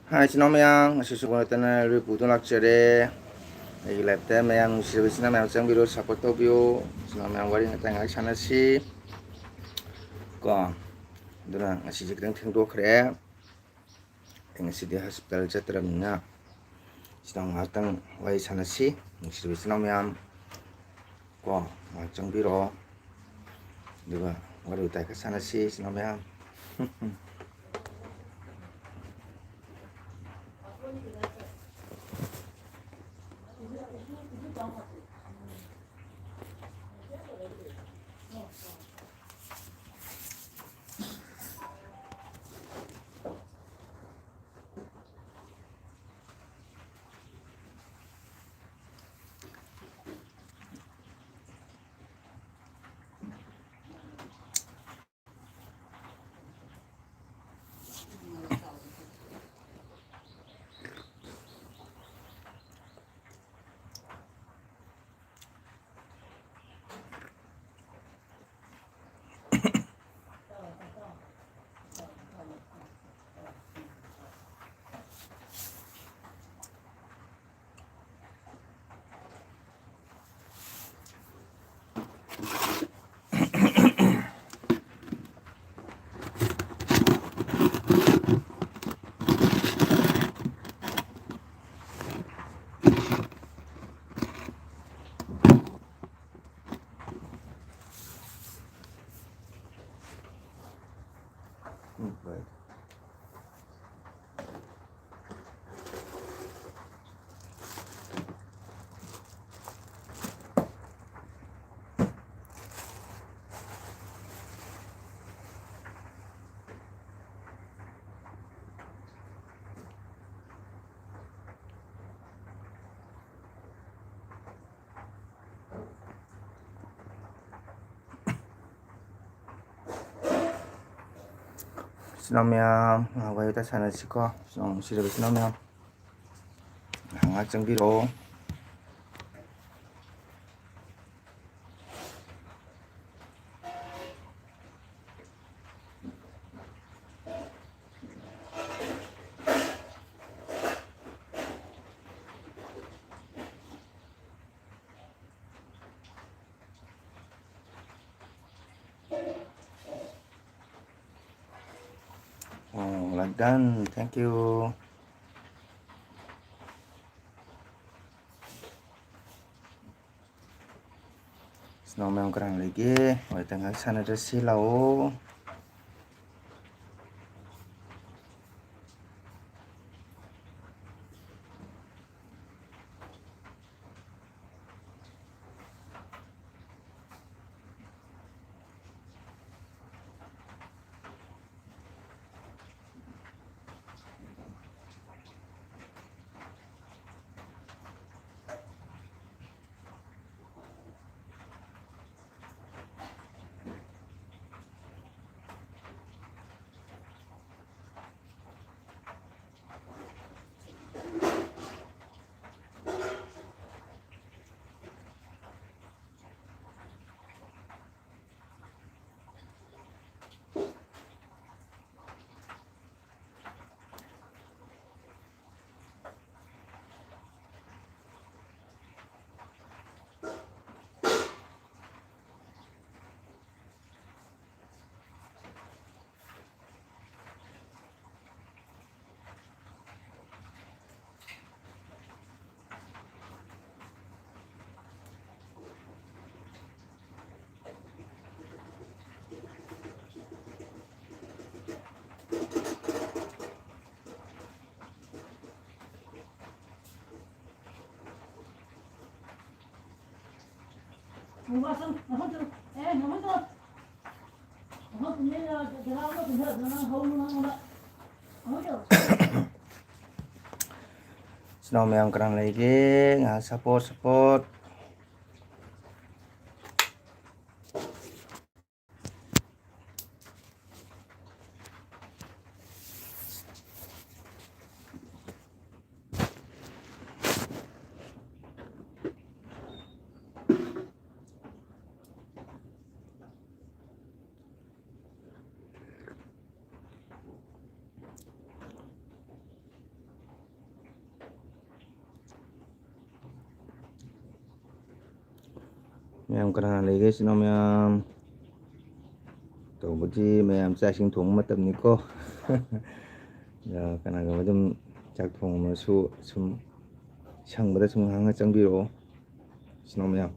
Hai, xin chào mèo, sự sự quan tâm là người phụ nữ lạc trời đây. Đây là tem mèo, sự việc xin mèo xem video support video. Xin mèo gọi điện tặng channel si. Có, đó là sự việc đang theo đuổi khere. Dengan si di hospital jatramnya. Xin mèo tặng gọi channel si. Sự việc xin mèo có trong video. Đó là gọi điện tặng channel si. Xin mèo. Vậy. Xin mèo, gọi điện channel si có. Sự việc xin mèo. Hàng trong video. Oh, like done. Thank you. Snowman kurang lagi. Oh, tengah sana ada silau. Snowman kurang lagi. Nggak support. ꯃꯌꯥꯝ ꯀꯅꯥ ꯂꯩꯒꯦ ꯏꯆꯤꯟ ꯏꯅꯥꯎ ꯃꯌꯥꯝ ꯇꯧꯕꯗꯤ ꯃꯌꯥꯝ ꯆꯥꯛ ꯏꯁꯤꯡ ꯊꯣꯡꯕ ꯃꯇꯝꯅꯤꯀꯣ ꯀꯅꯥꯒꯨꯝꯕ ꯑꯗꯨꯝ ꯆꯥꯛ ꯊꯣꯡꯉꯁꯨ ꯁꯨꯝ ꯁꯪꯕꯗ ꯁꯨꯝ ꯉꯥꯏꯍꯥꯛ ꯆꯪꯕꯤꯔꯛꯑꯣ ꯏꯆꯤꯟ ꯏꯅꯥꯎ ꯃꯌꯥꯝ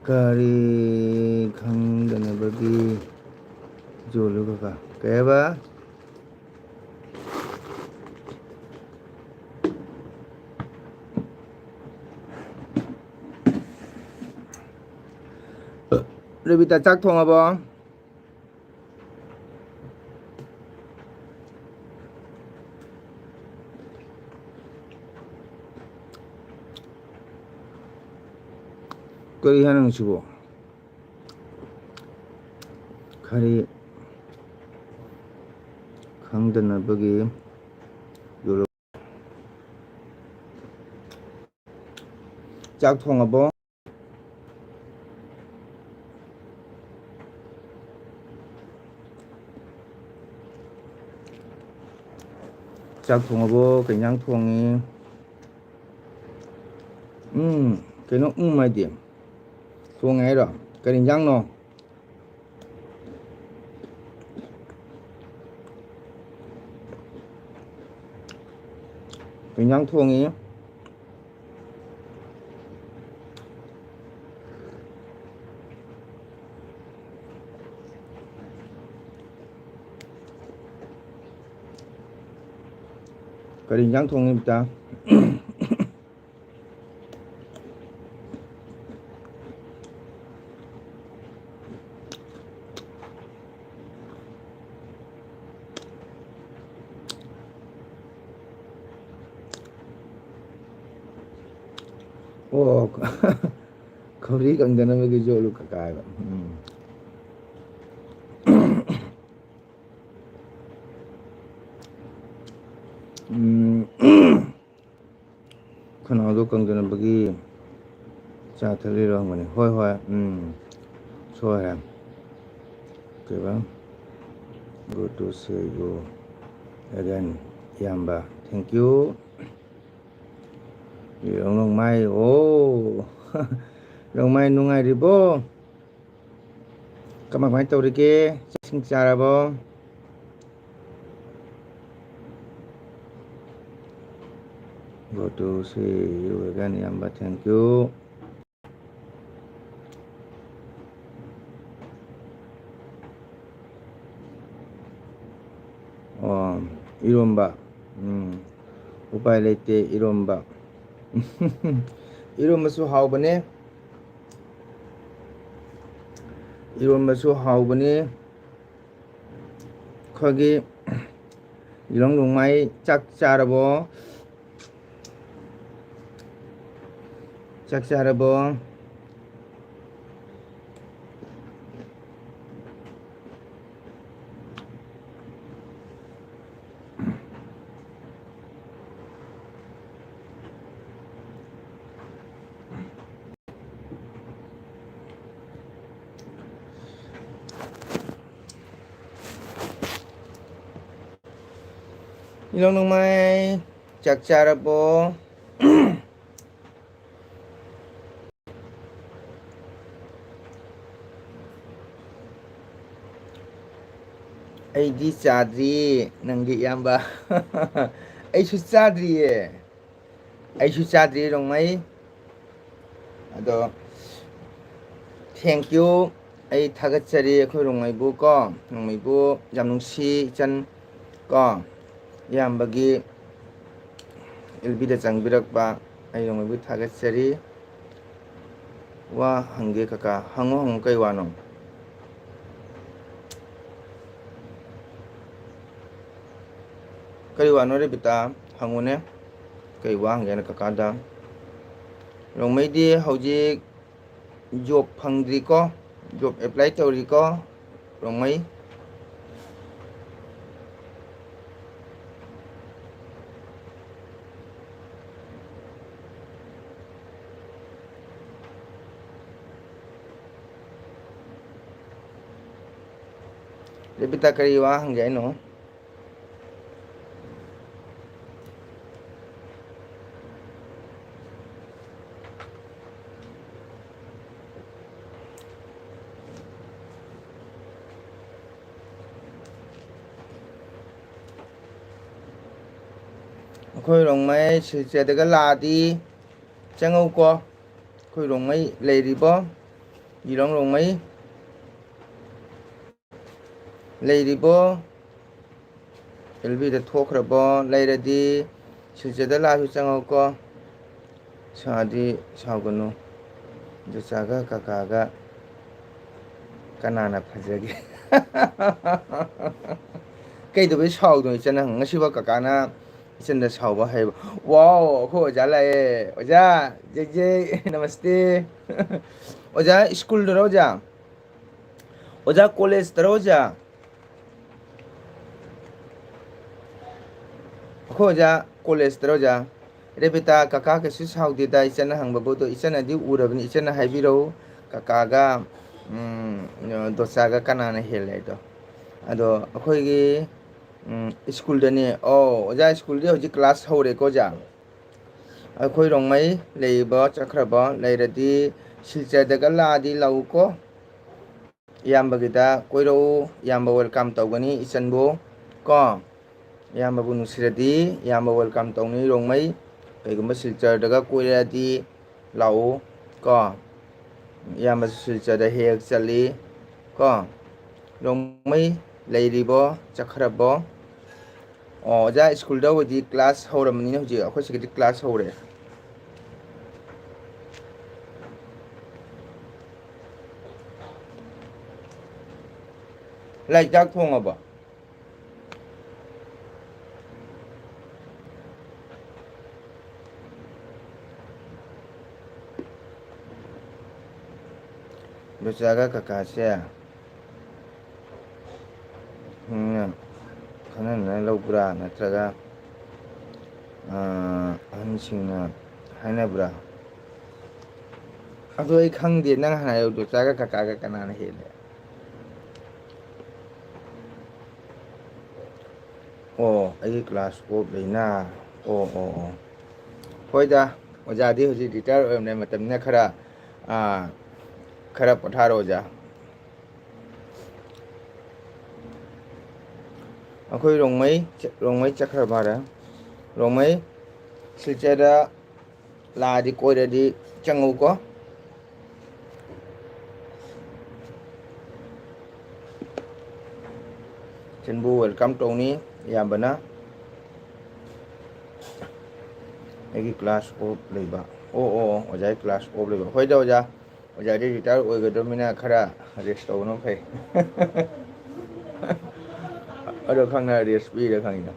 ꯀꯔꯤ ꯈꯪꯗꯅꯕꯒꯤ ꯖꯣꯂꯨ ꯀꯀꯥ ꯀꯩ ꯍꯥꯏꯕ ꯔꯦꯕꯤꯇꯥ ꯆꯥꯛ ꯊꯣꯡꯉꯕꯣ ꯀꯔꯤ ꯍꯥꯏꯅꯣ ꯁꯤꯕꯣ ꯀꯔꯤ ꯈꯪꯗꯅꯕꯒꯤ ꯆꯥꯛ ꯊꯣꯡꯉꯕꯣ ꯆꯥꯛ ꯊꯣꯡꯉꯕꯣ ꯀꯩ ꯏꯟꯖꯥꯡ ꯊꯣꯡꯉꯤ ꯀꯩꯅꯣ ꯍꯥꯏꯗꯤ ꯊꯣꯡꯉꯦ ꯍꯥꯏꯔꯣ ꯀꯔꯤ ꯏꯟꯖꯥꯡꯅꯣ ꯀꯩ ꯏꯟꯖꯥꯡ ꯊꯣꯡꯉꯤ ꯀꯔꯤ ꯏꯟꯖꯥꯡ ꯊꯣꯡꯉꯤ ꯕꯤꯇꯥ ꯑꯣ ꯈꯧꯔꯤ ꯀꯪꯗꯅꯕꯒꯤ ꯖꯣꯂꯨ ꯀꯀꯥ ꯍꯥꯏꯕ ꯈꯅꯥꯎꯗꯣ ꯀꯪꯗꯅꯕꯒꯤ ꯆꯥ ꯊꯛꯂꯤꯔꯣ ꯍꯪꯕꯅꯤ ꯍꯣꯏ ꯍꯣꯏ ꯁꯣꯏꯔꯦ ꯀꯩꯕ ꯒꯨꯗ ꯇꯨ ꯁꯤ ꯌꯨ ꯑꯦꯒꯦꯟ ꯏꯌꯥꯝꯕ ꯊꯦꯡꯀ꯭ꯌꯨ ꯔꯣꯡꯃꯥꯏ ꯑꯣ ꯔꯣꯡꯃꯥꯏ ꯅꯨꯡꯉꯥꯏꯔꯤꯕꯣ ꯀꯃꯥꯏ ꯀꯃꯥꯏ ꯇꯧꯔꯤꯒꯦ ꯆꯥꯛ ꯏꯁꯤꯡ ꯆꯥꯔꯕꯣ ꯒꯨꯗ ꯇꯨ ꯁꯤ ꯌꯨ ꯑꯦꯒꯦꯟ ꯏꯌꯥꯝꯕ ꯊꯦꯡꯀ꯭ꯌꯨ ꯑꯣ ꯏꯔꯣꯝꯕ ꯎꯄꯥꯏ ꯂꯩꯇꯦ ꯏꯔꯣꯝꯕ ꯏꯔꯣꯝꯕꯁꯨ ꯍꯥꯎꯕꯅꯦ ꯏꯔꯣꯟꯕꯁꯨ ꯍꯥꯎꯕꯅꯤ ꯑꯩꯈꯣꯏꯒꯤ ꯅꯣꯡꯃꯥꯏ ꯆꯥꯛ ꯆꯥꯔꯕꯣ ꯆꯥꯛ ꯆꯥꯔꯕꯣ ꯅꯣꯡꯃꯥꯏ ꯆꯥꯛ ꯆꯥꯔꯕꯣ ꯑꯩꯗꯤ ꯆꯥꯗ꯭ꯔꯤ ꯅꯪꯒꯤ ꯏꯌꯥꯝꯕ ꯑꯩꯁꯨ ꯆꯥꯗ꯭ꯔꯤꯌꯦ ꯑꯩꯁꯨ ꯆꯥꯗ꯭ꯔꯤ ꯔꯣꯡꯃꯩ ꯑꯗꯣ ꯊꯦꯡꯀ꯭ꯌꯨ ꯑꯩ ꯊꯥꯒꯠꯆꯔꯤ ꯑꯩꯈꯣꯏ ꯔꯣꯡꯃꯩꯕꯨ ꯀꯣ ꯔꯣꯡꯃꯩꯕꯨ ꯌꯥꯝ ꯅꯨꯡꯁꯤ ꯏꯆꯟ ꯀꯣ ꯏꯌꯥꯝꯕꯒꯤ ꯑꯦꯜꯕꯤꯗ ꯆꯪꯕꯤꯔꯛꯄ ꯑꯩ ꯔꯣꯡꯃꯩꯕꯨ ꯊꯥꯒꯠꯆꯔꯤ 와 한개 카카 항어 kay wano kay wano re bita hangune kay wa hange na kakada rongmei di hojik job phangdri ko job apply tawri ko rongmei lebita kari wa hange no khôi rong mấy sự sẽ được cái là đi chẳng âu co khôi rong mấy lấy đi bó gì đó rong mấy lấy đi bó LV đã thuốc rồi bó lấy ra đi sự sẽ được là chẳng âu co sao đi sao cái nó जो saga काका कनाना फजगे कई तो भी साउ तो इचना ngasiba kakana इचन दा साउबा है वाओ खो ओजा लाए ओजा जे जे नमस्ते ओजा स्कूल दरो ओजा ओजा कॉलेज दरो ओजा खो ओजा कॉलेज दरो ओजा रेबिता काका के सु साउ दिदा इचना हंगबो तो इचना दि उरबनि इचना हाइबिरो काकागा दोसागा कनाना हेले तो अदो अखोइगी स्कूल दनी ओ ओजा स्कूल दे होजि क्लास हौरे को जा अखोइ रोंगमै लेबो चख्रबो लेरदि सिलचरदगा लादि लाउको यामबगिदा कोइरो यामबा वेलकम तौगनी इचनबो को यामबु नुसिरदि यामबा वेलकम तौनी रोंगमै कइगुम्बा सिलचरदगा कोइरादि लाउ को याम सिलचर हेक चली को रोंगमै लेरिबो चखरबो ओजा स्कूल दावदि क्लास हौरमनि होजि अखोइ सिगदि क्लास हौरे लाइक जाक थोंगबो दोसागा काकासे खनना लौब्रा नत्रगा अहनसिंगना हाइनब्रा अदो आई खंगदे नंग हानायो दोसागा काकागा कनाना हेले ओ आई क्लास ऑफ लेना ओ ओ ओ होइदा ओजादी होजि रिटायर ओमने मतमने खरा खरा पठारो ओजा अखोइ रोंगमै चख्रबारा रोंगमै सिलचरा लादि कोइरादि चंगौ को चनबु वेलकम टौनी याबना एगी क्लास ऑफ लेबा ओ ओ ओजा क्लास ऑफ लेबा होइदा ओजा ओजा दि रिटायर ओइगदमिना खरा रेस्ट तौनो फै अदो खंगना रेस्ट पीरे खंगिना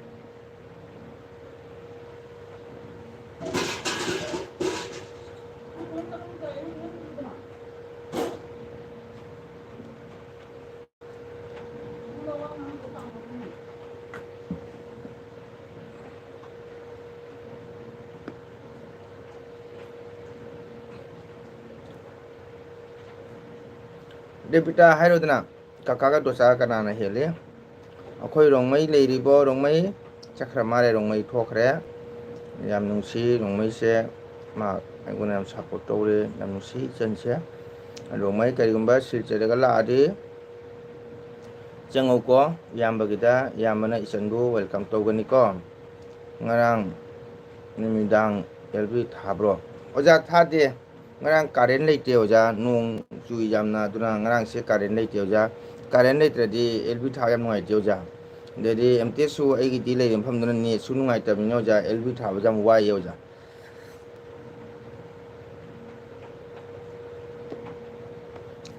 डेबिटा हाइरोदना काकागा दोसा कनाना हेले अखोइ रोंगमै लेरिबो रोंगमै चख्रा मारे रोंगमै ठोखरे याम नुंसी रोंगमै से मा आइगुना याम सपोर्ट तौरे याम नुंसी चनसे रोंगमै करिगुम्बा सिलचरदगा लादि चंगौको यामबगिदा यामबना इचनबु वेलकम तौगनी को ngarang nimidang LB thabro oja thade ngarang karen leite oja nong chui jamna duna ngarang se karen leite oja karen leitradi LB tha yam ngai te oja dedi MT su aigi di le pham duna ni su ngai ta min oja LB tha jam wai oja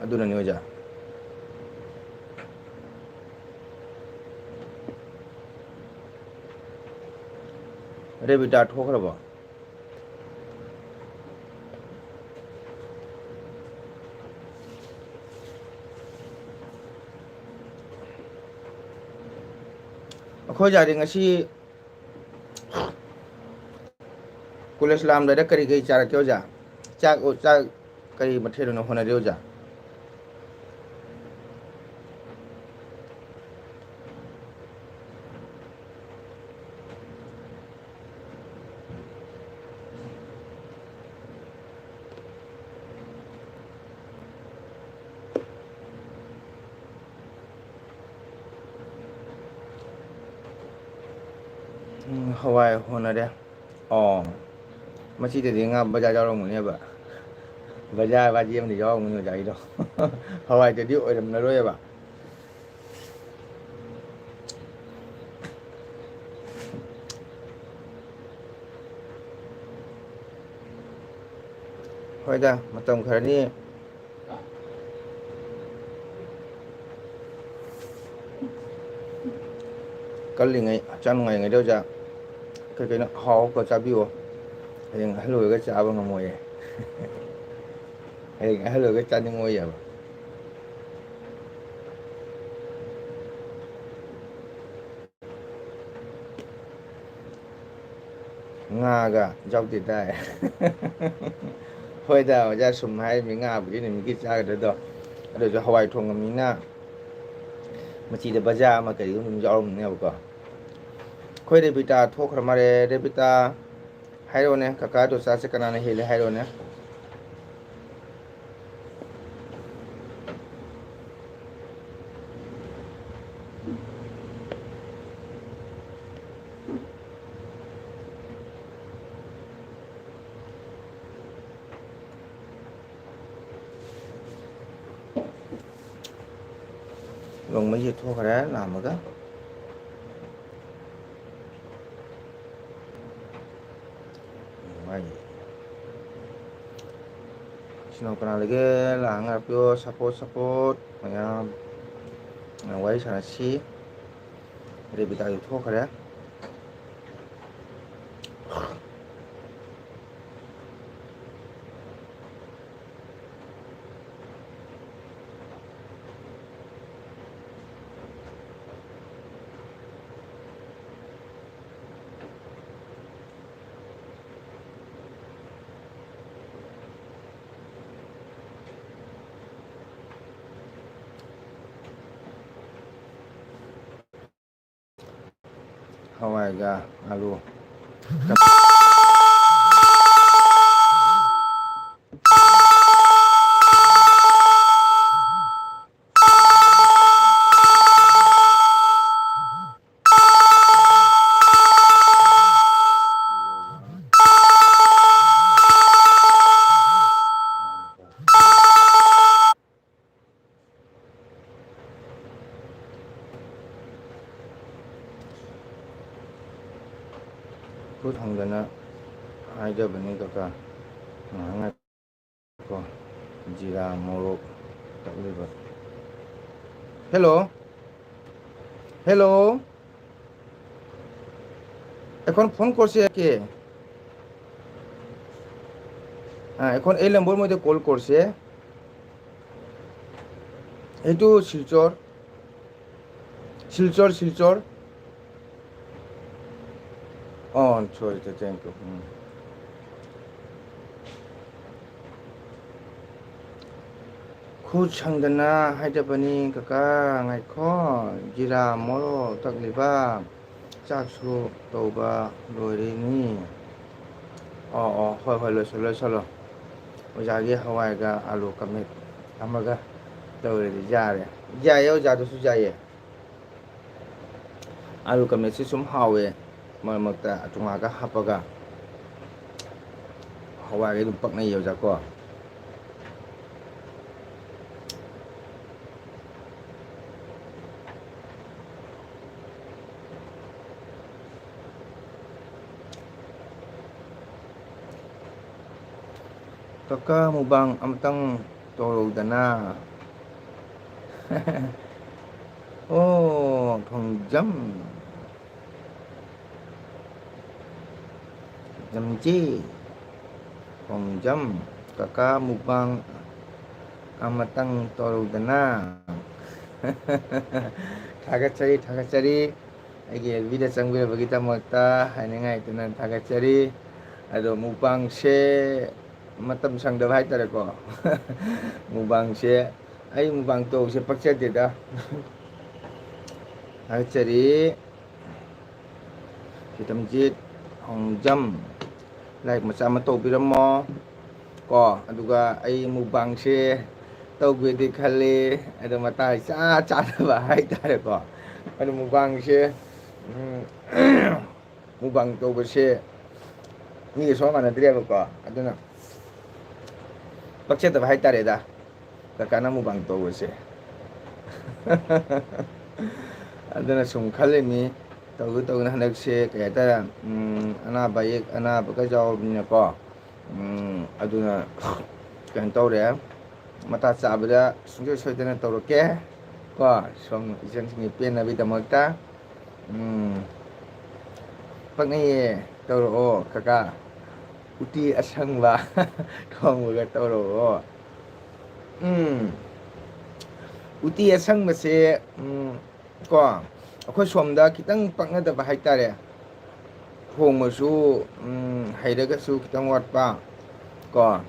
ꯑꯗꯨꯅꯅꯤ ꯑꯣꯖꯥ ꯔꯦꯕꯤꯇꯥ ꯊꯣꯛꯈ꯭ꯔꯕꯣ ꯑꯩꯈꯣꯏ ꯖꯥꯗꯤ ꯉꯁꯤ college ꯂꯥꯛꯑꯝꯗꯥꯏꯗ ꯀꯔꯤ ꯀꯔꯤ ꯆꯥꯔꯛꯀꯦ ꯑꯣꯖꯥ ꯆꯥꯛ ꯀꯔꯤ ꯃꯊꯦꯜ ꯑꯣꯏꯅ ꯍꯣꯠꯅꯔꯤ ꯑꯣꯖꯥ ꯍꯋꯥꯏ ꯍꯣꯠꯅꯔꯦ ꯑꯣ ꯃꯁꯤꯗꯗꯤ ꯉꯥ ꯕꯖꯥꯔ ꯌꯥꯎꯔꯝꯒꯅꯦꯕ ꯕꯖꯥꯔ ꯕꯥꯖꯤ ꯑꯃꯗꯤ ꯌꯥꯎꯔꯝꯒꯅꯤ ꯑꯣꯖꯥꯒꯤꯗꯣ ꯍꯋꯥꯏꯗꯗꯤ ꯑꯣꯏꯔꯝꯂꯔꯣꯏꯕ ꯍꯣꯏꯗ ꯃꯇꯝ ꯈꯔꯅꯤ ꯀꯜꯂꯤꯉꯩ ꯍꯛꯆꯥꯡ ꯅꯨꯡꯉꯥꯏꯔꯤꯉꯩꯗ ꯑꯣꯖꯥ ꯀꯩ ꯀꯩꯅꯣ ꯍꯥꯎꯕ ꯆꯥꯕꯤꯌꯣ ꯍꯌꯦꯡ ꯑꯍꯜ ꯑꯣꯏꯔꯒ ꯆꯥꯕ ꯉꯝꯃꯣꯏꯌꯦ ꯍꯌꯦꯡ ꯑꯍꯜ ꯑꯣꯏꯔꯒ ꯆꯥꯅꯤꯡꯉꯣꯏꯑꯕ ꯉꯥꯒ ꯌꯥꯎꯗꯦ ꯗꯥꯏ ꯍꯣꯏꯗ ꯑꯣꯖꯥ ꯁꯨꯝ ꯍꯥꯏꯔꯤꯕꯅꯤ ꯉꯥꯕꯨꯗꯤ ꯅꯨꯃꯤꯠꯀꯤ ꯆꯥꯒꯗ꯭ꯔꯗꯣ ꯑꯗꯨꯁꯨ ꯍꯋꯥꯏ ꯊꯣꯡꯉꯝꯅꯤꯅ ꯃꯆꯤꯗ ꯕꯖꯥꯔ ꯑꯃ ꯀꯔꯤꯒꯨꯝꯕ ꯑꯗꯨꯝ ꯌꯥꯎꯔꯝꯅꯦꯕꯀꯣ ꯑꯩꯈꯣꯏ ꯔꯦꯕꯤꯇꯥ ꯊꯣꯛꯈ꯭ꯔ ꯃꯥꯜꯂꯦ ꯔꯦꯕꯤꯇꯥ ꯍꯥꯏꯔꯛꯑꯣꯅꯦ ꯀꯀꯥꯗꯣ ꯆꯥꯁꯦ ꯀꯅꯥꯅ ꯍꯦꯜꯂꯦ ꯍꯥꯏꯔꯛꯑꯣꯅꯦ ꯅꯣꯡꯃꯩꯁꯦ ꯊꯣꯛꯈ꯭ꯔꯦ ꯂꯥꯝꯃꯒ ꯃꯥꯒꯤ ꯁꯤꯅꯥꯎ ꯀꯅꯥ ꯂꯩꯒꯦ ꯂꯥꯛꯑ ꯉꯥꯛꯄꯤꯌꯣ ꯁꯞꯄꯣꯔꯠ ꯃꯌꯥꯝ ꯋꯥꯔꯤ ꯁꯥꯟꯅꯁꯤ ꯔꯦꯕꯤꯇꯥꯁꯨ ꯊꯣꯛꯈ꯭ꯔꯦ ꯍꯋꯥꯏꯒ ꯑꯂꯨ ꯈꯨꯠ ꯍꯪꯗꯅ ꯍꯥꯏꯖꯕꯅꯤ ꯀꯀꯥ ꯉꯥꯏꯍꯥꯛ ꯖꯤꯔꯥ ꯃꯣꯔꯣꯛ ꯇꯛꯂꯤꯕ हेलो हेलो এখন ফোন করছে একে এখন এই নম্বর মধ্যে কল করছে এইটো Silchar Silchar Silchar sorry thank you ꯈꯨꯠ ꯁꯪꯗꯅ ꯍꯥꯏꯖꯕꯅꯤ ꯀꯀꯥ ꯉꯥꯏꯈꯣ ꯖꯤꯔꯥ ꯃꯣꯔꯣꯛ ꯇꯛꯂꯤꯕ ꯆꯥꯛꯁꯨ ꯇꯧꯕ ꯂꯣꯏꯔꯤꯅꯤ ꯍꯣꯏ ꯍꯣꯏ ꯂꯣꯏꯁꯜꯂꯣ ꯑꯣꯖꯥꯒꯤ ꯍꯋꯥꯏꯒ ꯑꯂꯨ ꯀꯃꯦꯠ ꯑꯃꯒ ꯇꯧꯔꯗꯤ ꯌꯥꯔꯦ ꯌꯥꯏꯌꯦ ꯑꯣꯖꯥꯗꯨꯁꯨ ꯌꯥꯏꯌꯦ ꯑꯂꯨ ꯀꯃꯦꯠꯁꯤ ꯁꯨꯝ ꯍꯥꯎꯋꯦ ꯃꯔꯛ ꯃꯔꯛꯇ ꯇꯣꯉꯥꯟꯒ ꯍꯥꯞꯄꯒ ꯍꯋꯥꯏꯒ ꯑꯗꯨꯝ ꯄꯛꯅꯩꯌꯦ ꯑꯣꯖꯥꯀꯣ ꯀꯀꯥ ꯃꯨꯛꯕꯥꯡ ꯑꯃꯇꯪ ꯇꯧꯔꯧꯗꯅ 오, 동점. 점지. 동점. Kakak mukbang amatang torudana. 다가짜리 이게 위대 장비를 보기다 먹다 하는가 있던 다가짜리 아도 무방셰 마땀 상담 하이다라고 무방셰 아이 무방도 세 빡쳐되다 다가짜리 hitamjit hongjam like macam to biramo ko aduga ai mubang se tawbe di khale ado mata cha ba haitare ko ado mubang se mubang to be se ni so mana dire ko aduna pakche ta haitare da kakana mubang to be se aduna sum khale mi tawna hanakse kaya ta anaba yek anaba ka jaw ni ko aduna kan tawre mata sabda sungje soidana tawroke ko song isang singi pen na bitamagta pangi tawro kaka uti asang ba kong ga tawro uti asang ba se ko akhoi somda kitang paknadaba haitare hongmasu hairagasu kitang watpa ko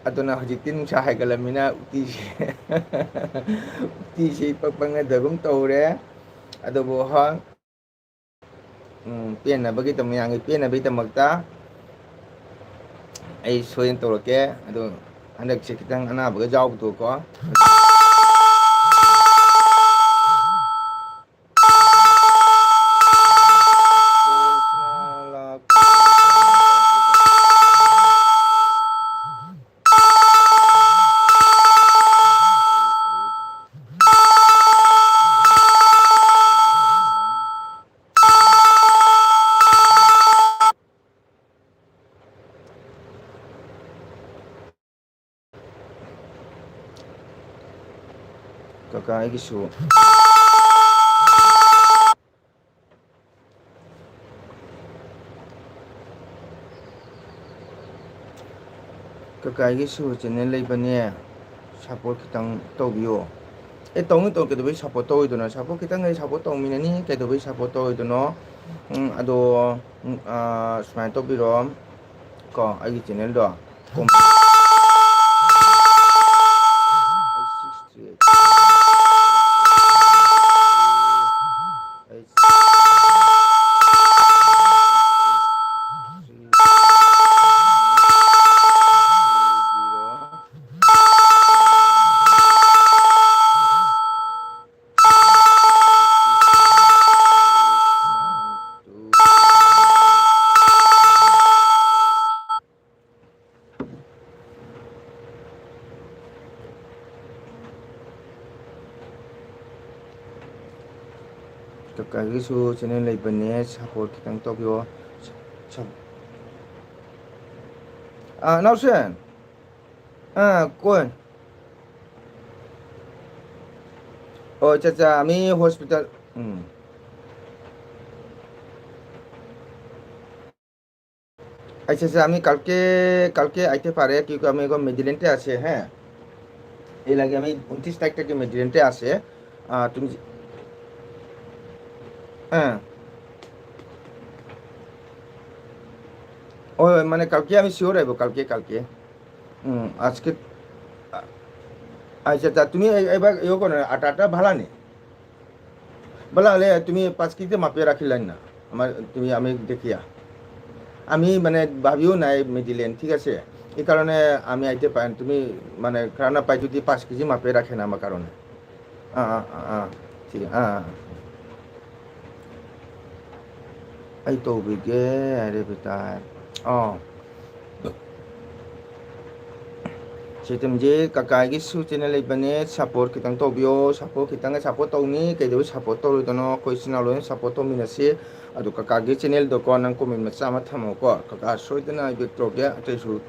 aduna hojitin sa haigalamina uti se paknadagum tawre adobo ha pena bagi tamyangi pena bagi tamagta ai soyen tawrake ado handak se kitang anabaga jaw to ko kakak isu channel leibane support kitang tawbiyo tawng kedobai support tawidono support kitang support tawminani kedobai support tawidono ado sumai tawbiro ko agi channel do kakak channel leibane support kitang tawbiyo nausen kon oh chacha ami hospital अच्छा আমি কালকে আইতে পারে কিন্তু আমি এখন মেডিলেন্টে আছে হ্যাঁ এই লাগে আমি 29 তারিখ থেকে মেডিলেন্টে আছে তুমি হ্যাঁ ও মানে কালকে আমি শিওর আইব কালকে আজকে আচ্ছা তুমি এবার ইয়ে করো আটা ভালা নে ভালা হলে তুমি 5 কেজি মাপিয়ে রাখিলেন না আমার তুমি আমি দেখিয়া আমি মানে ভাবিও নাই মেডিলেন ঠিক আছে এই কারণে আমি আইতে পাই তুমি মানে খানা পাই যদি 5 কেজি মাপিয়ে রাখেন আমার কারণে ঠিক এই তো বিগে আরে বেটা Sitemje kakagi su channel ibane support kitang tobio support kitang support tawni kaido support taw dono question alo support to minasi adu kakagi channel do ko nang comment macha ma thamo ko kaka soidana victor ge ataisu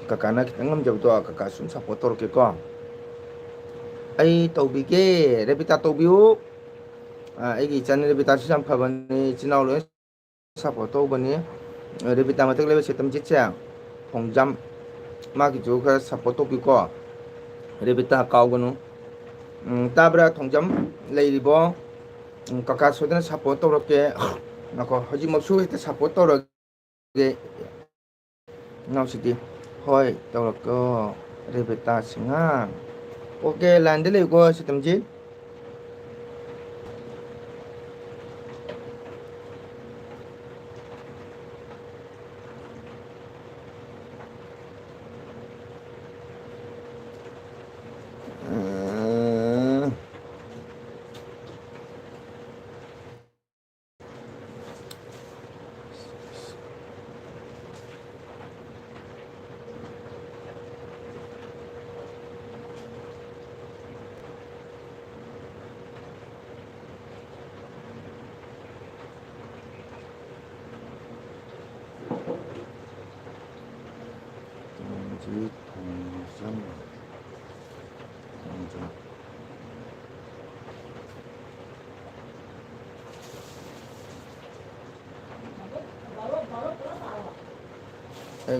kakana kitang ngam jab to kaka sum support tor ke ko ꯑꯩ ꯇꯧꯕꯤꯒꯦ ꯔꯦꯕꯤꯇꯥ ꯇꯧꯕꯤꯌꯨ ꯑꯩꯒꯤ ꯏꯆꯟ ꯔꯦꯕꯤꯇꯥꯁꯨ ꯌꯥꯝ ꯐꯕꯅꯤ ꯏꯆꯤꯟ ꯏꯅꯥꯎ ꯂꯣꯏꯅ ꯁꯞꯄꯣꯔꯠ ꯇꯧꯕꯅꯤ ꯔꯦꯕꯤꯇꯥ ꯃꯊꯛ ꯂꯩꯕ ꯁꯦꯇꯝꯖꯤꯠꯁꯦ ꯈꯣꯡꯖꯝ ꯃꯥꯒꯤꯁꯨ ꯈꯔ ꯁꯞꯄꯣꯔꯠ ꯇꯧꯕꯤꯀꯣ ꯔꯦꯕꯤꯇꯥ ꯀꯥꯎꯒꯅꯨ ꯇꯥꯕ꯭ꯔꯥ ꯊꯣꯡꯖꯝ ꯂꯩꯔꯤꯕꯣ ꯀꯀꯥ ꯁꯣꯏꯗꯅ ꯁꯞꯄꯣꯔꯠ ꯇꯧꯔꯛꯀꯦ ꯉꯀꯣ ꯍꯧꯖꯤꯛꯃꯛꯁꯨ ꯍꯦꯛꯇ ꯁꯞꯄꯣꯔꯠ ꯇꯧꯔꯒꯦ ꯏꯅꯥꯎꯁꯤꯗꯤ ꯍꯣꯏ ꯇꯧꯔꯛꯀꯣ ꯔꯦꯕꯤꯇꯥ ꯁꯤꯡꯍꯥ ओके लाइन ले को सितम जी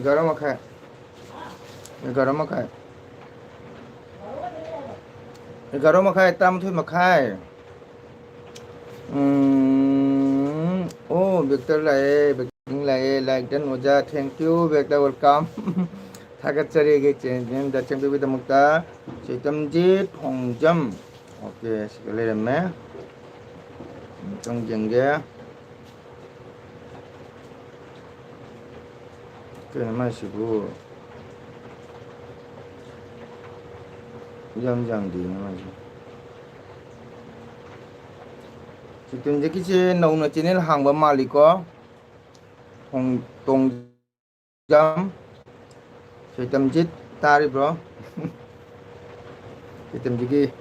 गरम खाए गरम खाए गरम खाए ताम थुई मखाए ओ विक्टर लाए विक्टिंग लाए लाइक डन ओजा थैंक यू विक्टर वेलकम थागतचरी चैनल दा चंबीबीदमक्ता सितमजीत होंजम ओके सिगा लेरमे चंगजेंगे 그냥 마시고 염장도 마시고 지금 이제 기체 나오는 채널 한번 말리고 동점 시점짓 따리 브로 시점지기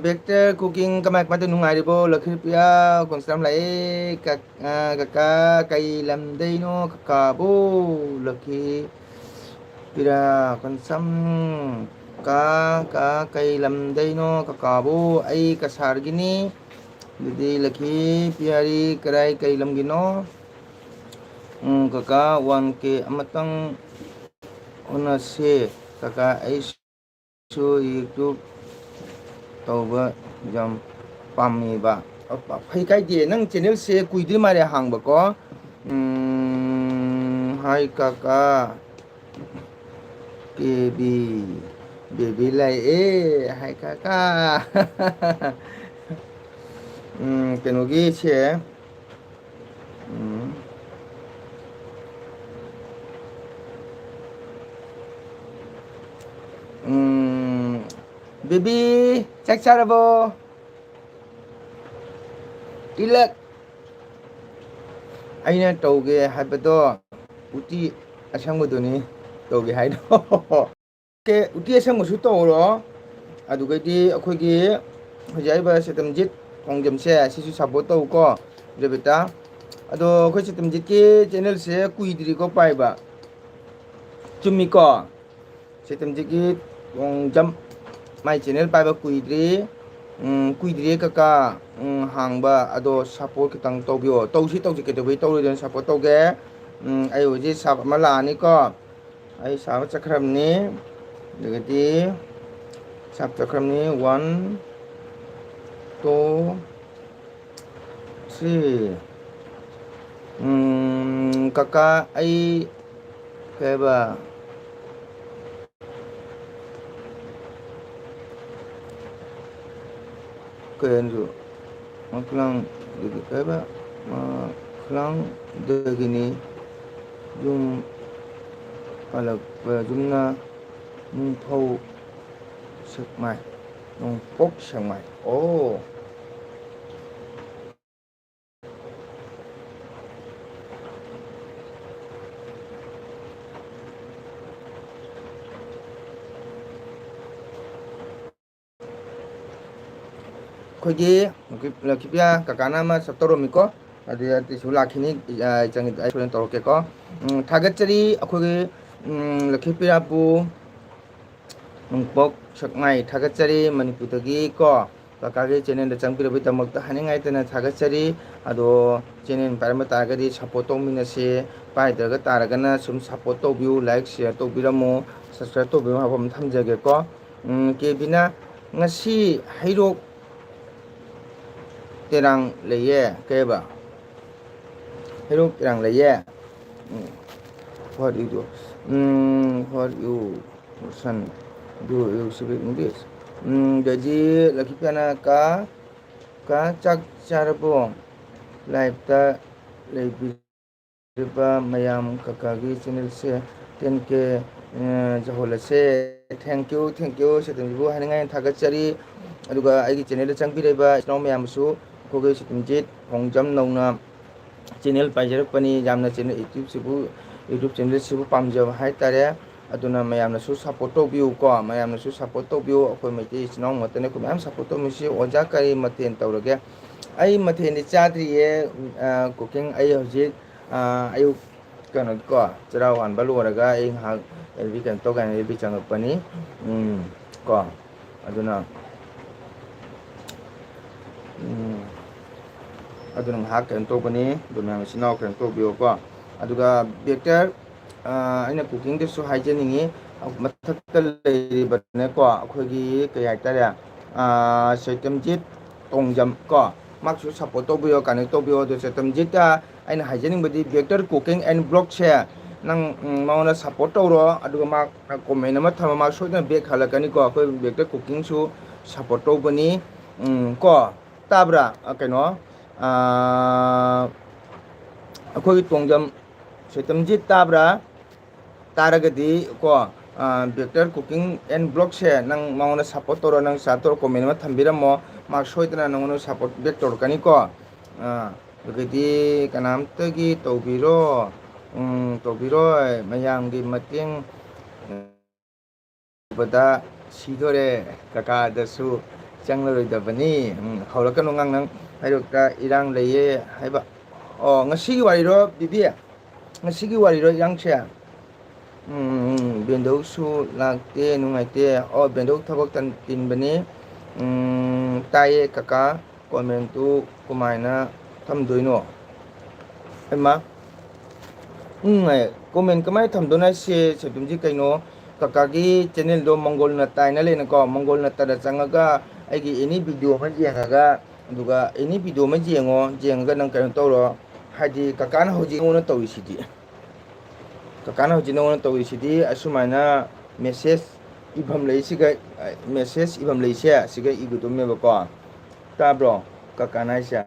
Vector cooking các bạn nung ngày đi vô là khi bây còn xem lại các cây làm đây nó cả bố là khi bây giờ còn xem cả cây làm đây nó cả bố ai cả sar gini jadi là khi piari kerai cây làm gino kakak wan ke amatang ona se kakak ai so YouTube tauba jam pami ba phai kai die nang channel se kuidi mare hang ba ko hai kaka baby lai hai kaka kenogi che Baby, chắc chắn là vô đi lệch anh này tàu cái hai bữa đó uti sang một tuần này tàu cái hai đó cái uti sang một số tàu đó đúng cái đi khôi cái hồi giải bây sẽ tầm dít phòng dầm xe sẽ support tàu có rồi bây ta đó khôi sẽ tầm dít cái channel sẽ quy đi có bài ba chumi có sẽ tầm dít cái phòng dầm my channel pai ba kuidri kaka hangba ado support kitang tobio tawsi tawsi ke tobi tawri den support toge ai oji sap mala ni ko ai sap chakram ni degati sap chakram ni 1 2 3 kaka ai keba keren tu, maklang degi kaya maklang degi ni jum palak jum na nung thâu sực mày nung bốc sực mày ô khôi gì là kịp ya cả nama sắp tao rồi mình có ꯑꯗꯨꯁꯨ ꯂꯥꯛꯈꯤꯅꯤ ꯆꯪꯉꯤ ꯑꯩ ꯍꯣꯔꯦꯟ ꯇꯧꯔꯛꯀꯦꯀꯣ ꯊꯥꯒꯠꯆꯔꯤ ꯑꯩꯈꯣꯏꯒꯤ ꯂꯛꯈꯤꯄꯤꯔꯥꯄꯨ ꯅꯣꯡꯄꯣꯛ ꯁꯛꯃꯥꯏ ꯊꯥꯒꯠꯆꯔꯤ ꯃꯅꯤꯄꯨꯔꯗꯒꯤ ꯀꯣ ꯀꯀꯥꯒꯤ ꯆꯦꯅꯦꯜꯗ ꯆꯪꯕꯤꯔꯕꯒꯤꯗꯃꯛꯇ ꯍꯥꯏꯅꯤꯡꯉꯥꯏꯇꯅ ꯊꯥꯒꯠꯆꯔꯤ ꯑꯗꯣ ꯆꯦꯅꯦꯜ ꯄꯥꯏꯔꯝꯕ ꯇꯥꯔꯒꯗꯤ ꯁꯞꯄꯣꯔꯠ ꯇꯧꯃꯤꯟꯅꯁꯤ ꯄꯥꯏꯗ꯭ꯔꯒ ꯇꯥꯔꯒꯅ ꯁꯨꯝ ꯁꯞꯄꯣꯔꯠ ꯇꯧꯕꯤꯌꯨ ꯂꯥꯏꯛ ꯁꯤꯌꯔ ꯇꯧꯕꯤꯔꯝꯃꯨ ꯁꯕꯁꯀ꯭ꯔꯥꯏꯕ ꯇꯧꯕꯤꯔꯝꯃꯨ ꯍꯥꯏꯕ ꯑꯃ ꯊꯝꯖꯒꯦꯀꯣ ꯀꯦꯕꯤꯅ ꯉꯁꯤ ꯍꯩꯔꯣꯛ ꯇꯦꯔꯥꯡ ꯂꯩꯌꯦ ꯀꯩꯕ ꯍꯩꯔꯣꯛ ꯇꯦꯔꯥꯡ ꯂꯩꯌꯦ what you do what you son do you speak English jadi lagi piana ka chak charabo live लेबा मैम ककागी चैनल से 10K जहोलसे थैंक यू सतमजीबू हानिंगाय थागतचरी अदुगा आइगी चैनल चंगबिरेबा इनाव मैमसु कोगे सतमजीत होंगजम नौना चैनल पाइजरपनी यामना चैनल यूट्यूब चैनल सिबु पामजब हाइतारे अदुना मैमनसु सपोर्ट तौबियु को मैमनसु सपोर्ट तौबियु अखोय मैते इनाव मतने को मैम सपोर्ट तौमिसि ओजा करी मतेन तौरगे आई मथेनी चाद्रिये कुकिंग आई हजिक अयुक कनो को चरा वानबा लोरगा आई हा एलबी कन तो गान एलबी चंगपनी को अदुना अदुना हा कन तो बनी दुना सिनाव कन तो बियो को अदुगा बेक्टर अइना कुकिंग दसु हाइजेनिंगी मथक्ता लेरिबने को अखोगी कय हाइतारे सैतमजीत तोंगजम को मार्क्सु सपोर्ट तौबियो कनेक्ट तौबियो दो सैतमजीता अइना हाइजेनिंग बदी बेक्टर कुकिंग एंड ब्लॉग से नंग माउना सपोर्ट तौरो अदुगा मार्क कमेंट अमा थमा मार्क सोइना बेक हलकनी को अखोय बेक्टर कुकिंग सु सपोर्ट तौबनी को ताब्रा कनो अखोय तोंगजम सैतमजीत ताब्रा तारगदी को बेक्टर कुकिंग एंड ब्लॉग से नंग माउना सपोर्ट तौरो नंग सातोर कमेंट अमा थम्बिरमो मार्क सोइतना नंगनो सपोर्ट बेक तौरकनी को गदी कनामतगी तौबिरो तौबिरो मयांगी मतेंग बदा सिदोरे कका दसु चंगलरोइदबनी हौलकनो ngang nang हाइरोक्ता इरांग लैये हाइबा ngasi wariro bibi ngasi wariro irangse बेंदौ सु लागते नुंगाइते बेंदौ थबक तिनबनी ताये कका कमेंटू कुमायना थमदोइनो एमा कमेंट कमाय थमदोना से सतुमजी कइनो ककागी चैनल दो मंगोल न ताइना लेना को मंगोल न तदा चंगागा आइगी एनी वीडियो मा जेंगागा दुगा एनी वीडियो मा जेंगा नंग कइनो तौरो हादि ककाना होजि ओना तौइसिदि ककाना होजि ओना तौइसिदि असुमाइना मेसेज इभम लेसिगा मेसेज इभम लेसे सिगा इगुदुमेबको ताब्रो ककाना इसा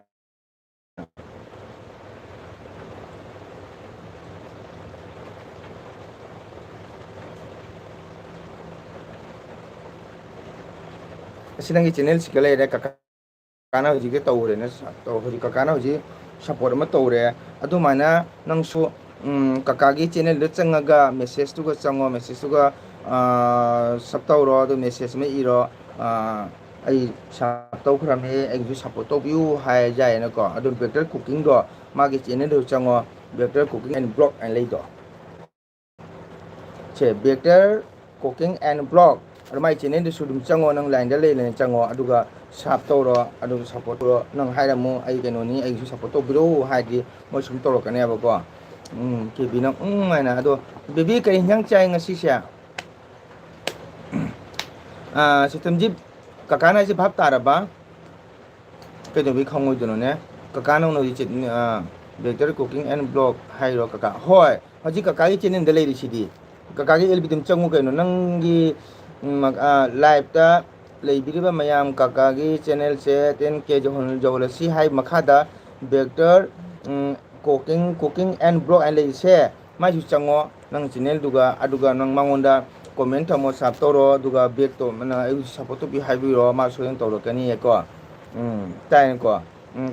असिनंगी चैनल सिगा लेरे ककाना होजि के तौरे न तो होजि ककाना होजि सपोर्ट अमा तौरे अदुमाइना नंगसु ककागी channel the चंगागा message Tuga चंगो message Tuga सब तौरो अदु मेसेज में इरो आई सब तौखरामे आइजु सपोर्ट तौबियु हाय जायना को अदु बेक्टर कुकिंग दो मागी चैनल दो चंगो बेक्टर कुकिंग एंड ब्लॉग एंड लेदो छे बेक्टर कुकिंग एंड ब्लॉग अदु माई चैनल दो सुदुम चंगो नंग लाइन द लेने चंगो अदुगा सब तौरो अदु सपोर्ट तौरो नंग हायरामु आई केनोनी आइजु सपोर्ट तौबिरो हायदि मो सुम तौरो कनेबको केबिना माइना अदो बेबी कई हिंजांग चाय ngasi से सतमजी ककाना से भाब तारबा कइदोबि खंगोइदोनो ककाना नो दिचे बेक्टर कुकिंग एंड ब्लॉग हाइरो कका होय हजि ककागी चैनल द लेरिसिदि ककागी एलबिदम चंगु कइनो नंगी लाइव ता लेबिरिबा मयाम ककागी चैनल से 10K जहोलसी हाइ मखादा vector cooking and blog and लेसे माजु चंगो नंग चैनल दुगा अदुगा नंग मांगोंदा कमेंट थमो साब तौरो दुगा बेक तो मना आइ सपोर्ट तो बि हाइबिरो मा सोयन तौरो कनी एको ताइन को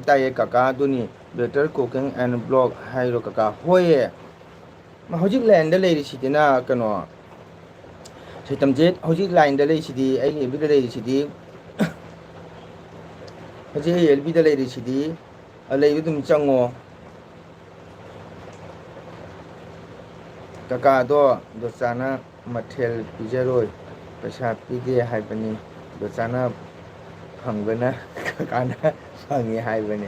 ताये कका दुनी बेक्टर कुकिंग एंड ब्लॉग हाइरो कका होये मा होजिक लाइन द लेरिसिदिना कनो सैतमजेत होजिक लाइन द लेरिसिदि आइ एलबि द लेरिसिदि होजिक एलबि द लेरिसिदि lấy với tụi chăng ngô kaka đó đồ chana mathel pizza rồi paisa pide hai bani đồ chana phang bana kaka na phangi hai bani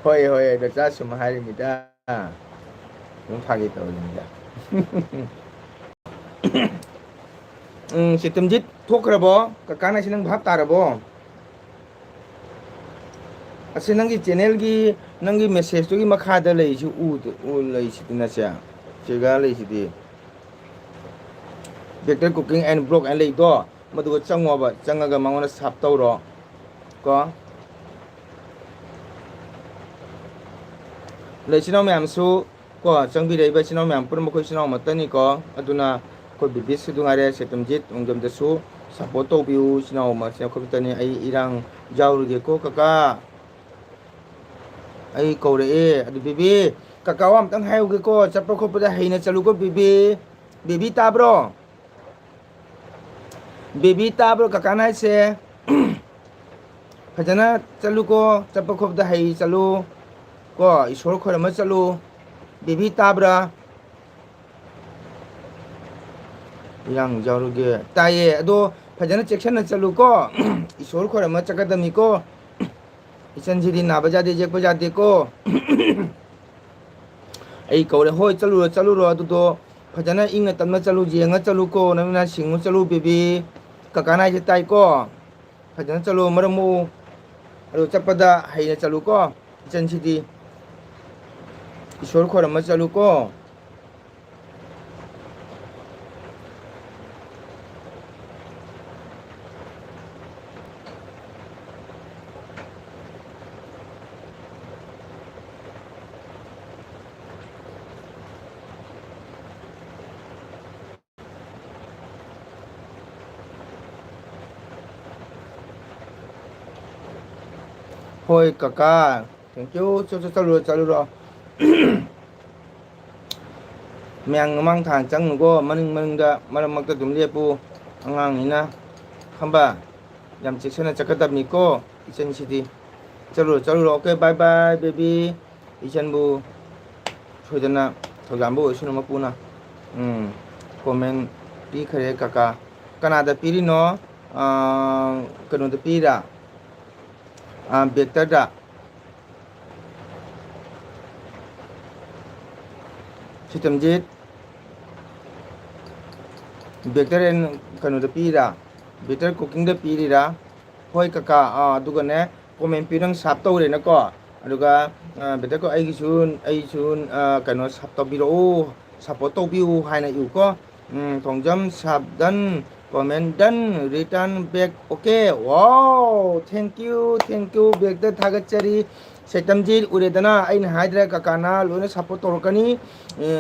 hoi hoi đồ cha sum hai mi da cũng phagi tàu mi da system jit thok rabo kaka na sinang bhab tarabo asi nangi channel gi nangi message to gi makha da lei su u lei sitina cha chega lei siti vector cooking and blog and lei do madu changwa ba changaga mangona sap tawro ko lei sinau myam su ko changbi rei ba sinau myam purmo khoi sinau matani ko aduna ko bibis su dungare setam jit ungam da su support to biu sinau ma sinau khobitani ai irang jawruge ko kaka ai cầu đấy adu bibi kakao am tang hayu ko chapro ko pada haina chalu ko bibi bibi tabro kakana se phajana chalu ko chapro ko pada hai chalu ko isor khora ma chalu bibi tabra yang jawruge taye ado phajana section na chalu ko isor khora ma chakadami ko isan sidi na bajade jek bajade ko ai kau le hoi chalu ro adu do phajana inga tamna chalu jenga chalu ko namina singu chalu bibi kakana je tai ko phajana chalu maramu aro chapada haina chalu ko isan sidi isor khora ma chalu ko hoi kaka thank you chalu ro myang mang thang chang go maning da maram mak dum lepu angang ina khamba yam section chakata mi ko ichen sidi chalu ro okay bye bye baby ichen bu chodana tholam bu sunu mapuna comment pi khare kaka kanada piri no kanu da pira vector da system jit vector en kanu da pira vector cooking da pirira hoi kaka aduga ne comment pirang sap tawre na ko aduga vector ko ai sun kanu sap tawbiro support tawbiu haina yu ko thongjam sap dan comment done return back okay wow thank you back the thagachari setamjil uredana ain haidra kakana lone support torkani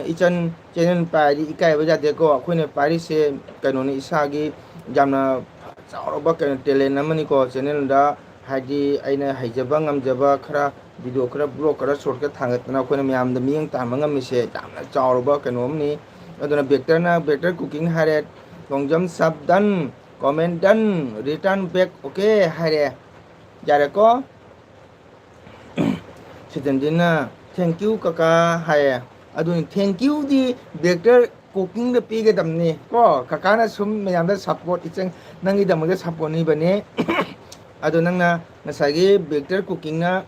ichan channel pari ikai baja deko akhone pari se kanoni isagi jamna charoba kan talent namani ko channel da haidi aina haijaba ngamjaba khara video khara blog khara shortcut thangatna akhone myam da miyang tamanga mise jamna charoba kanomni aduna vector cooking haret Kongjam sub done, comment done, return back okay hare. Jare ko. Sitem dina thank you kaka hare. Adun thank you di vector cooking the pig damni ko kaka na sum mayam da support ichang nangi damage support ni bane. Adun nang na nasagi vector cooking na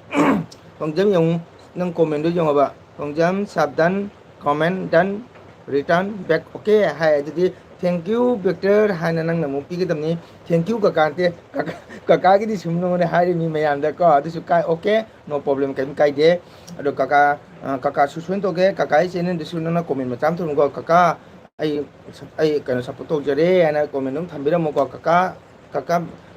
kongjam yung nang comment do yung aba. Kongjam sub done, comment done, return back okay hare. Jadi thank you vector haina nang namu pigi damni thank you kakante kaka gi di sumno ne hari mi mayam da ko adu kai okay no problem kai de adu kaka susun to ge kaka channel di sunna comment ma cham thum go kaka ai kana support to jare ana comment num thambira mo ko kaka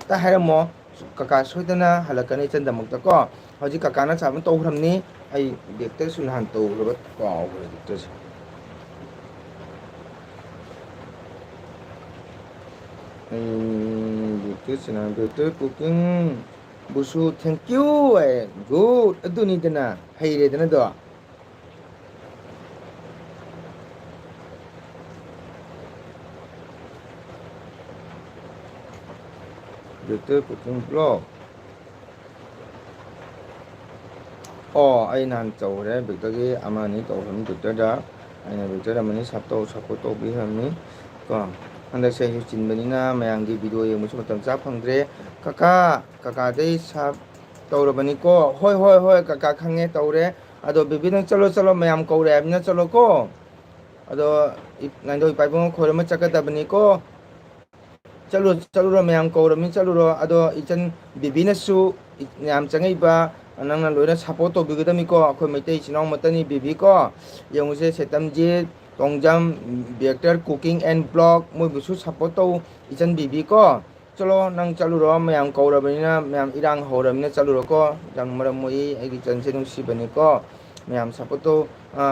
ta hara mo kaka soidana halakani chanda muk ta ko hoji kaka na cham to hramni ai vector sun han to ro ko to vector cooking busu thank you good aduni dana haire dana do vector cooking blog ꯑꯩ ꯅꯍꯥꯟ ꯇꯧꯔꯦ ꯕꯦꯛꯇꯔꯒꯤ ꯑꯃ ꯑꯅꯤ ꯇꯧꯈ꯭ꯔꯕꯅꯤ ꯕꯦꯛꯇꯔꯗ ꯑꯩꯅ ꯕꯦꯛꯇꯔ ꯑꯃꯅꯤ support ꯇꯧꯕꯤꯈ꯭ꯔꯕꯅꯤ ꯀꯣ ꯍꯟꯗꯛꯁꯦ ꯑꯩꯁꯨ ꯆꯤꯟꯕꯅꯤꯅ ꯃꯌꯥꯝꯒꯤ ꯚꯤꯗꯤꯑꯣ ꯌꯦꯡꯕꯁꯨ ꯃꯇꯝ ꯆꯥ ꯐꯪꯗ꯭ꯔꯦ ꯀꯀꯥꯗꯩ ꯁꯞ ꯇꯧꯔꯕꯅꯤꯀꯣ ꯍꯣꯏ ꯀꯀꯥ ꯈꯪꯉꯦ ꯇꯧꯔꯦ ꯑꯗꯣ ꯕꯦꯕꯤ ꯅꯪ ꯆꯠꯂꯣ ꯃꯌꯥꯝ ꯀꯧꯔꯦ ꯍꯥꯏꯕꯅꯤꯅ ꯆꯠꯂꯣꯀꯣ ꯑꯗꯣ ꯅꯥꯏꯟꯊꯣꯏ ꯄꯥꯏꯕꯨꯡ ꯈꯣꯏꯔꯝꯃ ꯆꯠꯀꯗꯕꯅꯤꯀꯣ ꯆꯠꯂꯨꯔꯣ ꯃꯌꯥꯝ ꯀꯧꯔꯕꯅꯤ ꯆꯠꯂꯨꯔꯣ ꯑꯗꯣ ꯏꯆꯟ ꯕꯦꯕꯤꯅꯁꯨ ꯌꯥꯝ ꯆꯪꯉꯛꯏꯕ ꯅꯪꯅ ꯂꯣꯏꯅ ꯁꯞꯄꯣꯔꯠ ꯇꯧꯕꯤꯒꯗꯕꯅꯤꯀꯣ ꯑꯩꯈꯣꯏ ꯃꯩꯇꯩ ꯏꯆꯤꯜ ꯏꯅꯥꯎ ꯃꯇꯅꯤ ꯕꯦꯕꯤꯀꯣ ꯌꯦꯡꯉꯨꯁꯦ ꯁꯦꯇꯝꯖꯤꯠ ꯇꯣꯡꯖꯝ ꯕꯦꯛꯇꯔ ꯀꯨꯀꯤꯡ ꯑꯦꯟ ꯕ꯭ꯂꯣꯛ ꯃꯣꯏꯕꯨꯁꯨ ꯁꯞꯄꯣꯔꯠ ꯇꯧ ꯏꯆꯟ ꯕꯦꯕꯤꯀꯣ ꯆꯠꯂꯣ ꯅꯪ ꯆꯠꯂꯨꯔꯣ ꯃꯌꯥꯝ ꯀꯧꯔꯕꯅꯤꯅ ꯃꯌꯥꯝ ꯏꯔꯥꯡ ꯍꯧꯔꯕꯅꯤꯅ ꯆꯠꯂꯨꯔꯣꯀꯣ ꯌꯥꯝ ꯃꯔꯝ ꯃꯣꯛꯏ ꯑꯩꯒꯤ ꯏꯆꯟꯁꯦ ꯅꯨꯡꯁꯤꯕꯅꯤꯀꯣ ꯃꯌꯥꯝ ꯁꯞꯄꯣꯔꯠ ꯇꯧ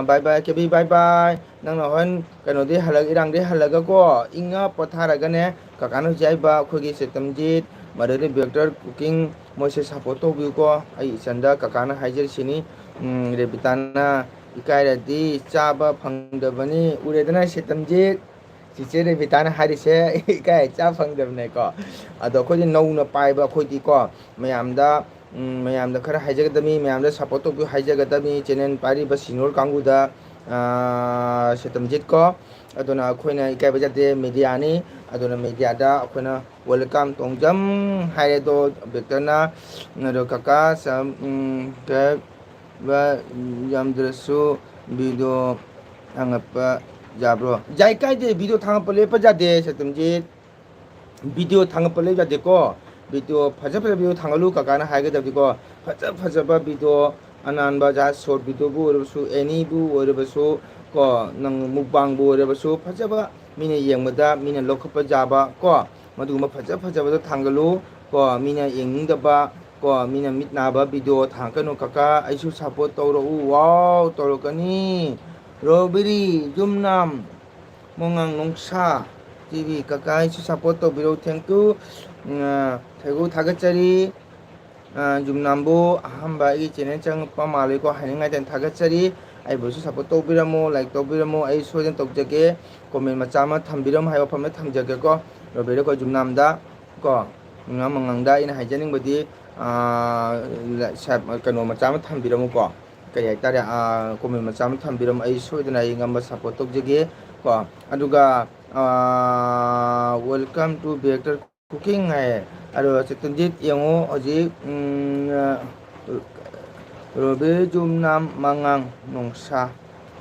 ꯕꯥꯏ ꯕꯥꯏ ꯀꯦꯕꯤ ꯕꯥꯏ ꯕꯥꯏ ꯅꯪꯅ ꯍꯣꯔꯦꯟ ꯀꯩꯅꯣꯗꯩ ꯏꯔꯥꯡꯗꯩ ꯍꯜꯂꯒꯀꯣ ꯏꯪꯉ ꯄꯣꯊꯥꯔꯒꯅꯦ ꯀꯀꯥꯅ ꯍꯧꯖꯤꯛ ꯍꯥꯏꯕ ꯑꯩꯈꯣꯏꯒꯤ ꯁꯦꯇꯝꯖꯤꯠ ꯃꯗꯩꯗꯤ ꯕꯦꯛꯇꯔ ꯀꯨꯀꯤꯡ ꯃꯣꯏꯁꯦ ꯁꯞꯄꯣꯔꯠ ꯇꯧꯕꯤꯌꯨꯀꯣ ꯑꯩ ꯏꯆꯟꯗ ꯀꯀꯥꯅ ꯍꯥꯏꯖꯔꯤꯁꯤꯅꯤ ꯔꯦꯕꯤꯇꯥꯅ ꯏꯀꯥꯏꯔꯗꯤ ꯆꯥꯕ ꯐꯪꯗꯕꯅꯤ ꯎꯔꯦꯗꯅ ꯁꯦꯇꯝꯖꯤꯠ ꯆꯤꯆꯦ ꯔꯦꯕꯤꯇꯥꯅ ꯍꯥꯏꯔꯤꯁꯦ ꯏꯀꯥꯏ ꯆꯥ ꯐꯪꯗꯕꯅꯦꯀꯣ ꯑꯗꯣ ꯑꯩꯈꯣꯏꯗꯤ ꯅꯧꯅ ꯄꯥꯏꯕ ꯑꯩꯈꯣꯏꯗꯤꯀꯣ ꯃꯌꯥꯝꯗ ꯈꯔ ꯍꯥꯏꯖꯒꯗꯕꯅꯤ ꯃꯌꯥꯝꯗ ꯁꯞꯄꯣꯔꯠ ꯇꯧꯕꯤꯌꯨ ꯍꯥꯏꯖꯒꯗꯕꯅꯤ ꯆꯦꯅꯦꯜ ꯄꯥꯏꯔꯤꯕ ꯁꯤꯅꯤꯌꯣꯔ ꯀꯥꯡꯕꯨꯗ ꯁꯦꯇꯝꯖꯤꯠꯀꯣ ꯑꯗꯨꯅ ꯑꯩꯈꯣꯏꯅ ꯏꯀꯥꯏꯕ ꯌꯥꯗꯦ ꯃꯦꯗꯤꯌꯥꯅꯤ ꯑꯗꯨꯅ ꯃꯦꯗꯤꯌꯥꯗ ꯑꯩꯈꯣꯏꯅ ꯋꯦꯜꯀꯝ ꯇꯣꯡꯖꯝ ꯍꯥꯏꯔꯦꯗꯣ ꯕꯦꯛꯇꯔꯅ ꯑꯗꯣ ꯀꯀꯥ ꯌꯥꯝꯗ꯭ꯔꯁꯨ ꯚꯤꯗꯤꯑꯣ ꯊꯥꯡꯒꯠꯄ ꯌꯥꯕ꯭ꯔꯣ ꯌꯥꯏ ꯀꯥꯏꯗꯦ ꯚꯤꯗꯤꯑꯣ ꯊꯥꯡꯒꯠꯄ ꯂꯦꯞꯄ ꯌꯥꯗꯦ ꯁꯦꯇꯝꯖꯤꯠ ꯚꯤꯗꯤꯑꯣ ꯊꯥꯡꯒꯠꯄ ꯂꯦꯞꯄ ꯌꯥꯗꯦꯀꯣ ꯚꯤꯗꯤꯑꯣ ꯐꯖꯕ ꯚꯤꯗꯤꯑꯣ ꯊꯥꯡꯒꯠꯂꯨ ꯀꯀꯥꯅ ꯍꯥꯏꯒꯗꯕꯗꯤꯀꯣ ꯐꯖꯕ ꯚꯤꯗꯤꯑꯣ ꯑꯅꯥꯟꯕ ꯖꯥꯁ ꯁꯣꯔꯠ ꯚꯤꯗꯤꯑꯣꯕꯨ ꯑꯣꯏꯔꯕꯁꯨ ꯑꯦꯅꯤꯕꯨ ꯑꯣꯏꯔꯕꯁꯨ ꯀꯣ ꯅꯪ ꯃꯨꯛꯕꯥꯡꯕꯨ ꯑꯣꯏꯔꯕꯁꯨ ꯐꯖꯕ ꯃꯤꯅ ꯌꯦꯡꯕꯗ ꯃꯤꯅ ꯂꯧꯈꯠꯄ ꯌꯥꯕ ꯀꯣ ꯃꯗꯨꯒꯨꯝꯕ ꯐꯖꯕꯗꯣ ꯊꯥꯡꯒꯠꯂꯨ ꯀꯣ ꯃꯤꯅ ꯌꯦꯡꯅꯤꯡꯗꯕ ꯀꯣ ꯃꯤꯅ ꯃꯤꯠ ꯅꯥꯕ ꯚꯤꯗꯤꯑꯣ ꯊꯥꯡꯒꯠꯀꯅꯨ ꯀꯀꯥ ꯑꯩꯁꯨ ꯁꯞꯄꯣꯔꯠ ꯇꯧꯔꯛꯎ ꯋꯥꯎ ꯇꯧꯔꯛꯀꯅꯤ ꯔꯣꯕꯦꯔꯤ ꯌꯨꯝꯅꯥꯝ ꯃꯣꯉꯥꯡ ꯅꯣꯡꯁꯥ ꯇꯤꯚꯤ ꯀꯀꯥ ꯑꯩꯁꯨ ꯁꯞꯄꯣꯔꯠ ꯇꯧꯕꯤꯔꯛꯎ ꯊꯦꯡꯀ꯭ꯌꯨ ꯊꯩꯒꯨ ꯊꯥꯒꯠꯆꯔꯤ ꯌꯨꯝꯅꯥꯝꯕꯨ ꯑꯍꯥꯟꯕ ꯑꯩꯒꯤ ꯆꯦꯅꯦꯜ ꯆꯪꯉꯛꯄ ꯃꯥꯜꯂꯦꯀꯣ ꯍꯥꯏꯅꯤꯡꯉꯥꯏꯗꯅ ꯊꯥꯒꯠꯆꯔꯤ ꯑꯩꯕꯨꯁꯨ ꯁꯞꯄꯣꯔꯠ ꯇꯧꯕꯤꯔꯝꯃꯨ ꯂꯥꯏꯛ ꯇꯧꯕꯤꯔꯝꯃꯨ ꯑꯩ ꯁꯣꯏꯗꯅ ꯇꯧꯖꯒꯦ ꯀꯣꯃꯦꯟ ꯃꯆꯥ ꯑꯃ ꯊꯝꯕꯤꯔꯝꯃꯨ ꯍꯥꯏꯕ ꯋꯥꯐꯝꯗ ꯊꯝꯖꯒꯦꯀꯣ ꯔꯣꯕꯦꯔꯤꯀꯣ ꯌꯨꯝꯅꯥꯝꯗ ꯀꯣ ꯌꯨꯝꯅꯥꯝ ꯃꯉꯥꯡꯗ ꯑꯩꯅ ꯍꯥꯏꯖꯅꯤꯡꯕꯗꯤ ꯀꯩꯅꯣ ꯃꯆꯥ ꯑꯃ ꯊꯝꯕꯤꯔꯝꯃꯨꯀꯣ ꯀꯩ ꯍꯥꯏꯇꯥꯔꯦ ꯀꯣꯃꯦꯟ ꯃꯆꯥ ꯑꯃ ꯊꯝꯕꯤꯔꯝꯃꯨ ꯑꯩ ꯁꯣꯏꯗꯅ ꯑꯩ ꯉꯝꯕ ꯁꯞꯄꯣꯔꯠ ꯇꯧꯖꯒꯦ ꯀꯣ ꯑꯗꯨꯒ ꯋꯦꯜꯀꯝ ꯇꯨ ꯕꯦꯛꯇꯔ ꯀꯨꯀꯤꯡ ꯍꯥꯏꯌꯦ ꯑꯗꯣ ꯁꯦꯇꯝꯖꯤꯠ ꯌꯦꯡꯉꯨ ꯍꯧꯖꯤꯛ ꯔꯣꯕꯦ ꯌꯨꯝꯅꯥꯝ ꯃꯉꯥꯡ ꯅꯣꯡꯁꯥ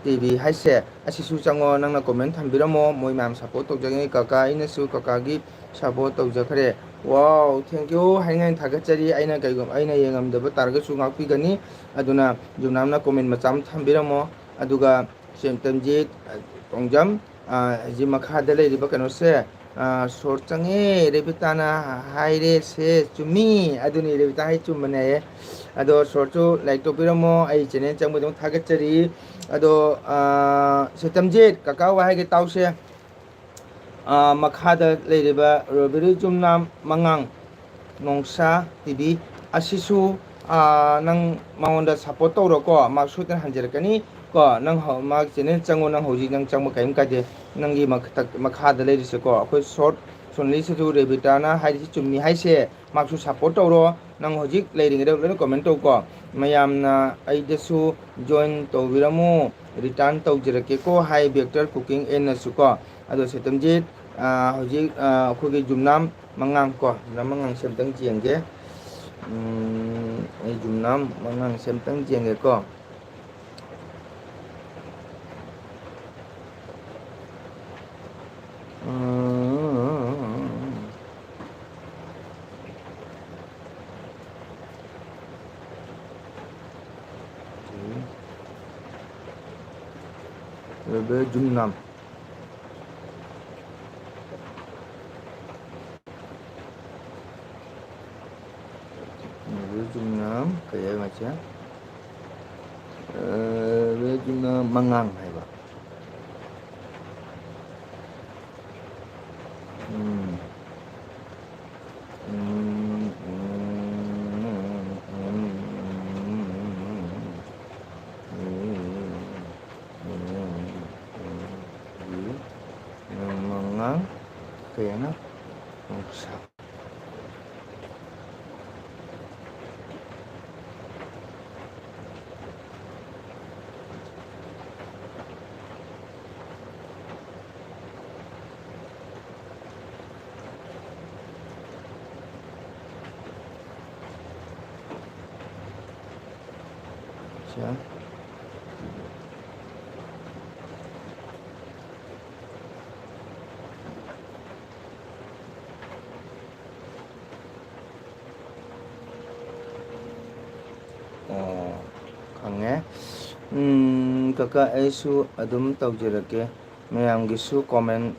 ꯇꯤꯚꯤ ꯍꯥꯏꯁꯦ ꯑꯁꯤꯁꯨ ꯆꯪꯉꯣ ꯅꯪꯅ ꯀꯣꯃꯦꯟ ꯊꯝꯕꯤꯔꯝꯃꯣ ꯃꯣꯏ ꯃꯌꯥꯝ ꯁꯞꯄꯣꯔꯠ ꯇꯧꯖꯒꯅꯤ ꯀꯀꯥ ꯑꯩꯅꯁꯨ ꯀꯀꯥꯒꯤ ꯁꯞꯄꯣꯔꯠ ꯇꯧꯖꯈ꯭ꯔꯦ ꯋꯥꯎ ꯊꯦꯡꯀ꯭ꯌꯨ ꯍꯥꯏꯅꯤꯡꯉꯥꯏ ꯊꯥꯒꯠꯆꯔꯤ ꯑꯩꯅ ꯌꯦꯡꯉꯝꯗꯕ ꯇꯥꯔꯒꯁꯨ ꯉꯥꯛꯄꯤꯒꯅꯤ ꯑꯗꯨꯅ ꯌꯨꯝꯅꯥꯝꯅ ꯀꯣꯃꯦꯟ ꯃꯆꯥ ꯑꯃ ꯊꯝꯕꯤꯔꯝꯃꯣ ꯑꯗꯨꯒ ꯁꯦꯇꯝꯖꯤꯠ ꯇꯣꯡꯖꯝ ꯍꯧꯖꯤꯛ ꯃꯈꯥꯗ ꯂꯩꯔꯤꯕ ꯀꯩꯅꯣꯁꯦ ꯁꯣꯔꯠ ꯆꯪꯉꯦ ꯔꯦꯕꯤꯇꯥꯅ ꯍꯥꯏꯔꯦ ꯁꯦ ꯆꯨꯝꯃꯤ ꯑꯗꯨꯅꯤ ꯔꯦꯕꯤꯇꯥ ꯍꯥꯏ ꯆꯨꯝꯕꯅꯦꯌꯦ ꯑꯗꯣ ꯁꯣꯔꯠꯁꯨ ꯂꯥꯏꯛ ꯇꯧꯕꯤꯔꯝꯃꯣ ꯑꯩ ꯆꯦꯅꯦꯜ ꯆꯪꯕꯗꯃꯛ ꯊꯥꯒꯠꯆꯔꯤ ꯑꯗꯣ ꯁꯦꯇꯝꯖꯤꯠ ꯀꯀꯥ ꯋꯥ ꯍꯥꯏꯒꯦ ꯇꯥꯎꯁꯦ ꯃꯈꯥꯗ ꯂꯩꯔꯤꯕ ꯔꯣꯕꯦꯔꯤ ꯌꯨꯝꯅꯥꯝ ꯃꯉꯥꯡ ꯅꯣꯡꯁꯥ ꯇꯤꯚꯤ ꯑꯁꯤꯁꯨ ꯅꯪ ꯃꯉꯣꯟꯗ ꯁꯞꯄꯣꯔꯠ ꯇꯧꯔꯣꯀꯣ ꯃꯥ ꯁꯣꯏꯗꯅ ꯍꯟꯖꯔꯛꯀꯅꯤ ꯀꯣ ꯅꯪ ꯃꯥꯒꯤ ꯆꯦꯅꯦꯜ ꯆꯪꯉꯣ ꯅꯪ ꯍꯧꯖꯤꯛ ꯅꯪ ꯆꯪꯕ ꯀꯔꯤꯝ ꯀꯥꯏꯗꯦ ꯅꯪꯒꯤ ꯃꯈꯥꯗ ꯂꯩꯔꯤꯁꯦꯀꯣ ꯑꯩꯈꯣꯏ ꯁꯣꯔꯠ ꯁꯣꯅꯂꯤꯁꯤꯁꯨ ꯔꯦꯕꯤꯇꯥꯅ ꯍꯥꯏꯔꯤꯁꯤ ꯆꯨꯝꯃꯤ ꯍꯥꯏꯁꯦ ꯃꯥꯁꯨ ꯁꯞꯄꯣꯔꯠ ꯇꯧꯔꯣ ꯅꯪ ꯍꯧꯖꯤꯛ ꯂꯩꯔꯤꯉꯩꯗ ꯂꯣꯏꯅ ꯀꯣꯃꯦꯟ ꯇꯧꯀꯣ ꯃꯌꯥꯝꯅ ꯑꯩꯗꯁꯨ ꯖꯣꯏꯟ ꯇꯧꯕꯤꯔꯝꯃꯨ ꯔꯤꯇꯥꯔꯟ ꯇꯧꯖꯔꯛꯀꯦꯀꯣ ꯍꯥꯏ ꯕꯦꯛꯇꯔ ꯀꯨꯀꯤꯡ ꯑꯦꯟꯅꯁꯨ ꯀꯣ ꯑꯗꯣ ꯁꯦꯇꯝꯖꯤꯠ ꯍꯧꯖꯤꯛ ꯑꯩꯈꯣꯏꯒꯤ ꯌꯨꯝꯅꯥꯝ ꯃꯉꯥꯡ ꯀꯣ ꯌꯨꯝꯅꯥꯝ ꯃꯉꯥꯡꯁꯦ ꯑꯝꯇꯪ ꯌꯦꯡꯒꯦ ꯑꯩ ꯌꯨꯝꯅꯥꯝ ꯃꯉꯥꯡꯁꯦ ꯑꯝꯇꯪ ꯌꯦꯡꯒꯦꯀꯣ ꯌꯨꯝꯅꯥꯝ ꯌꯨꯝꯅꯥꯝ ꯀꯩ ꯍꯥꯏꯕ ꯃꯥꯁꯦ ꯌꯨꯝꯅꯥꯝ ꯃꯉꯥꯡ ꯍꯥꯏꯕ mangang kaya na sa 자. 강해. Kaka aisu adum taujarake mayamgisu comment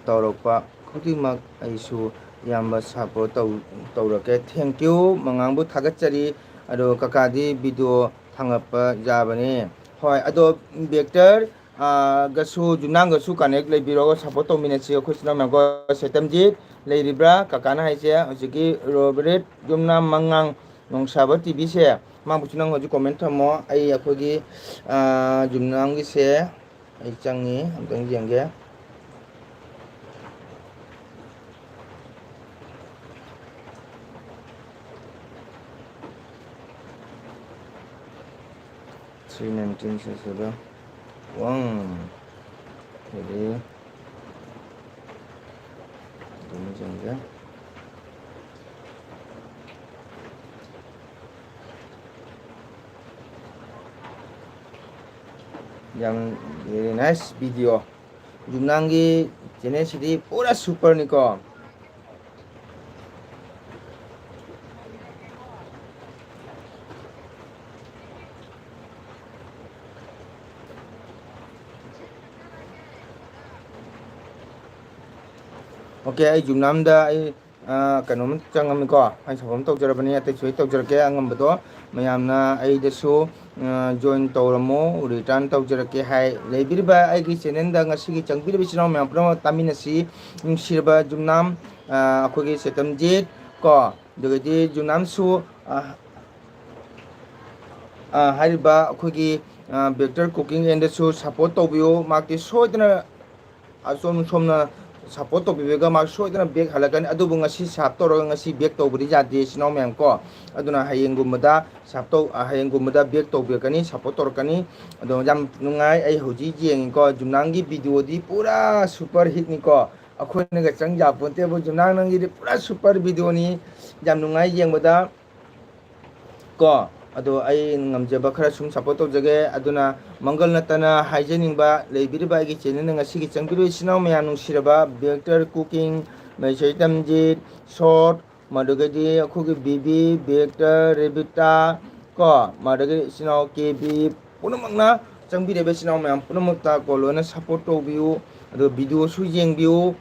taurakpa khudingmak aisu yamba support taurake. Thank you mangangbu thagatchari ado kakadi video thangapa jabani. Hoi ado vector gasu junang gasu connect lebirogo support tauminasi khusna mango setamjit leiribra kakana haise hojiki Robert jumna mangang nongsabar TV se mang hoji comment thamo ai akhogi jumnang gi se ai changni amtang jengge three 19 sesada wang jadi dum jengge yang very nice video jumnangi channel sidi pura super niko oke ai jumnamda ai kanom changam ko ai sabam tok jarabani ate chui tok jarake angam bodo mayamna ai desu join tawramo return tok jarake hai leibirba ai gi channel da ngasi gi changbir bisino mayam pro taminasi sirba jumnam akhogi setamjit ko dogedi jumnam su hariba akhogi vector cooking and su support tobio makti soidna asom somna support tobibega mak soidna bag halakani adubu ngasi sap toro ngasi bag tobudi jade sino mem ko aduna hayengumada sap to hayengumada bag tobekani support torkani ado jam nungai ai hoji jeng ko jumnangi video di pura super hit ni ko akhone ga changja ponte bo jumnang nangi di pura super video ni jam nungai yengbada ko ado ai ngamjaba khara sum support tawjage aduna mangal natana hygienic ba leibiriba gi channel ngasi gi changbiru sinau mya nungsiraba vector cooking maichaitamji short madugadi akhugi bb vector rebita ko madugadi sinau kb punamakna changbirebe sinau mya punamakta ko lona support tawbiu ado video su jengbiu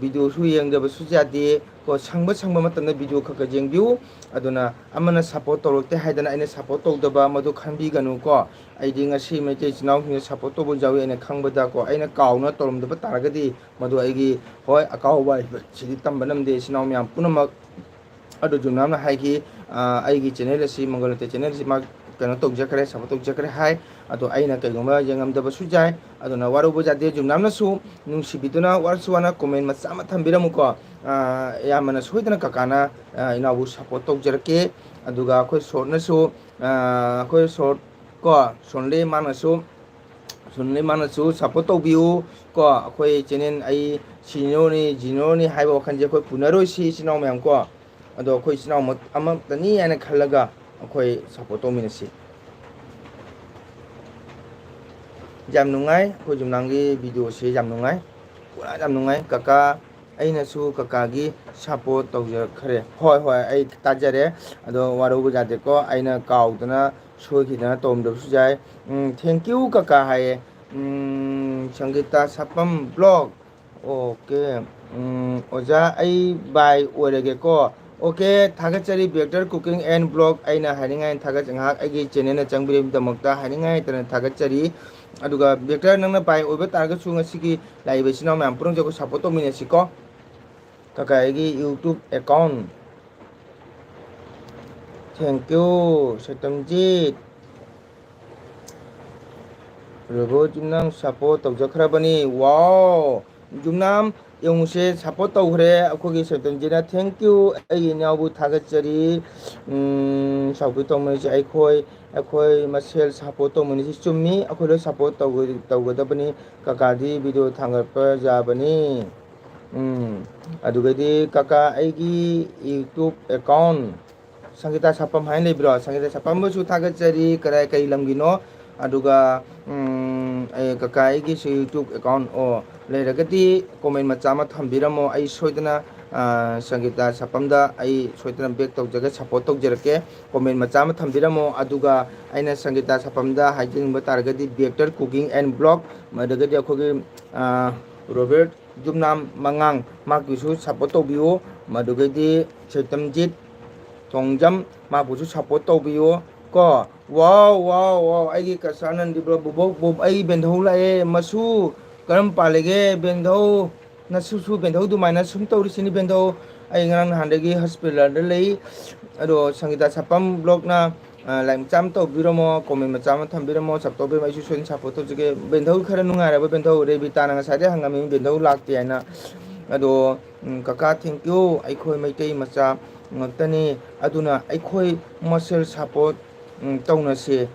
video su yengdaba sujade ko sangba matana video khaka jengbiu aduna amana support torokte haidana aina support tawdaba madu khanbi ganu ko aidi ngasi mete chinau hine support tobo jawi aina khangbada ko aina kauna toromdaba taragadi madu aigi hoi akawba chidi tambanamde sinau myam punamak adu jumnamna haigi aigi channel si mangalate channel si mak kano tawjakare support tawjakare hai ado aina kaigoma yangamdaba sujai aduna warubo jade jumnamna su nungsibiduna warsuwana comment masama thambiramu ko yamana soidana kakana inabu support tawjarake aduga khoi short na su khoi short ko sonle manasu support tawbiu ko khoi channel ai jinoni haiba wakhanje khoi punaroi si sinau myam ko ado khoi sinau ama tani ana khalaga khoi support tawminasi jam nungai khoi jumnangi video si jam nungai pura jam nungai kaka aina su kakagi support tawjakhare hoi ai tajare ado warubu jade ko aina kaudana sokhidana tomdab sujai thank you kaka hai Sangeeta Sapam blog okay oja ai bai orege ko okay thagachari vector cooking and blog aina haringai thagachang aigi channel na changbire damakta haringai tana thagachari aduga vector nangna bai oiba targa sunga sigi laibe sinau mam purung jago support tominasi ko kaka aigi YouTube account thank you setamjit robo jumnam support tawjakhrabani wow jumnam yongse support tawhre akhogi setamjina thank you ai nyabu thagachari sabu tomani ai khoi masel support tomani chummi akhoi support tawgadabani kakadi video thangapa jabani adugadi kaka aigi YouTube account Sangita Sapam Hainli Bro, Sangita Sapam Busu Tagachari, Karai Kai Lamgino, Aduga Kakai Gis YouTube account or Leragati, comment Machama Tambiramo, I Soitana, Sangita Sapamda, I Soitana Bek of Jagat Support of Jerke, comment Machama Tambiramo, Aduga, Aina Sangita Sapamda, Hygiene Batargati, Director Cooking and Blog, Madagati Cooking, Robert Jumnam Mangang, Mark Yusu Support of you, Madugati, Chetamjit. Tongjam mabusu support tawbiyo ko wow aigi kasanan di bubok ai bendhou lae masu karam palege bendhou na su bendhou du maina sum tawri sini bendhou ai ngang handagi hospital da lei ado sangita sapam blog na laim cham tawbiromo comment cham thambiramo saptobe mai su sun support tawjige bendhou khara nungai ra bendhou re bitana nga sade hangami bendhou lakti aina ado kaka thank you ai khoi mai tei macha ngaktani aduna aikhoi muscle support tawna se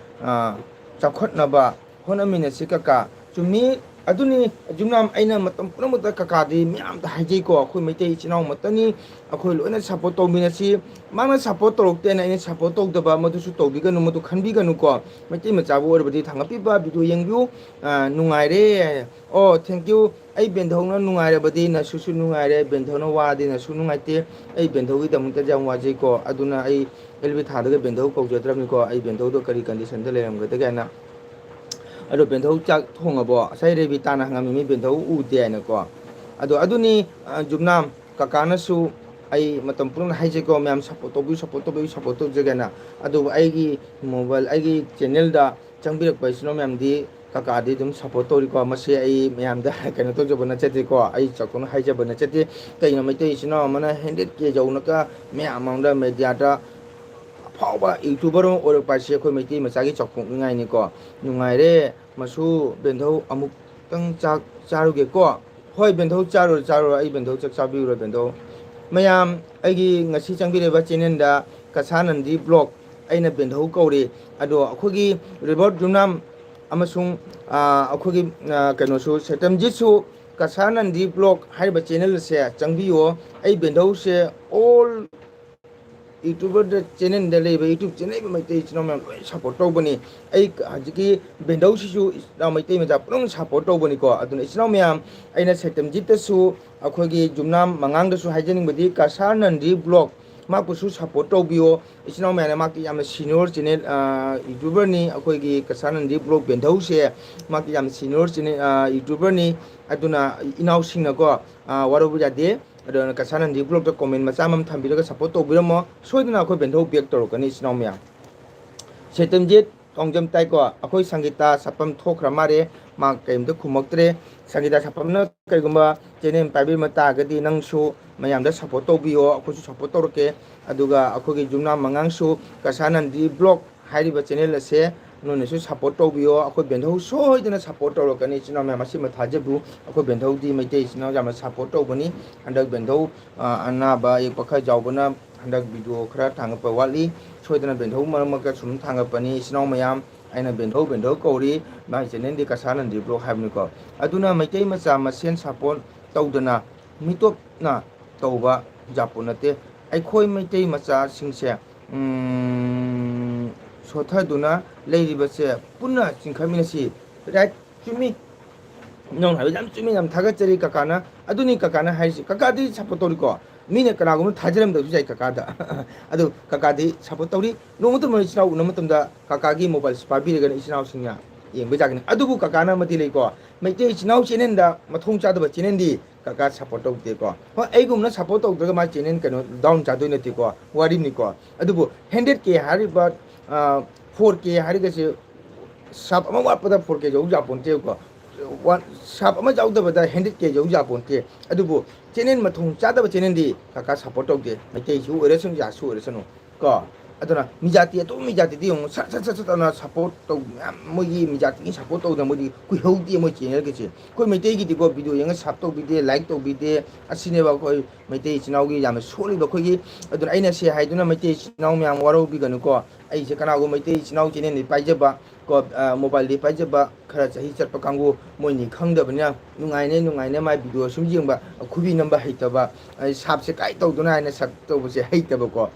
chakhatnaba honamina sikaka chumi aduni jumnam aina matam pramata kakadi myam ta haji ko akhoi meitei chinau matani akhoi loina support tawmina si mangna support torokte na ina support tawdaba madu su tawbiga nu madu khanbiga nu ko meitei machabu orbadi thangapi ba video yengbiu nungai re oh thank you ai bendhona nungai re badi na su nungai re bendhona wadi na su nungai te ai bendhogi damta jam waji ko aduna ai elbi thadaga bendho ko jadram ko ai bendho do kari condition de leram ga daga na ado bendho chak thongabo sai re bi tana ngami mi bendho u de na ko ado aduni jumnam kakana su ai matam purun haije ko myam support to jaga na ado ai gi mobile ai gi channel da changbirak paisno myam di kakadi dum support tori ko mase ai myam da kano to jobana chati ko ai chakon haije bana chati kaina maitei sino mana 100k jauna ka myam amda media da phawba youtuber or paise khoi meitei machagi chakpung ngai ni ko nungai re masu bendho amuk tang chak charuge ko hoi bendho charo ai bendho chak chabi ro bendho mayam aigi ngasi changbire ba channel da kasanandi blog aina bendho kauri ado akhogi reward junam amasung akhogi kano su setamjit su kasanandi blog haiba channel se changbiyo ai bendho se all YouTuber da channel da leba YouTube channel ba maitei chino ma support tawbani ai hajiki bendau sisu na maitei ma japung support tawbani ko aduna isno myam aina setamjit ta su akhogi jumnam mangang da su haijening badi kasanandi blog makusu support tawbiyo isno ma na maki yam senior channel YouTuber ni akhogi kasanandi blog bendau se maki yam senior channel YouTuber ni aduna inau singna ko warobu jade adana kasanandi blog da comment machamam thambiraga support tawbiramo soidana akhoi bendho back torokani sinomya setamjit tongjam tai ko akhoi sangita sapam thokra mare ma kaimda khumaktre sangita sapamna kaigumba channel paibi mata gadi nangsu mayamda support tawbiyo akhoi support toroke aduga akhogi jumna mangangsu kasanandi blog hairiba channel ase none su support tawbiyo akhoi bendho soidana support torokani sinomya masi mathajabu akhoi bendho di maitei sino jama support tawbani andak bendho anaba ek pakha jawbana andak video khara thangpa wali soidana bendho maramaka sum thangapani sino mayam aina bendho kauri ma channel di kasanandi blog habni ko aduna maitei macha masen support tawdana mitop na tawba japunate aikhoi maitei macha singse sothaduna leiribase punna chingkhaminasi right chumi non habi jam chumi jam thagachari kakana aduni kakana haisi kakadi support tori ko mine kanagum thajiram da jai kakada adu kakadi support tori nomutum mai chinau nomutum da kakagi mobile spabi re gan chinau singya yengbe jagni adubu kakana mati lei ko maitei chinau chinen da mathong cha da chinen di kaka support tawte ko ho aigumna support tawdraga ma chinen kano down chadoi nati ko wari ni ko adubu 100k hariba 4k harigase sap ama wapada 4k jau japonte ko sap ama jau da bada 100k jau japonte adubu chenen mathung chada ba chenen di kaka support tawte maitei su oresung ja su oresano ko aduna mijati to mijati di ong sa na support to mogi mijati ni support to da modi ku hodi mo channel ke che ko maitei gi di go video yang sap to video like to video asine ba ko maitei chinau gi yam soli ba ko gi aduna aina se haiduna maitei chinau myam waro bi ganu ko ai se kana go maitei chinau channel ni paijaba ko mobile di paijaba khara chahi chatpa kangu moi ni khangda banya nungai ne mai video sum jing ba khubi number haitaba sap se kai to duna aina sak to se haitaba ko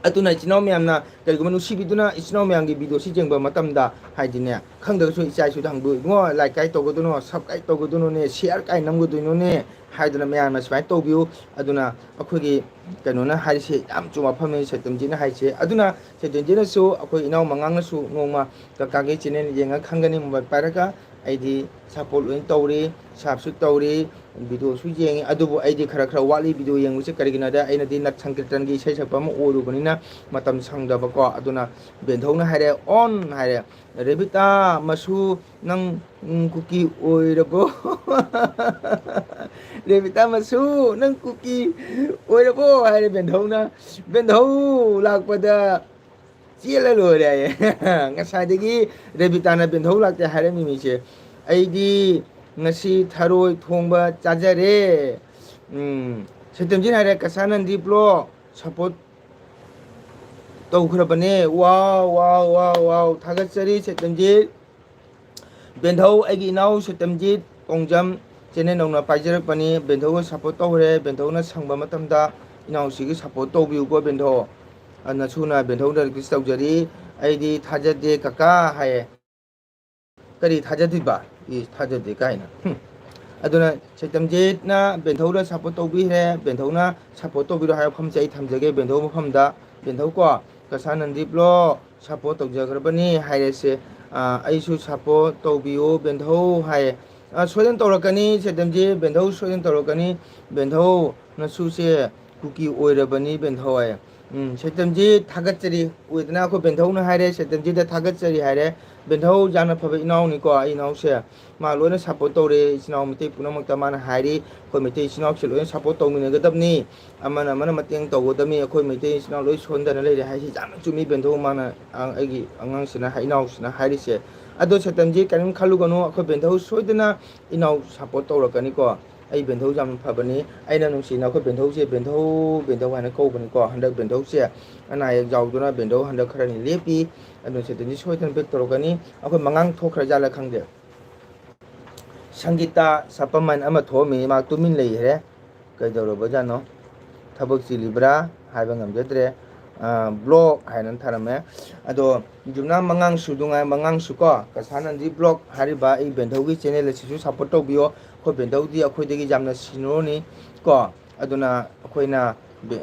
ꯑꯗꯨꯅ ꯏꯆꯤꯟ ꯏꯅꯥꯎ ꯃꯌꯥꯝꯅ ꯀꯔꯤꯒꯨꯝꯕ ꯅꯨꯡꯁꯤꯕꯤꯗꯨꯅ ꯏꯆꯤꯟ ꯏꯅꯥꯎ ꯃꯌꯥꯝꯒꯤ ꯚꯤꯗꯤꯑꯣꯁꯤ ꯌꯦꯡꯕ ꯃꯇꯝꯗ ꯍꯥꯏꯗꯤꯅꯦ ꯈꯪꯗ꯭ꯔꯒꯁꯨ ꯏꯆꯥ ꯏꯁꯨꯗ ꯍꯪꯕꯤꯌꯨ ꯏꯕꯨꯡꯉꯣ ꯂꯥꯏꯛ ꯀꯥꯏ ꯇꯧꯒꯗꯣꯏꯅꯣ ꯁꯕꯁꯀ꯭ꯔꯥꯏꯕ ꯇꯧꯒꯗꯣꯏꯅꯣꯅꯦ ꯁꯤꯌꯥꯔ ꯀꯥꯏ ꯅꯝꯒꯗꯣꯏꯅꯣꯅꯦ ꯍꯥꯏꯗꯅ ꯃꯌꯥꯝꯅ ꯁꯨꯃꯥꯏꯅ ꯇꯧꯕꯤꯌꯨ ꯑꯗꯨꯅ ꯑꯩꯈꯣꯏꯒꯤ ꯀꯩꯅꯣꯅ ꯍꯥꯏꯔꯤꯁꯦ ꯌꯥꯝ ꯆꯨꯝꯕ ꯋꯥꯐꯝꯅꯤ ꯁꯩꯇꯝꯖꯤꯠꯅ ꯍꯥꯏꯔꯤꯁꯦ ꯑꯗꯨꯅ ꯁꯩꯇꯝꯖꯤꯠꯅꯁꯨ ꯑꯩꯈꯣꯏ ꯏꯅꯥꯎ ꯃꯉꯥꯡꯅꯁꯨ ꯅꯣꯡꯃ ꯀꯀꯥꯒꯤ ꯆꯦꯅꯦꯜ ꯌꯦꯡꯉ ꯈꯪꯒꯅꯤ ꯃꯣꯕꯥꯏꯜ ꯄꯥꯏꯔꯒ ꯑꯩꯗꯤ ꯁꯞꯄꯣꯔꯠ ꯂꯣꯏꯅ ꯇꯧꯔꯤ ꯁꯞꯁꯨ ꯇꯧꯔꯤ ꯚꯤꯗꯤꯑꯣꯁꯨ ꯌꯦꯡꯉꯤ ꯑꯗꯨꯕꯨ ꯑꯩꯗꯤ ꯈꯔ ꯈꯔ ꯋꯥꯠꯂꯤ ꯚꯤꯗꯤꯑꯣ ꯌꯦꯡꯕꯁꯦ ꯀꯔꯤꯒꯤꯅꯣꯗ ꯑꯩꯅꯗꯤ ꯅꯠ ꯁꯪꯀꯤꯔꯇꯟꯒꯤ ꯏꯁꯩ ꯁꯛꯄ ꯑꯃ ꯑꯣꯏꯔꯨꯕꯅꯤꯅ ꯃꯇꯝ ꯁꯪꯗꯕꯀꯣ ꯑꯗꯨꯅ ꯕꯦꯟꯊꯧꯅ ꯍꯥꯏꯔꯦ ꯑꯣꯟ ꯍꯥꯏꯔꯦ ꯔꯦꯕꯤꯇꯥ ꯃꯁꯨ ꯅꯪ ꯀꯨꯀꯤ ꯑꯣꯏꯔꯕꯣ ꯔꯦꯕꯤꯇꯥ ꯃꯁꯨ ꯅꯪ ꯀꯨꯀꯤ ꯑꯣꯏꯔꯕꯣ ꯍꯥꯏꯔꯦ ꯕꯦꯟꯊꯧꯅ ꯕꯦꯟꯊꯧ ꯂꯥꯛꯄꯗ ꯆꯦꯜꯂ ꯂꯣꯏꯔꯦ ꯍꯥꯏꯌꯦ ꯉꯁꯥꯏꯗꯒꯤ ꯔꯦꯕꯤꯇꯥꯅ ꯕꯦꯟꯊꯧ ꯂꯥꯛꯇꯦ ꯍꯥꯏꯔꯝꯃꯤꯃꯤꯁꯦ ꯑꯩꯗꯤ ꯉꯁꯤ ꯊꯔꯣꯏ ꯊꯣꯡꯕ ꯆꯥꯖꯔꯦ ꯁꯩꯇꯝꯖꯤꯠ ꯍꯥꯏꯔꯦ ꯀꯁꯥꯅꯟꯗꯤ ꯕ꯭ꯂꯣꯛ ꯁꯞꯄꯣꯔꯠ ꯇꯧꯈ꯭ꯔꯕꯅꯦ ꯋꯥꯎ ꯋꯥꯎ ꯋꯥꯎ ꯋꯥꯎ ꯊꯥꯒꯠꯆꯔꯤ ꯁꯩꯇꯝꯖꯤꯠ ꯕꯦꯟꯙꯧ ꯑꯩꯒꯤ ꯏꯅꯥꯎ ꯁꯩꯇꯝꯖꯤꯠ ꯇꯣꯡꯖꯝ ꯆꯦꯅꯦꯜ ꯅꯧꯅ ꯄꯥꯏꯖꯔꯛꯄꯅꯤ ꯕꯦꯟꯙꯧꯒ ꯁꯞꯄꯣꯔꯠ ꯇꯧꯔꯦ ꯕꯦꯟꯙꯧꯅ ꯁꯪꯕ ꯃꯇꯝꯗ ꯏꯅꯥꯎꯁꯤꯒꯤ ꯁꯞꯄꯣꯔꯠ ꯇꯧꯕꯤꯌꯨꯀꯣ ꯕꯦꯟꯙꯧ ꯅꯁꯨꯅ ꯕꯦꯟꯙꯧꯗ ꯔꯤꯀ꯭ꯋꯦꯁ ꯇꯧꯖꯔꯤ ꯑꯩꯗꯤ ꯊꯥꯖꯗꯦ ꯀꯀꯥ ꯍꯥꯏꯌꯦ ꯀꯔꯤ ꯊꯥꯖꯗꯣꯏꯕ ꯊꯥꯖꯗꯦ ꯀꯥꯏꯅ ꯑꯗꯨꯅ ꯁꯩꯇꯝꯖꯤꯠꯅ ꯕꯦꯟꯊꯧꯗ ꯁꯞꯄꯣꯔꯠ ꯇꯧꯕꯤꯈ꯭ꯔꯦ ꯕꯦꯟꯊꯧꯅ ꯁꯞꯄꯣꯔꯠ ꯇꯧꯕꯤꯔꯣ ꯍꯥꯏꯕ ꯃꯐꯝꯁꯦ ꯑꯩ ꯊꯝꯖꯒꯦ ꯕꯦꯟꯊꯧ ꯃꯐꯝꯗ ꯕꯦꯟꯊꯧ ꯀꯣ ꯀꯁꯥꯅꯟꯗꯤ ꯕ꯭ꯂꯣꯛ ꯁꯞꯄꯣꯔꯠ ꯇꯧꯖꯈ꯭ꯔꯕꯅꯤ ꯍꯥꯏꯔꯁꯦ ꯑꯩꯁꯨ ꯁꯞꯄꯣꯔꯠ ꯇꯧꯕꯤꯌꯨ ꯕꯦꯟꯊꯧ ꯍꯥꯏꯌꯦ ꯁꯣꯏꯗꯅ ꯇꯧꯔꯛꯀꯅꯤ ꯁꯩꯇꯝꯖꯤꯠ ꯕꯦꯟꯊꯧ ꯁꯣꯏꯗꯅ ꯇꯧꯔꯛꯀꯅꯤ ꯕꯦꯟꯊꯧ ꯅꯁꯨꯁꯦ ꯀꯨꯀꯤ ꯑꯣꯏꯔꯕꯅꯤ ꯕꯦꯟꯊꯧ ꯍꯥꯏꯌꯦ ꯁꯩꯇꯝꯖꯤꯠ ꯊꯥꯒꯠꯆꯔꯤ ꯑꯣꯏꯗꯅ ꯑꯩꯈꯣꯏ ꯕꯦꯟꯊꯧꯅ ꯍꯥꯏꯔꯦ ꯁꯩꯇꯝꯖꯤꯠꯇ ꯊꯥꯒꯠꯆꯔꯤ ꯍꯥꯏꯔꯦ ꯕꯦꯟꯊꯧ ꯌꯥꯝꯅ ꯐꯕ ꯏꯅꯥꯎꯅꯤꯀꯣ ꯑꯩ ꯏꯅꯥꯎꯁꯦ ꯃꯥ ꯂꯣꯏꯅ ꯁꯞꯄꯣꯔꯠ ꯇꯧꯔꯦ ꯏꯆꯤꯟ ꯏꯅꯥꯎ ꯃꯩꯇꯩ ꯄꯨꯝꯅꯃꯛꯇ ꯃꯥꯅ ꯍꯥꯏꯔꯤ ꯑꯩꯈꯣꯏ ꯃꯩꯇꯩ ꯏꯆꯤꯟ ꯏꯅꯥꯎꯁꯦ ꯂꯣꯏꯅ ꯁꯞꯄꯣꯔꯠ ꯇꯧꯃꯤꯟꯅꯒꯗꯕꯅꯤ ꯑꯃꯅ ꯃꯇꯦꯡ ꯇꯧꯒꯗꯕꯅꯤ ꯑꯩꯈꯣꯏ ꯃꯩꯇꯩ ꯏꯆꯤꯟ ꯏꯅꯥꯎ ꯂꯣꯏ ꯁꯣꯟꯗꯅ ꯂꯩꯔꯦ ꯍꯥꯏꯁꯤ ꯌꯥꯝꯅ ꯆꯨꯝꯃꯤ ꯕꯦꯟꯊꯧ ꯃꯥꯅ ꯑꯩꯒꯤ ꯑꯉꯥꯡꯁꯤꯅ ꯏꯅꯥꯎꯁꯤꯅ ꯍꯥꯏꯔꯤꯁꯦ ꯑꯗꯣ ꯁꯩꯇꯝꯖꯤꯠ ꯀꯔꯤꯝ ꯈꯜꯂꯨꯒꯅꯨ ꯑꯩꯈꯣꯏ ꯕꯦꯟꯊꯧ ꯁꯣꯏꯗꯅ ꯏꯅꯥꯎ ꯁꯞꯄꯣꯔꯠ ꯇꯧꯔꯛꯀꯅꯤꯀꯣ ꯑꯩ ꯕꯦꯟꯊꯧ ꯌꯥꯝꯅ ꯐꯕꯅꯤ ꯑꯩꯅ ꯅꯨꯡꯁꯤꯅ ꯑꯩꯈꯣꯏ ꯕꯦꯟꯊꯧꯁꯦ ꯕꯦꯟꯊꯧ ꯍꯥꯏꯅ ꯀꯧꯕꯅꯤꯀꯣ ꯍꯟꯗꯛ ꯕꯦꯟꯊꯧꯁꯦ ꯑꯅꯥ ꯑꯌꯦꯛ ꯌꯥꯎꯗꯨꯅ ꯕꯦꯟꯊꯧ ꯍꯟꯗꯛ ꯈꯔꯅꯤ ꯂꯦꯞꯄꯤ ꯑꯗꯨꯅ ꯁꯩꯇꯝꯖꯤꯠ ꯁꯣꯏꯗꯅ ꯕꯦꯛ ꯇꯧꯔꯛꯀꯅꯤ ꯑꯩꯈꯣꯏ ꯃꯉꯥꯡ ꯊꯣꯛꯈ꯭ꯔꯖꯥꯠꯂ ꯈꯪꯗꯦ ꯁꯪꯒꯤꯇꯥ ꯁꯄꯃꯟ ꯑꯃ ꯊꯣꯛꯑꯝꯃꯤ ꯃꯥ ꯇꯨꯃꯤꯟ ꯂꯩꯈ꯭ꯔꯦ ꯀꯩꯗꯧꯔꯕꯖꯥꯠꯅꯣ ꯊꯕꯛ ꯆꯤꯜꯂꯤꯕ꯭ꯔꯥ ꯍꯥꯏꯕ ꯉꯝꯖꯗ꯭ꯔꯦ ꯕ꯭ꯂꯣꯛ ꯍꯥꯏꯅ ꯊꯥꯔꯝꯃꯦ ꯑꯗꯣ ꯌꯨꯝꯅꯥꯝ ꯃꯉꯥꯡꯁꯨ ꯅꯨꯡꯉꯥꯏ ꯃꯉꯥꯡꯁꯨ ꯀꯣ ꯀꯁꯥꯅꯟꯗꯤ ꯕ꯭ꯂꯣꯛ ꯍꯥꯏꯔꯤꯕ ꯑꯩ ꯕꯦꯟꯊꯧꯒꯤ ꯆꯦꯅꯦꯜ ꯑꯁꯤꯁꯨ ꯁꯞꯄꯣꯔꯠ ꯇꯧꯕꯤꯌꯣ ꯑꯩꯈꯣꯏ ꯕꯦꯟꯊꯧꯗꯤ ꯑꯩꯈꯣꯏꯗꯒꯤ ꯌꯥꯝꯅ ꯁꯤꯅꯤꯌꯔꯅꯤ ꯀꯣ ꯑꯗꯨꯅ ꯑꯩꯈꯣꯏꯅ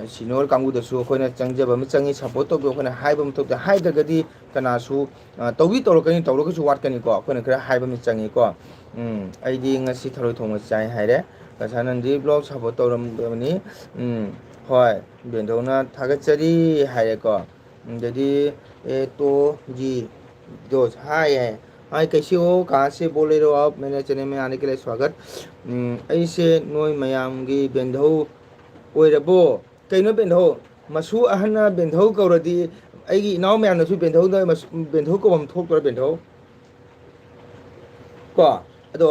ꯁꯤꯅꯤꯌꯔ ꯀꯥꯡꯕꯨꯗꯁꯨ ꯑꯩꯈꯣꯏꯅ ꯆꯪꯖꯕ ꯑꯃ ꯆꯪꯉꯤ ꯁꯞꯄꯣꯔꯠ ꯇꯧꯕꯤꯌꯣ ꯑꯩꯈꯣꯏꯅ ꯍꯥꯏꯕ ꯃꯊꯧꯗ ꯍꯥꯏꯗ꯭ꯔꯒꯗꯤ ꯀꯅꯥꯁꯨ ꯇꯧꯔꯛꯀꯅꯤ ꯇꯧꯔꯒꯁꯨ ꯋꯥꯠꯀꯅꯤꯀꯣ ꯑꯩꯈꯣꯏꯅ ꯈꯔ ꯍꯥꯏꯕ ꯑꯃ ꯆꯪꯉꯤꯀꯣ ꯑꯩꯗꯤ ꯉꯁꯤ ꯊꯔꯣꯏ ꯊꯣꯡꯕ ꯆꯥꯏ ꯍꯥꯏꯔꯦ ꯀꯁꯥꯅꯟꯗꯤ ꯕ꯭ꯂꯣꯛ ꯁꯞꯄꯣꯔꯠ ꯇꯧꯔꯝꯕꯅꯤ ꯍꯣꯏ ꯕꯦꯟꯊꯧꯅ ꯊꯥꯒꯠꯆꯔꯤ ꯍꯥꯏꯔꯦꯀꯣ ꯑꯗꯩꯗꯤ जी दोस्त हाय है हाय कैसे हो कहाँ से बोल रहे हो आप मेरे चैनल में आने के लिए स्वागत ऐसे नोई मयामगी बेंधौ ओइरबो कइनो बेंधौ मसु अहना बेंधौ कौरदी ꯑꯩꯒꯤ ꯏꯅꯥꯎ ꯃꯌꯥꯝꯅꯁꯨ ꯕꯦꯟꯙꯧꯗ ꯕꯦꯟꯙꯧ ꯀꯧꯕꯝ ꯊꯣꯛꯇ꯭ꯔꯣ ꯕꯦꯟꯙꯧ ꯀꯣ ꯑꯗꯣ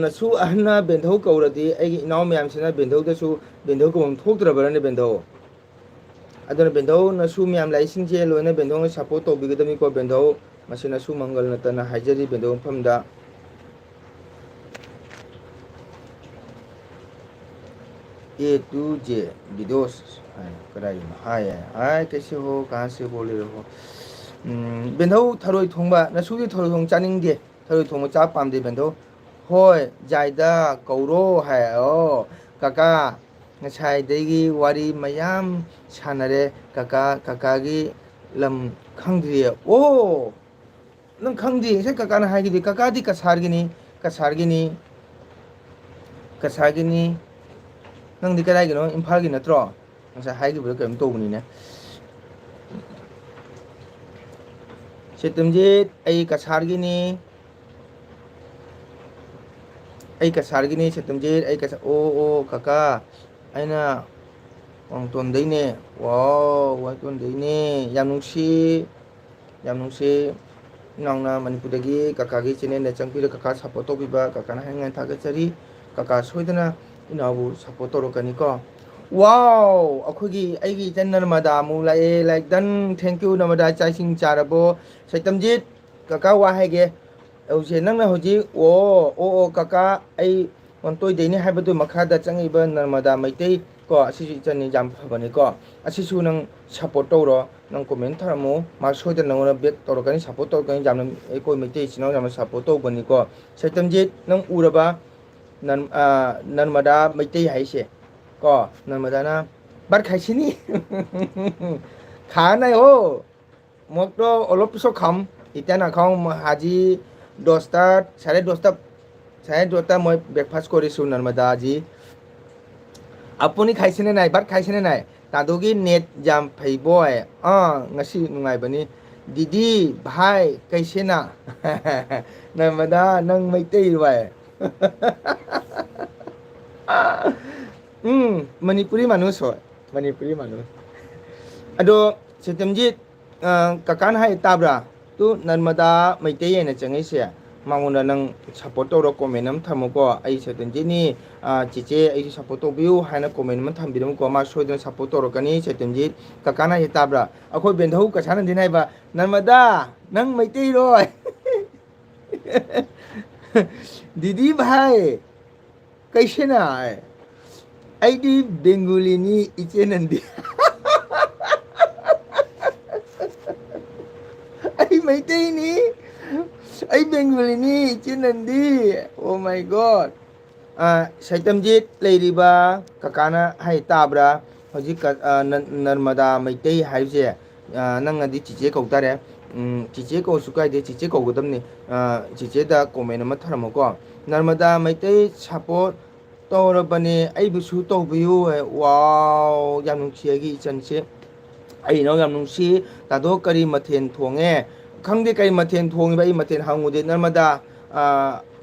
ꯅꯁꯨ ꯑꯍꯟꯅ ꯕꯦꯟꯙꯧ ꯀꯧꯔꯗꯤ ꯑꯩꯒꯤ ꯏꯅꯥꯎ ꯃꯌꯥꯝꯁꯤꯅ ꯕꯦꯟꯙꯧꯗꯁꯨ ꯕꯦꯟꯙꯧ ꯀꯧꯕꯝ ꯊꯣꯛꯇ꯭ꯔꯕ꯭ꯔꯅꯦ ꯕꯦꯟꯙꯧ ꯑꯗꯨꯅ ꯕꯦꯟꯙꯧ ꯅꯁꯨ ꯃꯌꯥꯝ ꯂꯥꯛꯏꯁꯤꯡꯁꯦ ꯂꯣꯏꯅ ꯕꯦꯟꯙꯧꯅ ꯁꯞꯄꯣꯔꯠ ꯇꯧꯕꯤꯒꯗꯕꯅꯤꯀꯣ ꯕꯦꯟꯙꯧ ꯃꯁꯤꯅꯁꯨ ꯃꯪꯒꯜ ꯅꯠꯇꯅ ꯍꯥꯏꯖꯔꯤ ꯕꯦꯟꯙꯧ ꯃꯐꯝꯗ ए टू जे विदोस कदाई हाय हाय कैसे हो कहाँ से बोल रहे हो बेंधौ थरोई थोंबा नसुदी थरोई थोंग चानिंगे थरोई थोंबा चा पामदे बेंधौ होय जायदा कौरो हाय ओ काका ngसाꯏꯗꯒꯤ ꯋꯥꯔꯤ ꯃꯌꯥꯝ ꯁꯥꯟꯅꯔꯦ ꯀꯀꯥꯒꯤ ꯂꯝ ꯈꯪꯗ꯭ꯔꯤꯌꯦ ꯑꯣ ꯅꯪ ꯈꯪꯗꯦ ꯉꯁꯥꯏ ꯀꯀꯥꯅ ꯍꯥꯏꯈꯤꯗꯤ ꯀꯀꯥꯗꯤ ꯀꯁꯥꯔꯒꯤꯅꯤ ꯅꯪꯗꯤ ꯀꯗꯥꯏꯒꯤꯅꯣ ꯏꯝꯐꯥꯜꯒꯤ ꯅꯠꯇ꯭ꯔꯣ ꯉꯁꯥꯏ ꯍꯥꯏꯈꯤꯕꯗꯣ ꯀꯩꯅꯣ ꯇꯧꯕꯅꯤꯅꯦ ꯁꯩꯇꯝꯖꯤꯠ ꯑꯩ ꯀꯁꯥꯔꯒꯤꯅꯤ ꯁꯩꯇꯝꯖꯤꯠ ꯑꯩ ꯀꯁꯥꯔ ꯑꯣ ꯀꯀꯥ ꯑꯩꯅ ꯋꯥꯡꯇꯣꯟꯗꯩꯅꯦ ꯋꯥꯡꯇꯣꯟꯗꯩꯅꯦ ꯌꯥꯝ ꯅꯨꯡꯁꯤ ꯏꯅꯥꯎꯅ ꯃꯅꯤꯄꯨꯔꯗꯒꯤ ꯀꯀꯥꯒꯤ ꯆꯦꯅꯦꯜꯗ ꯆꯪꯕꯤꯔ ꯀꯀꯥ ꯁꯞꯄꯣꯔꯠ ꯇꯧꯕꯤꯕ ꯀꯀꯥꯅ ꯍꯥꯏꯅꯤꯡꯉꯥꯏ ꯊꯥꯒꯠꯆꯔꯤ ꯀꯀꯥ ꯁꯣꯏꯗꯅ ꯏꯅꯥꯎꯕꯨ ꯁꯞꯄꯣꯔꯠ ꯇꯧꯔꯛꯀꯅꯤꯀꯣ ꯋꯥꯎ ꯑꯩꯒꯤ ꯏꯆꯟ ꯅꯔꯃꯗꯥ ꯑꯃꯨꯛ ꯂꯥꯛꯑꯦ ꯂꯥꯏꯛ ꯗꯟ ꯊꯦꯡꯀ꯭ꯌꯨ ꯅꯔꯃꯗꯥ ꯆꯥꯛ ꯏꯁꯤꯡ ꯆꯥꯔꯕꯣ ꯁꯩꯇꯝꯖꯤꯠ ꯀꯀꯥ ꯋꯥ ꯍꯥꯏꯒꯦ ꯍꯧꯖꯤꯛ ꯅꯪꯅ ꯍꯧꯖꯤꯛ ꯀꯀꯥ ꯑꯩ ꯑꯣꯟꯇꯣꯏꯗꯩꯅꯤ ꯍꯥꯏꯕꯗꯨ ꯃꯈꯥꯗ ꯆꯪꯉꯤꯕ ꯅꯔꯃꯗꯥ Meitei ก็สิจุจันนี่ยามพบันนี่ก็สิชูนังซัพพอร์ตตัวนังคอมเมนต์ทาร์มูมาช่วยดันนังเบกตัวกันนี่ซัพพอร์ตตัวกันยามนังไอ้คนไม่ได้สิน้องยามซัพพอร์ตตัวกันนี่ก็ใช้ตั้งจิตนังอุระบะนันมาดาไม่ได้ให้เสียก็นันมาดานะบัดใครชินี่ขาในโอ้หมดตัวอลบพิศคำอีแต่น่ะเขาหาจีdosta saya dosta moi breakfast korisu narmada ji apuni khaisene nai bat khaisene nai tadogi net jam phaiboy ngasi nungai bani didi bhai kaisena narmada nang maitei wai manipuri manus hoy manipuri manus ado setemjit kakan hai tabra tu narmada maitei na changai se mangona nang support to comment nam thamo ko ai setin jini chiche ai support to view haina comment man tham biram ko ma soidon support to kani setin ji kakana hitabra akhoi bendhau ka chanan dinai ba narmada nang maitei roi didi bhai kaise na ai di bengali ni iche nandi ai maitei ni ai bengali ni iche nandi oh my god saitamjit leiriba kakana hai tabra hoji narmada maitei haije nang adi chiche kautare chiche ko sukai de chiche ko godamni chiche da comment ma tharamo ko narmada maitei support tawrabani ai bisu tawbiyu wow yam nungsiagi chanche ai no yam nungsi tado kari mathen thonge khangde kari mathen thongi bai mathen hangude narmada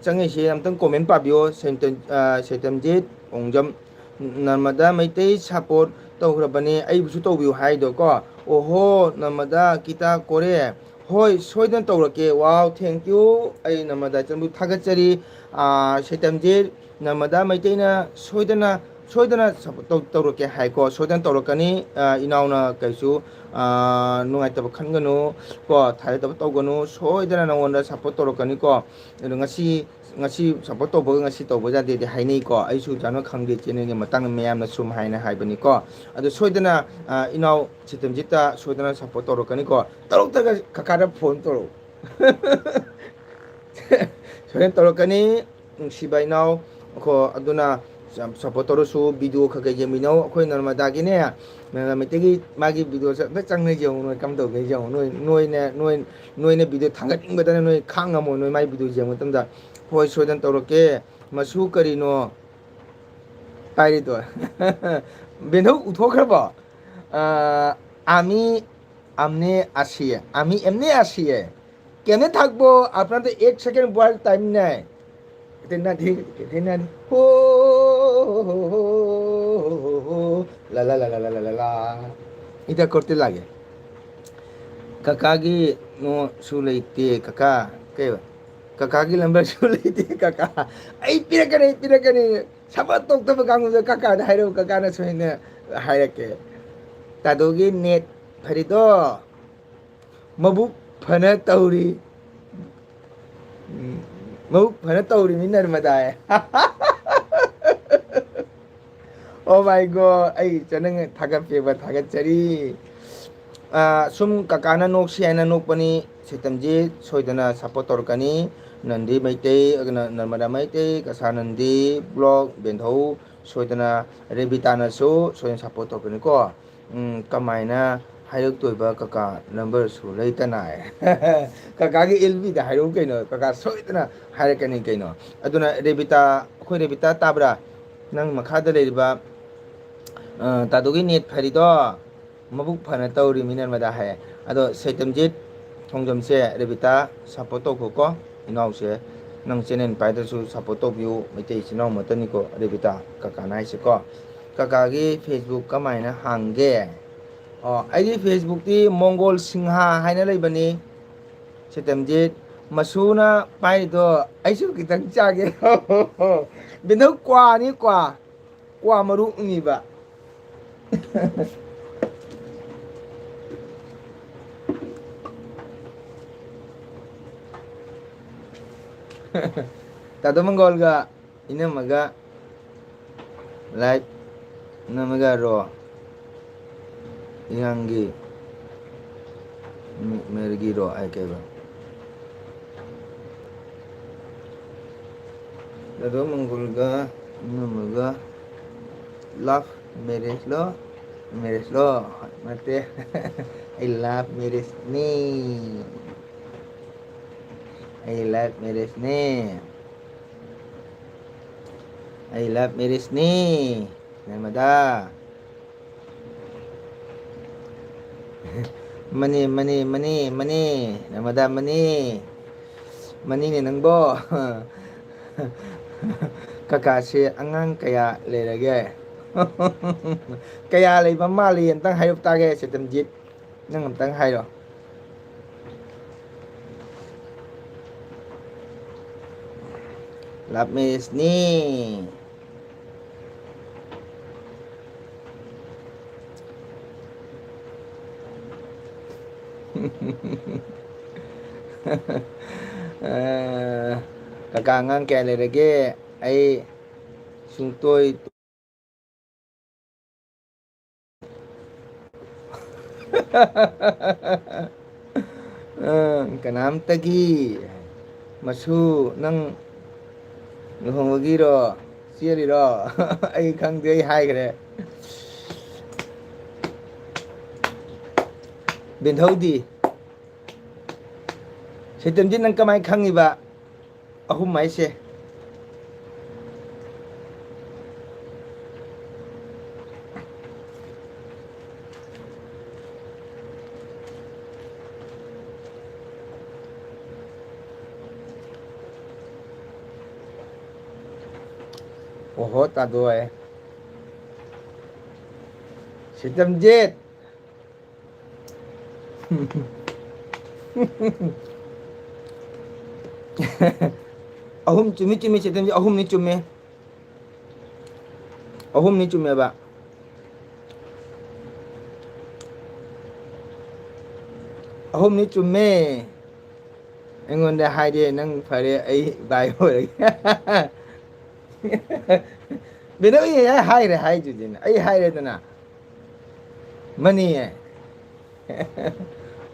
change se amtang comment pabio sentem je ongjam narmada maitei support tawrabani ai bisu tawbiyu hai do ko oho narmada kita kore hoi soidan tawrake wow thank you ai narmada chambu thagachari setem je narmada maitei na soidana tawrake hai ko soidan tawrakani inauna kaisu nungai taba khanganu ko thai taba tawganu soidana nangona support tawrakani ko ngasi support tawba ngasi tawba jade de hainei ko aisu jano khangde chene ni matang meyam na sum haina haibani ko adu soidana inau chitemjita soidana support tawrakani ko tarok taga kakara phone toro soidan tawrakani sibai nau ko aduna support torosu video khage jeminau khoi narmada gi ne metegi magi video sa changne jong noi kam do ge jong noi ne video thangat ingba noi khanga mo noi mai video jeng matam da hoi soidan toroke masu karino pairi do benau uthokra ba আমি এমনি আসি কেনে থাকবো আপনার তো 1 second বলার time নাই তেনা ঠিক তেনা হো লা লা লা লা লা লা লা এটা করতে লাগে কাকাগি নো সুলাইতে কাকা কে কাকাগি নাম্বার সুলাইতে কাকা এই পিরাকানে সাবা তক্তব গাঙ্গু কাকা হাইরো কাকা না সইনে হাইরাকে তাদোগি net ফারিদো মবুক Fanaa তাউরি mẫu phải nó tàu thì mình nên mà đại oh my god ai cho nên thằng phía và thằng chari sum kakana nok si ana nok pani setamji soidana supporter kani nandi maite narmada maite kasanandi blog benthau soidana rebitana so soin supporter kani ko kamaina hairok toiba kaka number su leitanai kaka gi lb da hairok kaino kaka soitana hairakani kaino aduna rebita khoi rebita tabra nang makhada leiba tadogi net pharido mabuk phana tawri minan mada hai ado saitamjit thongjam se rebita support to ko inau se nang channel paida su support to view mete sinau matani ko rebita kaka nai se ko kaka gi facebook kamaina hangge aidi facebook ti mongol singha haina leibani setemjit masuna pai do aisu kitang chage binau kwa ni kwa maru ni ba tado mongol ga ina maga live Namagaro Yangi Mergiro Aikeba Lado Mongolga Namaga Love Marriage lo Mate I love marriage ni I love marriage ni I love marriage ni Namada Money Namada money ni nangbo Kakasi angang kaya lerage Kaya lay mamali tang hayop tage sitamjit nang tang hayo Lapis ni Kakangang kaya lerage ay sungtoy kanam tagi masu nang luhongagiro siyaliro ay khangde ay hai kare Binhodi Sitamjit nang kamay khangiba ahum mai se Oho tadoy Sitamjit ahum cumi sitamjit ahum ni cumi ba ahum ni cumi engonda haide nang phare ai bai hoi Bino ai hai judin ai hai re dana mani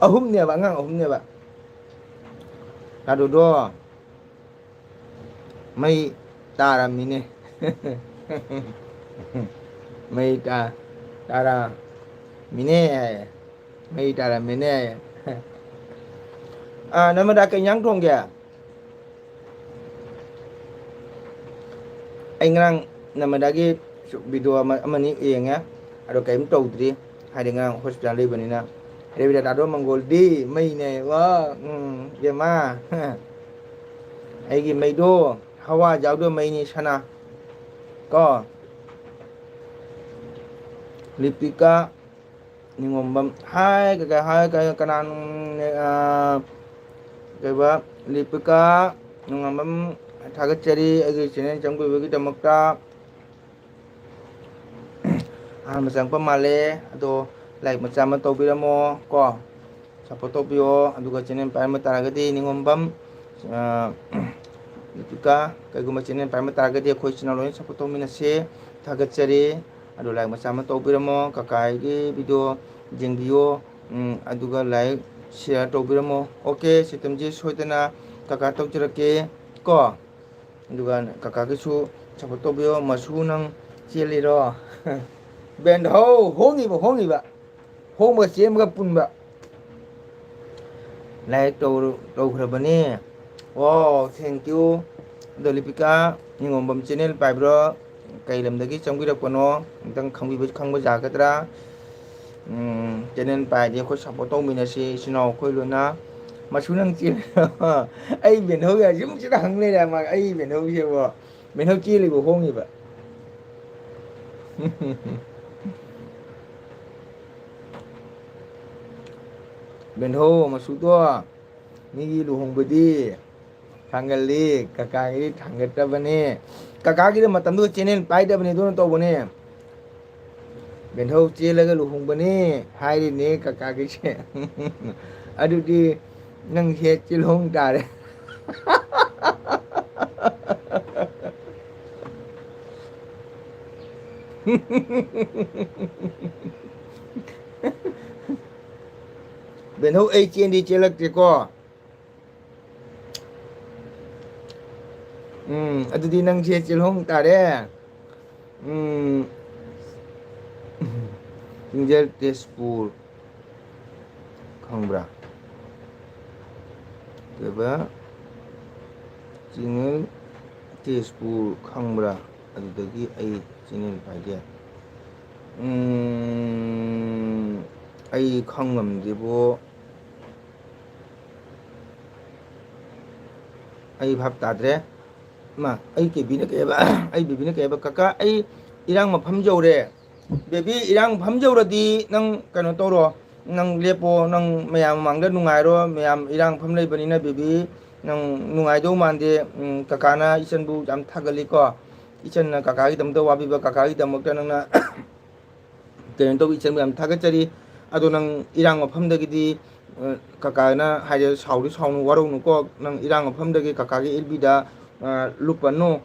ahum ne ba ngang ahum ne ba kadodo mai taramine mai tara mine mai tara mine namada kenyang thong kya anh ngang namadagi video amani enga ado kaim tawdri hade ngang hospital le banina revida dado mongol di mai ne wa yama aigi mai do hawa jawdo mai ni sana ko lipika ningombam hai ka kanan ba lipika ningombam Thagachari agi channel changku bagi damakta masang pamale ado like macam tobiramo ko support tobio aduga channel paima taragati ningombam lipika kaguma channel paima taragati khoi channel loin support tomina se Thagachari ado like macam tobiramo kakai gi video jengbiyo aduga like share tobiramo okay sitamji soitana kaka tokjirake ko Dugan kakakisu support tobio masu nang chiliro bend ho hongi ba hong ba chem ga pun ba like to khrabani oh thank you Dolipika ningombam channel pai bro kai lamdagi changbira kono tang khangba jagadra channel pai de ko support tomina se sino khoi luna masunang chi ai biển hâu à chúng chỉ hằng đây là mà ai biển hâu chưa bo biển hâu chi li bo hong ni ba biển hâu mà su to ni lu hong bedi thangali kakai thangata bane kakaki matam du channel pai da bane don to bane biển hâu chi la ga lu hong bane hai ri ne kakaki che adu di nang he chilong tare ꯕꯦꯟꯍꯧ ꯑꯩ ꯆꯦꯟꯗꯤ ꯆꯦꯜꯂꯛꯇ꯭ꯔꯦꯀꯣ. ꯑꯗꯨꯗꯤ ꯅꯪꯁꯦ ꯆꯦꯜꯍꯣꯡ ꯇꯥꯔꯦ. ꯆꯤꯡꯖꯦꯜ ꯇꯦꯖꯄꯨꯔ ꯈꯪꯕ꯭ꯔꯥ? ꯀꯩꯕ ꯆꯤꯡꯉꯦꯜ ꯇꯦꯖꯄꯨꯔ ꯈꯪꯕ꯭ꯔꯥ? ꯑꯗꯨꯗꯒꯤ ꯑꯩ channel ꯄꯥꯏꯒꯦ. ꯑꯩ ꯈꯪꯉꯝꯗꯦꯕꯣ. ꯑꯩ ꯚꯥꯞ ꯇꯥꯗ꯭ꯔꯦ. ꯑꯩ ꯀꯦꯕꯤꯅ ꯀꯩꯕ ꯑꯩ ꯕꯦꯕꯤꯅ ꯀꯩꯕ ꯀꯀꯥ ꯑꯩ ꯏꯔꯥꯡ ꯃꯐꯝ ꯌꯧꯔꯦ. ꯕꯦꯕꯤ ꯏꯔꯥꯡ ꯃꯐꯝ ꯌꯧꯔꯗꯤ ꯅꯪ ꯀꯩꯅꯣ ꯇꯧꯔꯣ. ꯅꯪ ꯂꯦꯞꯄꯣ. ꯅꯪ ꯃꯌꯥꯝ ꯃꯃꯥꯡꯗ ꯅꯨꯡꯉꯥꯏꯔꯣ. ꯃꯌꯥꯝ ꯏꯔꯥꯡ ꯃꯐꯝ ꯂꯩꯕꯅꯤꯅ ꯕꯦꯕꯤ. ꯅꯪ ꯅꯨꯡꯉꯥꯏꯗꯧ ꯃꯥꯟꯗꯦ. ꯀꯀꯥꯅ ꯏꯆꯟꯕꯨ ꯌꯥꯝ ꯊꯥꯒꯠꯂꯤꯀꯣ. ꯏꯆꯟꯅ ꯀꯀꯥꯒꯤꯗꯃꯛꯇ ꯋꯥꯕꯤꯕ, ꯀꯀꯥꯒꯤꯗꯃꯛꯇ ꯅꯪꯅ ꯀꯩꯅꯣ ꯇꯧꯕꯤ, ꯏꯆꯟꯕꯨ ꯌꯥꯝ ꯊꯥꯒꯠꯆꯔꯤ. ꯑꯗꯣ ꯅꯪ ꯏꯔꯥꯡ ꯃꯐꯝꯗꯒꯤꯗꯤ ꯀꯀꯥꯅ ꯍꯥꯏꯔꯦ ꯁꯥꯎꯗꯤ ꯁꯥꯎꯅꯨ, ꯋꯥꯔꯧꯅꯨꯀꯣ. ꯅꯪ ꯏꯔꯥꯡ ꯃꯐꯝꯗꯒꯤ ꯀꯀꯥꯒꯤ ꯑꯦꯜꯕꯤꯗ ꯂꯨꯞꯄꯅꯨ.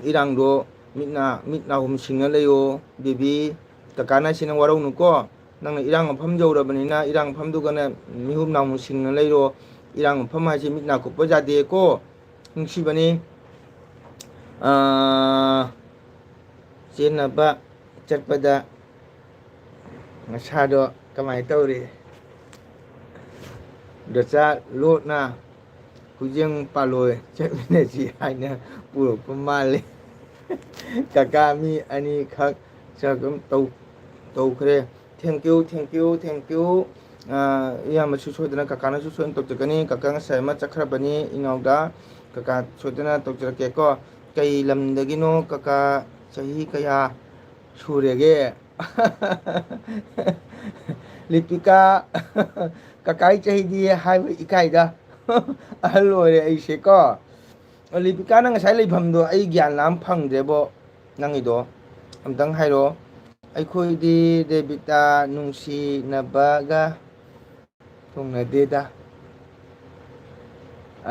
ꯏꯔꯥꯡꯗꯣ ꯃꯤꯠ ꯅꯥꯍꯨꯝ ꯁꯤꯡꯅ ꯂꯩꯌꯣ ꯕꯦꯕꯤ. ꯀꯀꯥꯅ ꯁꯤ ꯅꯪ ꯋꯥꯔꯧꯅꯨꯀꯣ. ꯅꯪꯅ ꯏꯔꯥꯡ ꯃꯐꯝ ꯌꯧꯔꯕꯅꯤꯅ ꯏꯔꯥꯡ ꯃꯐꯝꯗꯨꯒꯅ ꯃꯤꯍꯨꯝ ꯅꯥꯍꯨꯝ ꯁꯤꯡꯅ ꯂꯩꯔꯣ. ꯏꯔꯥꯡ ꯃꯐꯝ ꯍꯥꯏꯁꯤ ꯃꯤꯠ ꯅꯥ ꯀꯨꯞꯄ ꯌꯥꯗꯦꯀꯣ. ꯅꯨꯡꯁꯤꯕꯅꯤ. ꯆꯦꯟꯅꯕ ꯆꯠꯄꯗ ꯅꯁꯥꯗꯣ ꯀꯃꯥꯏꯅ ꯇꯧꯔꯤ? ꯗꯆꯥ ꯂꯣꯠꯅ ꯍꯨꯏꯖꯦꯡ ꯄꯥꯜꯂꯣꯏ ꯆꯠꯃꯤꯟꯅꯁꯤ ꯍꯥꯏꯅ ꯄꯨꯔꯛꯄ ꯃꯥꯜꯂꯤ. ꯀꯀꯥ ꯃꯤ ꯑꯅꯤꯈꯛ ꯇꯧꯈ꯭ꯔꯦ. Thank you thank you thank you. ꯏꯌꯥꯝꯕꯁꯨ ꯁꯣꯏꯗꯅ ꯀꯀꯥꯅꯁꯨ ꯁꯣꯏꯗꯅ ꯇꯧꯖꯒꯅꯤ. ꯀꯀꯥ ꯉꯁꯥꯏ ꯑꯃ ꯆꯠꯈ꯭ꯔꯕꯅꯤ ꯏꯅꯥꯎꯗ. ꯀꯀꯥ ꯁꯣꯏꯗꯅ ꯇꯧꯖꯔꯛꯀꯦꯀꯣ. ꯀꯩ ꯂꯝꯗꯒꯤꯅꯣ ꯀꯀꯥ? ꯆꯍꯤ ꯀꯌꯥ ꯁꯨꯔꯒꯦ? ꯂꯤꯄꯤꯀꯥ ꯀꯀꯥꯒꯤ ꯆꯍꯤꯗꯤ ꯍꯥꯏꯕ ꯏꯀꯥꯏꯗ. ꯑꯍꯜ ꯑꯣꯏꯔꯦ ꯑꯩꯁꯦꯀꯣ. ꯂꯤꯄꯤꯀꯥꯅ ꯉꯁꯥꯏ ꯂꯩꯐꯝꯗꯣ ꯑꯩ ꯒ꯭ꯌꯥꯟ ꯂꯥꯝ ꯐꯪꯗ꯭ꯔꯦꯕꯣ. ꯅꯪꯒꯤꯗꯣ ꯑꯝꯇꯪ ꯍꯥꯏꯔꯛꯑꯣ. ꯑꯩꯈꯣꯏꯗꯤ ꯔꯦꯕꯤꯇꯥ ꯅꯨꯡꯁꯤꯅꯕꯒ ꯊꯨꯡꯅꯗꯦꯗ.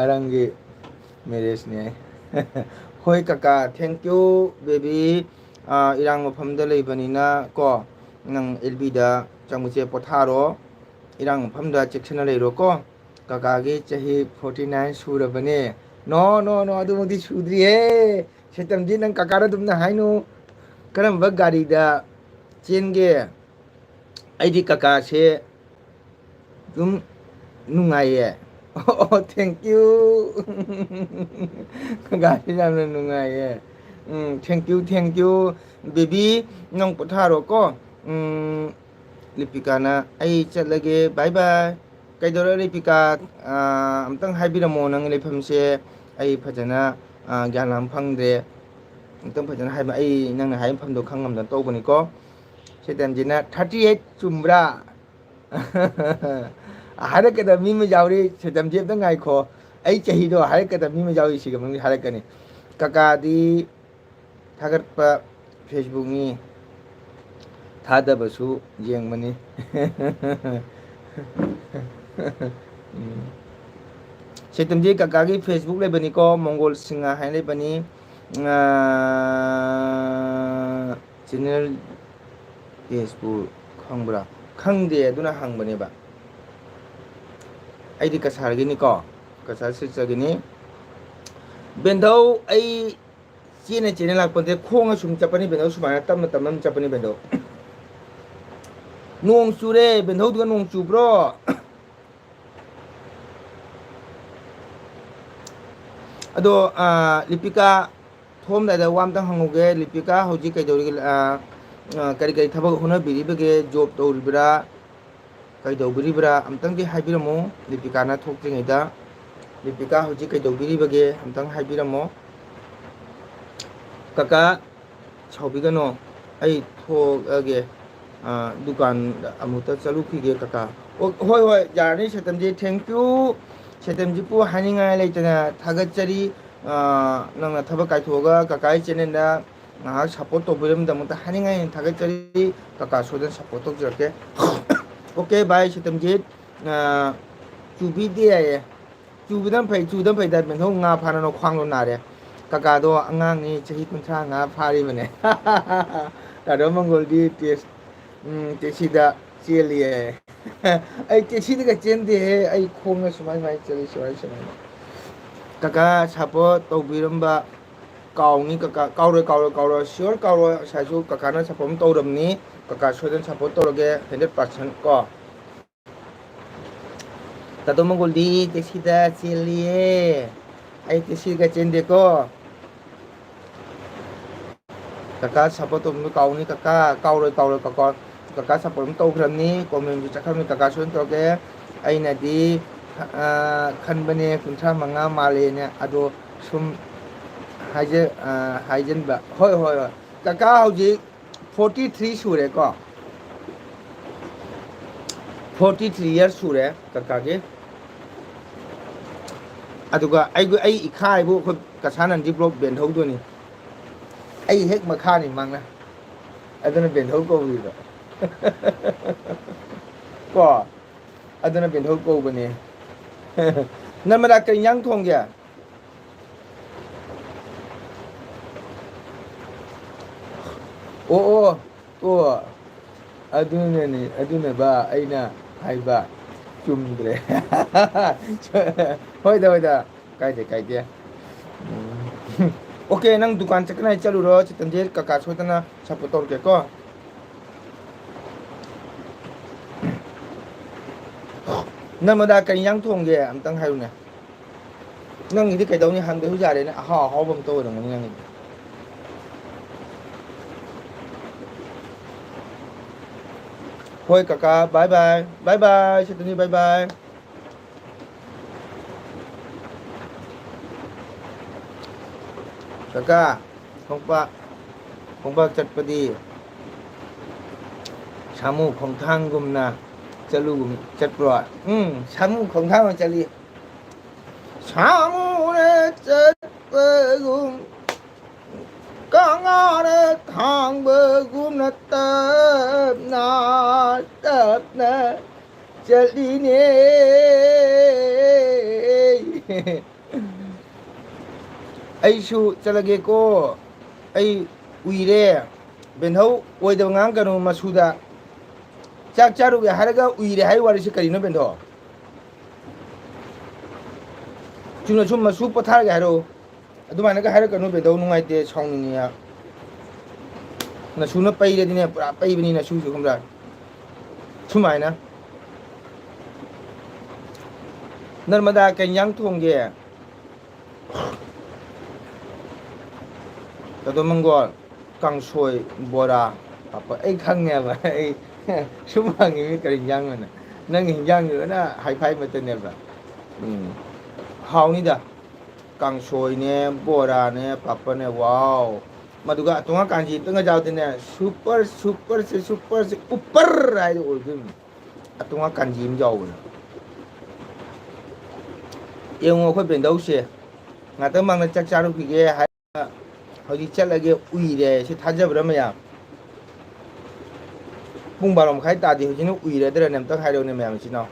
ꯑꯔꯪꯒꯤ ꯃꯦꯔꯦꯖꯅꯦ. ꯍꯣꯏ ꯀꯀꯥ ꯊꯦꯡꯀ꯭ꯌꯨ ꯕꯦꯕꯤ. ꯏꯔꯥꯡ ꯃꯐꯝꯗ ꯂꯩꯕꯅꯤꯅ ꯀꯣ, ꯅꯪ ꯑꯦꯜꯕꯤꯗ ꯆꯪꯕꯁꯦ ꯄꯣꯊꯥꯔꯣ. ꯏꯔꯥꯡ ꯃꯐꯝꯗ ꯆꯦꯛꯁꯤꯟꯅ ꯂꯩꯔꯣꯀꯣ. ꯀꯀꯥꯒꯤ ꯆꯍꯤ 49 ꯁꯨꯔꯕꯅꯦ. ꯅꯣ ꯅꯣ ꯅꯣ ꯑꯗꯨꯃꯛꯇꯤ ꯁꯨꯗ꯭ꯔꯤꯍꯦ. ꯁꯦꯇꯝꯖꯤ ꯅꯪ ꯀꯀꯥꯗ ꯑꯗꯨꯝꯅ ꯍꯥꯏꯅꯨ. ꯀꯔꯝꯕ ꯒꯥꯔꯤꯗ ꯆꯦꯟꯒꯦ? ꯑꯩꯗꯤ ꯀꯀꯥꯁꯦ ꯑꯗꯨꯝ ꯅꯨꯡꯉꯥꯏꯌꯦ. ꯑꯣ ꯊꯦꯡꯀ꯭ꯌꯨ. ꯀꯀꯥꯁꯦ ꯌꯥꯝꯅ ꯅꯨꯡꯉꯥꯏꯌꯦ. Thank you thank you baby. ꯅꯪ ꯄꯣꯊꯥꯔꯣꯀꯣ. ꯂꯤꯄꯤꯀꯥꯅ ꯑꯩ ꯆꯠꯂꯒꯦ ꯕꯥꯏ ꯕꯥꯏ. ꯀꯩꯗꯧꯔꯦ ꯂꯤꯄꯤꯀꯥ? ꯑꯝꯇꯪ ꯍꯥꯏꯕꯤꯔꯝꯃꯣ ꯅꯪ ꯂꯩꯐꯝꯁꯦ. ꯑꯩ ꯐꯖꯅ ꯒ꯭ꯌꯥꯟ ꯂꯥꯝ ꯐꯪꯗ꯭ꯔꯦ. ꯑꯝꯇꯪ ꯐꯖꯅ ꯍꯥꯏꯕ. ꯑꯩ ꯅꯪꯅ ꯍꯥꯏ ꯃꯐꯝꯗꯣ ꯈꯪꯉꯝꯗꯅ ꯇꯧꯕꯅꯤꯀꯣ. ꯁꯦꯇꯟꯖꯤꯅ 38 ꯆꯨꯝꯕ꯭ꯔꯥ? ꯍꯥꯏꯔꯛꯀꯗꯕ ꯃꯤ ꯑꯃ ꯌꯥꯎꯔꯤ. ꯁꯦꯇꯝꯖꯤ ꯑꯝꯇ ꯉꯥꯏꯈꯣ. ꯑꯩ ꯆꯍꯤꯗꯣ ꯍꯥꯏꯔꯛꯀꯗꯕ ꯃꯤ ꯑꯃ ꯌꯥꯎꯔꯤ. ꯁꯤꯒ ꯃꯅꯨꯡꯗ ꯍꯥꯏꯔꯛꯀꯅꯤ. ꯀꯀꯥꯗꯤ ꯊꯥꯒꯠꯄ ꯐꯦꯁꯕꯨꯛꯅꯤ, ꯊꯥꯗꯕꯁꯨ ꯌꯦꯡꯕꯅꯤ. ꯁꯦꯇꯝꯖꯤ ꯀꯀꯥꯒꯤ ꯐꯦꯁꯕꯨꯛ ꯂꯩꯕꯅꯤꯀꯣ. ꯃꯣꯡꯒꯣꯜ ꯁꯤꯡꯍ ꯍꯥꯏꯅ ꯂꯩꯕꯅꯤ. ꯆꯦꯟꯅꯦꯜ ꯇꯦꯖꯄꯨꯔ ꯈꯪꯕ꯭ꯔꯥ? ꯈꯪꯗꯦ, ꯑꯗꯨꯅ ꯍꯪꯕꯅꯦꯕ. ꯑꯩꯗꯤ ꯀꯁꯥꯔꯒꯤꯅꯤꯀꯣ. ꯀꯁꯥꯔ ꯁꯤꯜꯆꯔꯒꯤꯅꯤ. ꯕꯦꯟꯙꯧ ꯑꯩ ꯆꯦꯟꯅ ꯆꯦꯟꯅ ꯂꯥꯛꯄꯁꯦ ꯈꯣꯡꯅ ꯁꯨꯝ ꯆꯠꯄꯅꯤ ꯕꯦꯟꯙꯧ. ꯁꯨꯃꯥꯏꯅ ꯇꯞꯅ ꯇꯞꯅ ꯆꯠꯄꯅꯤ ꯕꯦꯟꯙꯧ. ꯅꯣꯡ ꯆꯨꯔꯦ ꯕꯦꯟꯙꯧꯗꯨꯒ. ꯅꯣꯡ ꯆꯨꯕ꯭ꯔꯣ? ꯑꯗꯣ ꯂꯤꯄꯤꯀꯥ ꯊꯣꯛꯑꯝꯗꯥꯏꯗ ꯋꯥ ꯑꯝꯇꯪ ꯍꯪꯍꯧꯒꯦ. ꯂꯤꯄꯤꯀꯥ ꯍꯧꯖꯤꯛ ꯀꯩꯗꯧꯔꯤꯒꯦ? ꯀꯔꯤ ꯀꯔꯤ ꯊꯕꯛ ꯍꯣꯠꯅꯕꯤꯔꯤꯕꯒꯦ? ꯖꯣꯕ ꯇꯧꯔꯤꯕ꯭ꯔꯥ? ꯀꯩꯗꯧꯕꯤꯔꯤꯕ꯭ꯔꯥ? ꯑꯝꯇꯪꯗꯤ ꯍꯥꯏꯕꯤꯔꯝꯃꯨ ꯂꯤꯄꯤꯀꯥꯅ ꯊꯣꯛꯇ꯭ꯔꯤꯉꯩꯗ. ꯂꯤꯄꯤꯀꯥ ꯍꯧꯖꯤꯛ ꯀꯩꯗꯧꯕꯤꯔꯤꯕꯒꯦ? ꯑꯝꯇꯪ ꯍꯥꯏꯕꯤꯔꯝꯃꯣ. ꯀꯀꯥ ꯁꯥꯎꯕꯤꯒꯅꯣ. ꯑꯩ ꯊꯣꯛꯑꯒꯦ. ꯗꯨꯀꯥꯟꯗ ꯑꯃꯨꯛꯇ ꯆꯠꯂꯨꯈꯤꯒꯦ ꯀꯀꯥ. ꯍꯣꯏ ꯍꯣꯏ ꯌꯥꯔꯅꯤ ꯁꯦꯇꯝꯖꯤ. ꯊꯦꯡꯀ꯭ꯌꯨ. ꯁꯦꯇꯝꯖꯤꯄꯨ ꯍꯥꯏꯅꯤꯡꯉꯥꯏ ꯂꯩꯇꯅ ꯊꯥꯒꯠꯆꯔꯤ. ꯅꯪꯅ ꯊꯕꯛ ꯀꯥꯏꯊꯣꯛꯑꯒ ꯀꯀꯥꯒꯤ ꯆꯦꯅꯦꯜꯗ ꯉꯥꯏꯍꯥꯛ ꯁꯞꯄꯣꯔꯠ ꯇꯧꯕꯤꯔꯝꯕꯗꯃꯛꯇ ꯍꯥꯏꯅꯤꯡꯉꯥꯏ ꯊꯥꯒꯠꯆꯔꯤ. ꯀꯀꯥ ꯁꯣꯏꯗꯅ ꯁꯞꯄꯣꯔꯠ ꯇꯧꯖꯔꯛꯀꯦ. Okay bye ꯁꯦꯇꯝꯖꯤꯠ. ꯆꯨꯕꯤꯗꯦ ꯍꯥꯏꯌꯦ. ꯆꯨꯕꯗꯅ ꯐꯩ, ꯆꯨꯗꯅ ꯐꯩꯗ. ꯕꯦꯟꯙꯧ ꯉꯥ ꯐꯥꯅꯅꯣ ꯈ꯭ꯋꯥꯡꯗꯣ ꯅꯥꯔꯦ. ꯀꯀꯥꯗꯣ ꯑꯉꯥꯡꯅꯤ, ꯆꯍꯤ 35 ꯐꯥꯔꯤꯕꯅꯦ. 다도 몽골디 택시다 찔리에 아이 택시가 찐데 아이 콩을 수마이 찔리 수마이 까까 사포 또비름바 까옹이 까까 까우러 시월 까우러 사주 까까는 사포면 떠오름니 까까 소든 사포 떠오르게 100% 거 다도 몽골디 택시다 찔리에 아이 택시가 찐데 거 까까 사포 또비 까옹이 까까 까우러 까까 까까 사포면 떠오르니 꼬면 주작하면 까까 소든 떠오르게 아이나디 칸바네 군차 망아 말레네 아도 숨 하이젠바 호이 까까 하우지 43 수래 거 43 years 수래 까까게 아두가 아이고 아이 이카이부 그 가사는 디블롭 벤토도니 아이 핵 마카니 망나 아드는 벤토 거우리도 거 아드는 벤토 거우버니 너무나 그냥 통게 오 아두네 봐 아이나 하이바 좀 그래 호이다 까이데 오케이 năng 두칸 chắc này chalu로 chitandir kaka sotana sapotor ke ko namada kanyang thongge amtang hayune nang idi kai dawni hangde hu jare ne ha ha bam to dong nang hoi kaka bye bye chitani bye bye kaka khongpa chatpadi samu khongthang gumna chalu chatpro samu khongthang chali 사물에 쨘버금 강아래 강버금 나따나 젤리네 아이슈 잘라게고 아이 우이래 벤호 오이더 ngang 마수다 짝자루게 하라가 우이래 하이 와르시 까리노 벤호 주나 좀 마수 뻗하게 하러 아두마나가 하러 가노 벤호 누가이 때 성능이야 나 수나 빠이래디네 뿌라 빠이비니나 수수 그럼라 수마이나 Narmada कन्यांग थोंगे तो Mongol कांगसोय बोरा पापा ए खंगनेबा ए सुमांगी मी करिंयांग न नंग हिंयांग ना hi-fi मतनेबा हाउनीदा कांगसोय ने बोरा ने पापा ने wow मदुगा तोंगा kanji तंगा जावदने super से ऊपर आइ ओइबिम अतोंगा कांजी म जावबना yung ko ben dau se ngata mang na chak charu ki ge ha hoji chalage ui re se thajabra ma ya pung barom khai ta di hoji no ui re dra nem tak hai ro ne ma chi no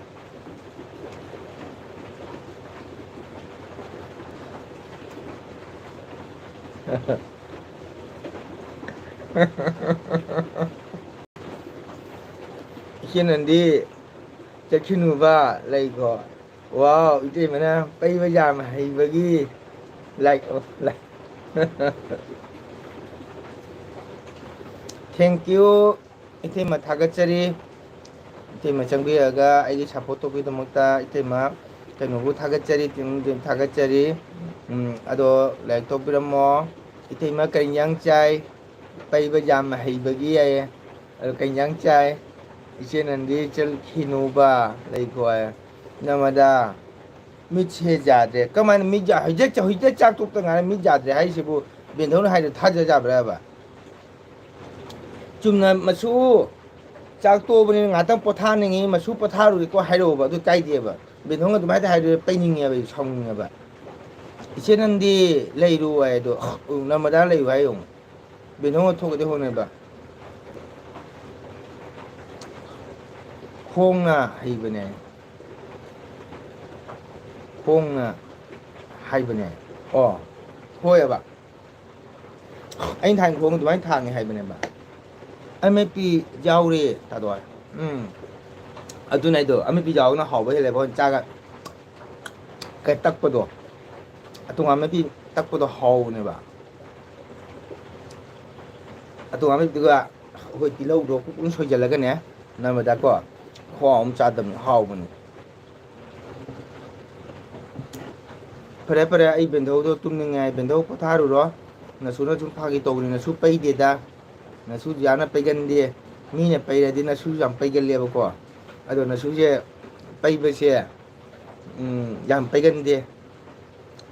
hian di chakinu ba lai ko wow itu mana pai baja mai bagi like thank you itu ma thagachari itu ma changbi aga ai support to bi domta itu ma kanu thagachari tim thagachari ado like to biramo itu ma kanyang chai pai baja mai bagi ai kanyang chai ichen andi chal khinuba lai ko Namda मिछे जादे कमान मिजा हजे चाक तो तंगा मि जादे हाइसिबु बेनथौन हाइदे थाजा जाब्राबा चुमना मसु चाक तो बनि ngatam पोथानिङि मसु पोथारु को हाइरोबा दु काइदेबा बेनथौन दु माइदा हाइदे पैनिङेबा साउनिङेबा इसेनन्दी लेरु आइदो नमदा लेउ हाइयो बेनथौन थोगदे होनेबा खोंना हाइबने 콩나 하이브네 호야바 아인 타ing 콩도 많이 타게 하이브네 바 ꯑꯃꯦꯠꯄꯤ ꯌꯥꯎꯔꯦ ꯇꯥꯗꯣꯏ ꯑꯗꯨꯅ ꯑꯩꯗꯣ ꯑꯃꯦꯠꯄꯤ ꯌꯥꯎꯅ ꯍꯥꯎꯕ ꯍꯦꯜꯂꯦꯕ ꯆꯥꯒ ꯀꯩ ꯇꯛꯄꯗꯣ ꯑꯇꯣꯉꯥꯟ ꯑꯃꯦꯠꯄꯤ ꯇꯛꯄꯗꯣ ꯍꯥꯎꯕꯅꯦꯕ ꯑꯇꯣꯉꯥꯟ ꯑꯃꯦꯠꯄꯤꯗꯨꯒ ꯑꯩꯈꯣꯏ ꯇꯤꯜꯍꯧꯗꯣ ꯀꯨꯀꯨꯡ ꯁꯣꯏꯖꯜꯂꯒꯅꯦ ꯅꯝꯕꯗꯀꯣ ꯈꯨꯍꯥꯎ ꯑꯃ ꯆꯥꯗꯕꯅꯤ ꯍꯥꯎꯕꯅꯤ ꯐꯔꯦ ꯐꯔꯦ ꯑꯩ ꯕꯦꯟꯙꯧꯗꯣ ꯇꯨꯝꯅꯤꯡꯉꯥꯏ ꯕꯦꯟꯙꯧ ꯄꯣꯊꯥꯔꯨꯔꯣ ꯅꯁꯨꯅ ꯁꯨꯝ ꯐꯥꯒꯤ ꯇꯧꯕꯅꯤ ꯅꯁꯨ ꯄꯩꯗꯦꯗ ꯅꯁꯨ ꯌꯥꯝꯅ ꯄꯩꯒꯟꯗꯦ ꯃꯤꯅ ꯄꯩꯔꯗꯤ ꯅꯁꯨ ꯌꯥꯝ ꯄꯩꯒꯜꯂꯦꯕꯀꯣ ꯑꯗꯣ ꯅꯁꯨꯁꯦ ꯄꯩꯕꯁꯦ ꯌꯥꯝ ꯄꯩꯒꯟꯗꯦ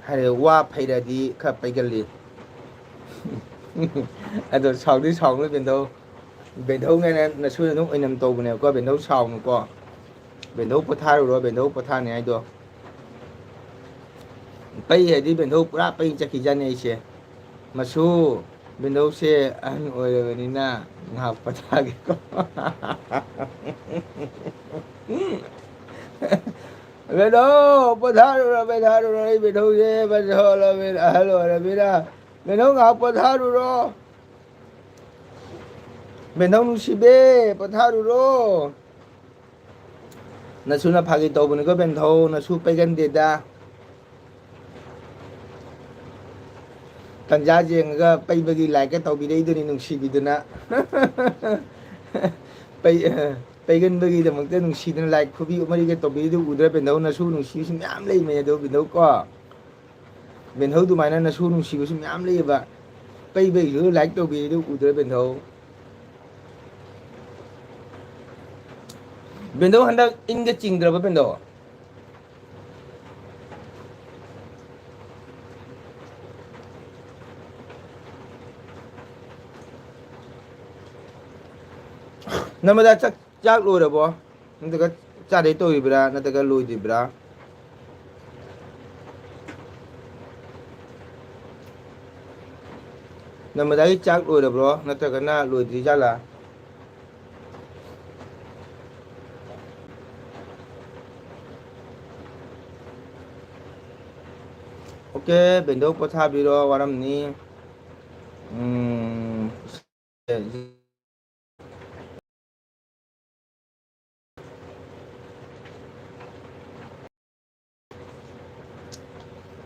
ꯍꯥꯏꯔ ꯋꯥ ꯐꯩꯔꯗꯤ ꯈꯔ ꯄꯩꯒꯜꯂꯤ ꯑꯗꯣ ꯁꯥꯎꯗꯤ ꯁꯥꯎꯅ ꯕꯦꯟꯙꯧꯅꯦꯅ ꯅꯁꯨꯅ ꯑꯗꯨꯝ ꯑꯣꯏꯅꯝ ꯇꯧꯕꯅꯦꯕꯀꯣ ꯕꯦꯟꯙꯧ ꯁꯥꯎꯅꯨꯀꯣ ꯕꯦꯟꯙꯧ ꯄꯣꯊꯥꯔꯨꯔꯣ ꯕꯦꯟꯙꯧ ꯄꯣꯊꯥꯅꯤ ꯍꯥꯏꯗꯣ ꯄꯩ ꯍꯥꯏꯗꯤ ꯕꯦꯟꯙꯧ ꯄꯨꯔꯥ ꯄꯩ ꯆꯠꯈꯤꯖꯥꯠꯅꯤ ꯑꯩꯁꯦ ꯃꯁꯨ ꯕꯤꯟꯗꯧꯁꯦ ꯑꯍꯟ ꯑꯣꯏꯔꯕꯅꯤꯅ ꯉꯥꯏꯍꯥꯛ ꯄꯊꯥꯒꯦꯀꯣ ꯕꯦꯟꯙꯧ ꯄꯣꯊꯥꯔꯨꯔꯣ ꯑꯩ ꯕꯦꯟꯙꯧꯁꯦ ꯑꯍꯜ ꯑꯣꯏꯔꯕꯅꯤꯅ ꯕꯦꯟꯙꯧ ꯉꯥꯏꯍꯥꯛ ꯄꯣꯊꯥꯔꯨꯔꯣ ꯕꯦꯟꯙꯧ ꯅꯨꯡꯁꯤꯕꯤ ꯄꯣꯊꯥꯔꯨꯔꯣ ꯅꯁꯨꯅ ꯐꯥꯒꯤ ꯇꯧꯕꯅꯤꯀꯣ ꯕꯦꯟꯙꯧ ꯅꯁꯨ ꯄꯩꯒꯟꯗꯦꯗ ꯇꯟꯖꯥ ꯌꯦꯡꯉꯒ ꯄꯩꯕꯒꯤ ꯂꯥꯏꯛꯀ ꯇꯧꯕꯤꯔꯛꯏꯗꯨꯅꯤ ꯅꯨꯡꯁꯤꯕꯤꯗꯨꯅ ꯄꯩꯒꯟꯕꯒꯤꯗꯃꯛꯇ ꯅꯨꯡꯁꯤꯗꯅ ꯂꯥꯏꯛ ꯈꯨꯕꯤ ꯃꯔꯤꯒ ꯇꯧꯕꯤꯔꯤꯗꯨ ꯎꯗ꯭ꯔ ꯕꯦꯟꯙꯧꯅꯁꯨ ꯅꯨꯡꯁꯤꯕꯁꯨ ꯃꯌꯥꯝ ꯂꯩꯃꯦ ꯑꯗꯣ ꯕꯦꯟꯙꯧꯀꯣ ꯕꯦꯟꯙꯧ ꯑꯗꯨꯃꯥꯏꯅ ꯅꯁꯨ ꯅꯨꯡꯁꯤꯕꯁꯨ ꯃꯌꯥꯝ ꯂꯩꯌꯦꯕ ꯄꯩꯕꯩꯁꯨ ꯂꯥꯏꯛ ꯇꯧꯕꯤꯔꯤꯗꯨ ꯎꯗ꯭ꯔ ꯕꯦꯟꯙꯧ ꯕꯦꯟꯙꯧ ꯍꯟꯗꯛ ꯏꯟꯒ ꯆꯤꯡꯗ꯭ꯔꯕ ꯕꯦꯟꯙꯧ ꯅꯃꯗꯥ ꯆꯥꯛ ꯂꯣꯏꯔꯕꯣ ꯅꯠꯇ꯭ꯔꯒ ꯆꯥꯗꯩ ꯇꯧꯔꯤꯕ꯭ꯔꯥ ꯅꯠꯇ꯭ꯔꯒ ꯂꯣꯏꯗ꯭ꯔꯤꯕ꯭ꯔꯥ ꯅꯃꯗꯥꯒꯤ ꯆꯥꯛ ꯂꯣꯏꯔꯕ꯭ꯔꯣ ꯅꯠꯇ꯭ꯔꯒꯅ ꯂꯣꯏꯗ꯭ꯔꯤ ꯖꯥꯠꯂꯥ ꯑꯣꯀꯦ ꯕꯦꯟꯙꯧ ꯄꯣꯊꯥꯕꯤꯔꯣ ꯋꯥꯔꯝꯅꯤ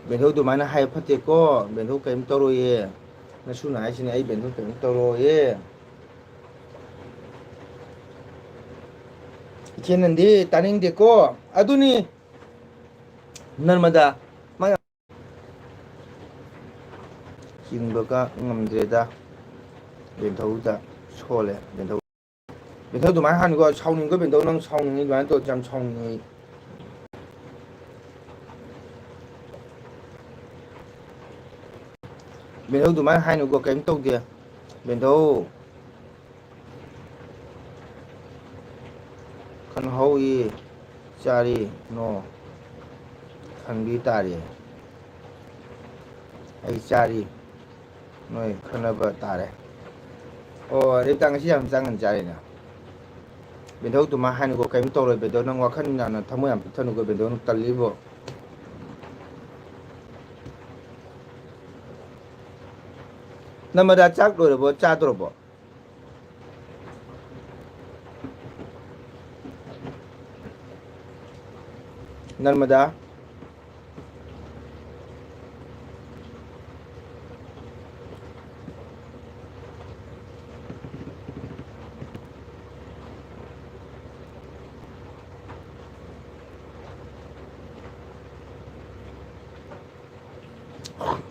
ꯕꯦꯟꯙꯧ ꯑꯗꯨꯃꯥꯏꯅ ꯍꯥꯏꯕ ꯐꯠꯇꯦꯀꯣ ꯕꯦꯟꯙꯧ ꯀꯔꯤꯝ ꯇꯧꯔꯣꯏꯌꯦ ꯅꯁꯨꯅ ꯍꯥꯏꯁꯤꯅꯦ ꯑꯩ ꯕꯦꯟꯙꯧ ꯀꯔꯤꯝ ꯇꯧꯔꯣꯏꯌꯦ ꯏꯆꯦꯅꯗꯤ ꯇꯥꯅꯤꯡꯗꯦꯀꯣ ꯑꯗꯨꯅꯤ ꯅꯔꯃꯗꯥ ꯍꯤꯡꯕꯒ ꯉꯝꯗ꯭ꯔꯦꯗ ꯕꯦꯟꯙꯧꯗ ꯁꯣꯜꯂꯦ ꯕꯦꯟꯙꯧ ꯑꯗꯨꯃꯥꯏꯅ ꯍꯥꯏꯅꯤꯀꯣ ꯁꯥꯎꯅꯤꯡꯉꯤꯀꯣ ꯕꯦꯟꯙꯧ ꯅꯪ ꯁꯥꯎꯅꯤꯡꯉꯤ ꯑꯗꯨꯃꯥꯏꯅ ꯇꯧꯔꯗꯤ ꯌꯥꯝ ꯁꯥꯎꯅꯤꯡꯉꯤ ꯕꯦꯟꯙꯧ ꯑꯗꯨꯃꯥꯏꯅ ꯍꯥꯏꯅꯨꯀꯣ ꯀꯔꯤꯝ ꯇꯧꯗꯦ ꯕꯦꯟꯙꯧ ꯈꯟꯍꯧꯏ ꯆꯥꯔꯤ ꯅꯣ ꯈꯟꯕꯤ ꯇꯥꯔꯤ ꯑꯩ ꯆꯥꯔꯤ ꯅꯣꯏ ꯈꯟꯅꯕ ꯇꯥꯔꯦ ꯑꯣ ꯔꯦꯕꯤꯇꯥ ꯉꯁꯤ ꯌꯥꯝ ꯆꯥꯛ ꯉꯟꯅ ꯆꯥꯔꯤꯅ ꯕꯦꯟꯙꯧ ꯑꯗꯨꯃꯥꯏꯅ ꯍꯥꯏꯅꯨꯀꯣ ꯀꯔꯤꯝ ꯇꯧꯔꯣꯏ ꯕꯦꯟꯙꯧ ꯅꯪ ꯋꯥꯈꯜ ꯌꯥꯝꯅ ꯊꯃꯣꯏ ꯌꯥꯝ ꯄꯤꯛꯊꯅꯨꯀꯣ ꯕꯦꯟꯙꯧ ꯅꯪ ꯇꯜꯂꯤꯕꯣ ꯅꯃꯗꯥ ꯆꯥꯛ ꯂꯣꯏꯔꯕꯣ ꯆꯥꯗꯣꯔꯕꯣ ꯅꯔꯃꯗꯥ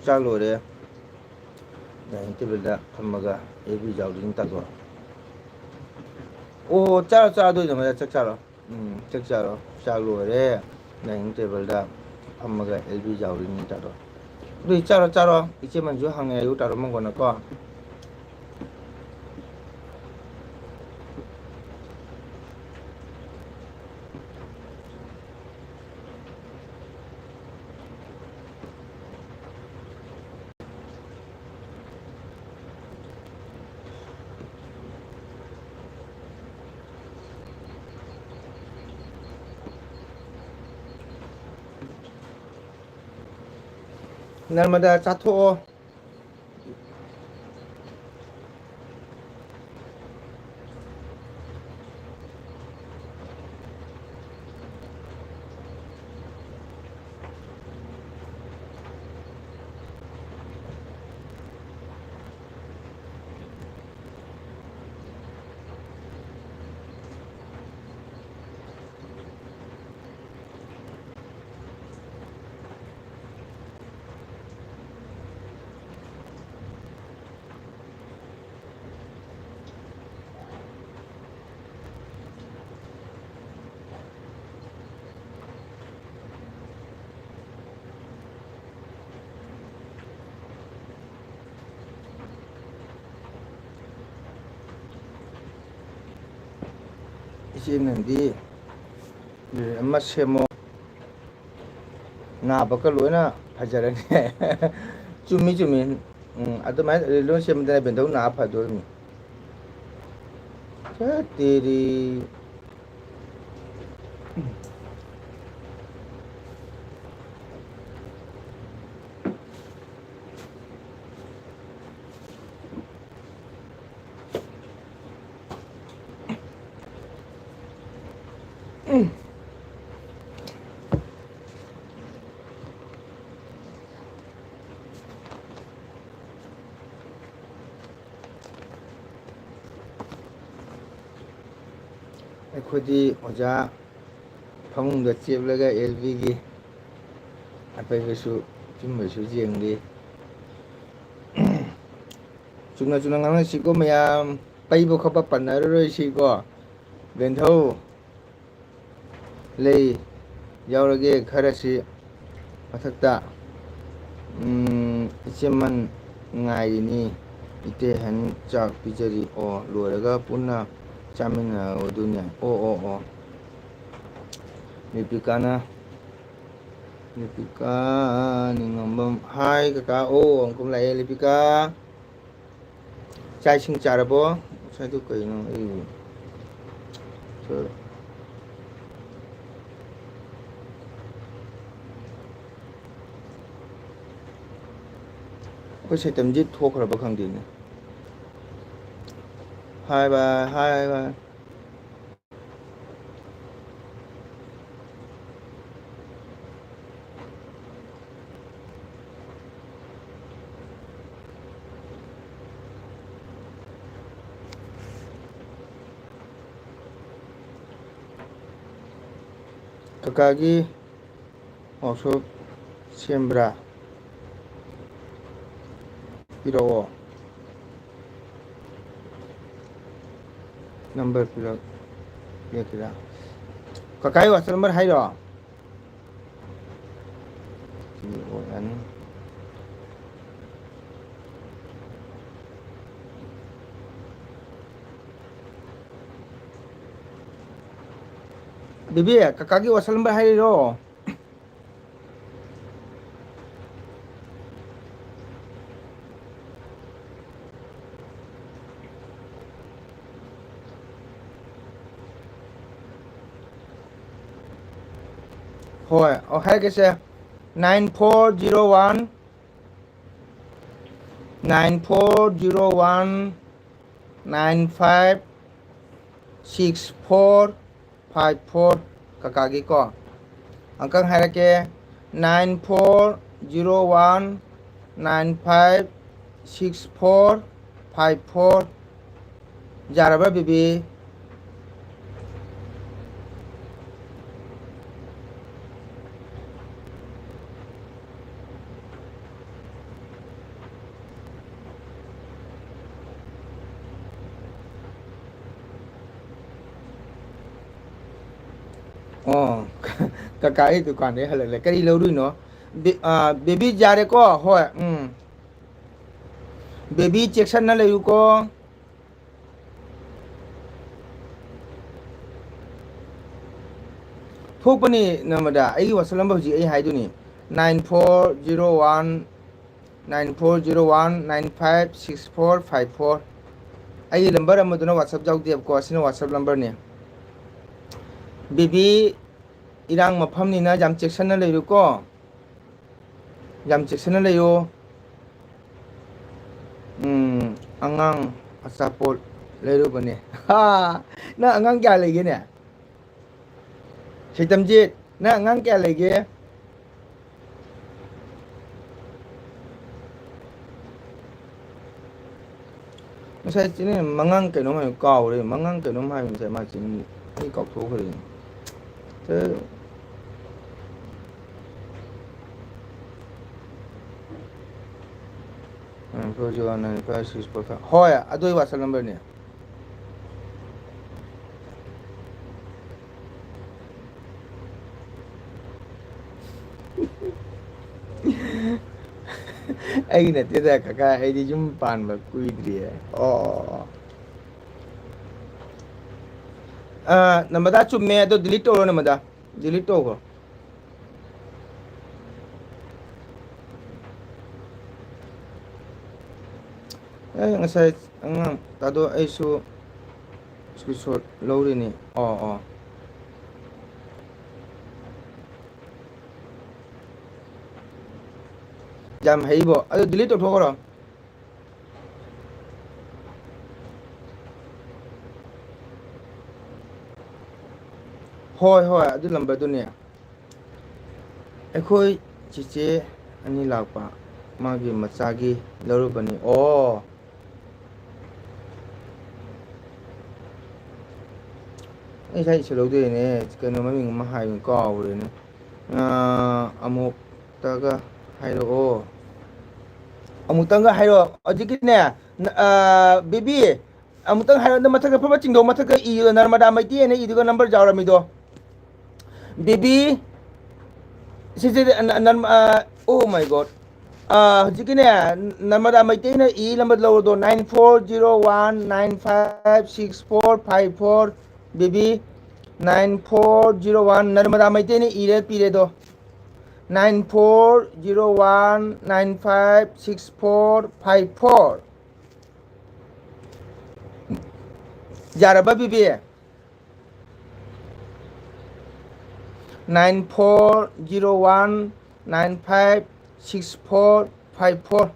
ꯆꯥꯛ ꯂꯣꯏꯔꯦ ꯗꯥꯏꯅꯤꯡ ꯇꯦꯕꯜꯗ ꯐꯝꯃꯒ ꯑꯦꯕꯤ ꯌꯥꯎꯗ꯭ꯔꯤꯅ ꯇꯥꯀꯣ ꯑꯣ ꯆꯥꯔꯣ ꯑꯗꯨ ꯅꯃꯗꯥ ꯆꯥꯛ ꯆꯥꯔꯣ ꯆꯥꯛ ꯆꯥꯔꯣ ꯆꯥꯛ ꯂꯣꯏꯔꯦ ꯗꯥꯏꯅꯤꯡ ꯇꯦꯕꯜꯗ ꯐꯝꯃꯒ ꯑꯦꯜꯕꯤ ꯌꯥꯎꯔꯤꯅꯤ ꯇꯥꯗꯣ ꯑꯗꯨꯏ ꯆꯥꯔꯣ ꯏꯆꯦ ꯃꯟꯁꯨ ꯍꯪꯉꯦ ꯑꯌꯨ ꯇꯥꯔꯣ ꯃꯪꯒꯣꯟꯅꯀꯣ ꯅꯔꯃꯗꯥ ꯆꯥꯊꯣꯛꯑꯣ 이제는디 엄마 세모 나버가 로이나 파자라니 쭈미 아도마이 론 세면데 벤도 나 파도미 자 때리 ꯑꯩꯈꯣꯏꯗꯤ ꯑꯣꯖꯥ ꯐꯃꯨꯡꯗ ꯆꯦꯞꯂꯒ ꯑꯦꯜꯕꯤꯒꯤ ꯑꯄꯩꯕꯁꯨ ꯆꯨꯝꯕꯁꯨ ꯌꯦꯡꯂꯤ ꯆꯨꯝꯅ ꯉꯥꯡꯅꯁꯤꯀꯣ ꯃꯌꯥꯝ ꯄꯩꯕ ꯈꯣꯠꯄ ꯄꯟꯅꯔꯔꯣꯏꯁꯤꯀꯣ ꯕꯦꯟꯊꯧ ꯂꯩ ꯌꯥꯎꯔꯒꯦ ꯈꯔꯁꯤ ꯃꯊꯛꯇ 이제만 ngài 이때한 짝 비저리 로라가 뿐나 짜면나 어두냐 리피카나 리피카 닝엄범 하이 카카 엉금 라이 리피카 짜이싱 짜라보 사이도 거이노 저 그 시스템지 토크라고 강디네 하이바이 kakagi also sembra piro number piro ya kira kakai WhatsApp number hai ro CON Bibi kakagi WhatsApp number hai ro Hoi, hai cái xe 9401 9401 956454 kakagi ko angkang hai ke 9401 956454 jaraba bibi kakak dukaan đấy là cái đi lâu rồi nó baby ra đấy có hỏi baby section nó lấy có thuốc bên này nằm ở đây ấy WhatsApp number gì ấy hay thôi nè 9401 956454 ấy number mà tụi nó WhatsApp giao tiếp có xin WhatsApp number nè baby irang mafamnina jam section leiru ko jam section leiru angang asapol leiru bane ha na angang kya lege ne Saitamjit na angang kya lege Masai chini mangang ke no mai kaw re mangang ke no mai sai ma chini ni kaw tho khre thế Projo này phải sử dụng phải hỏi à đôi WhatsApp number nè ai nè thế ra cả ai đi chúng bàn mà quy đi 남마다 ꯆꯨꯝꯃꯦ ꯑꯗꯣ delete ꯇꯧꯔꯣ 남마다 delete ꯇꯧꯈ꯭ꯔꯣ ꯉꯁꯥꯏ ꯑꯉꯥꯡ ꯇꯥꯗꯣ ꯑꯩꯁꯨ screenshot ꯂꯧꯔꯤꯅꯤ ꯑꯣ ꯌꯥꯝ ꯍꯩꯕꯣ ꯑꯗꯣ ꯗꯤꯂꯤꯠ ꯇꯧꯊꯣꯛꯈ꯭ꯔꯣ ꯍꯣꯏ ꯍꯣꯏ ꯑꯗꯨ ꯅꯝꯕꯔꯗꯨꯅꯦ ꯑꯩꯈꯣꯏ ꯆꯤꯆꯦ ꯑꯅꯤ ꯂꯥꯛꯄ ꯃꯥꯒꯤ ꯃꯆꯥꯒꯤ ꯂꯧꯔꯨꯕꯅꯤ ꯑꯣ ꯑꯩ ꯉꯁꯥꯏ ꯏꯁꯜ ꯂꯧꯗꯣꯏꯅꯦ ꯀꯩꯅꯣ ꯃꯃꯤꯡ ꯑꯃ ꯍꯥꯏꯕꯅꯤ ꯀꯥꯎꯈ꯭ꯔꯦꯅꯦ ꯑꯃꯨꯛꯇꯒ ꯍꯥꯏꯔꯛꯑꯣ ꯑꯃꯨꯛꯇꯪꯒ ꯍꯥꯏꯔꯛꯑꯣ ꯍꯧꯖꯤꯛꯀꯤꯅꯦ ꯕꯦꯕꯤ ꯑꯃꯨꯛꯇꯪ ꯍꯥꯏꯔꯛꯑꯣ ꯃꯊꯛꯇ ꯐꯕꯠ ꯆꯤꯡꯊꯣꯛ ꯃꯊꯛꯇ ꯏꯔꯣ ꯅꯔꯃꯗꯥ ꯃꯩꯇꯩ ꯑꯅ ꯏꯗꯨꯒ ꯅꯝꯕꯔ ꯌꯥꯎꯔꯝꯃꯤꯗꯣ ꯕꯦꯕꯤ ꯁꯤꯁꯦ ꯑꯣ my god ꯍꯧꯖꯤꯛꯀꯤꯅꯦ Narmada ꯃꯩꯇꯩꯅ E number ꯂꯧꯔꯗꯣ 9401956454 baby 9401 ꯅꯔꯃꯗꯥ ꯃꯩꯇꯩꯅ ꯏꯔ ꯄꯤꯔꯦꯗꯣ 9401956454 ꯌꯥꯔꯕ ꯕꯤꯕꯤ 9401956454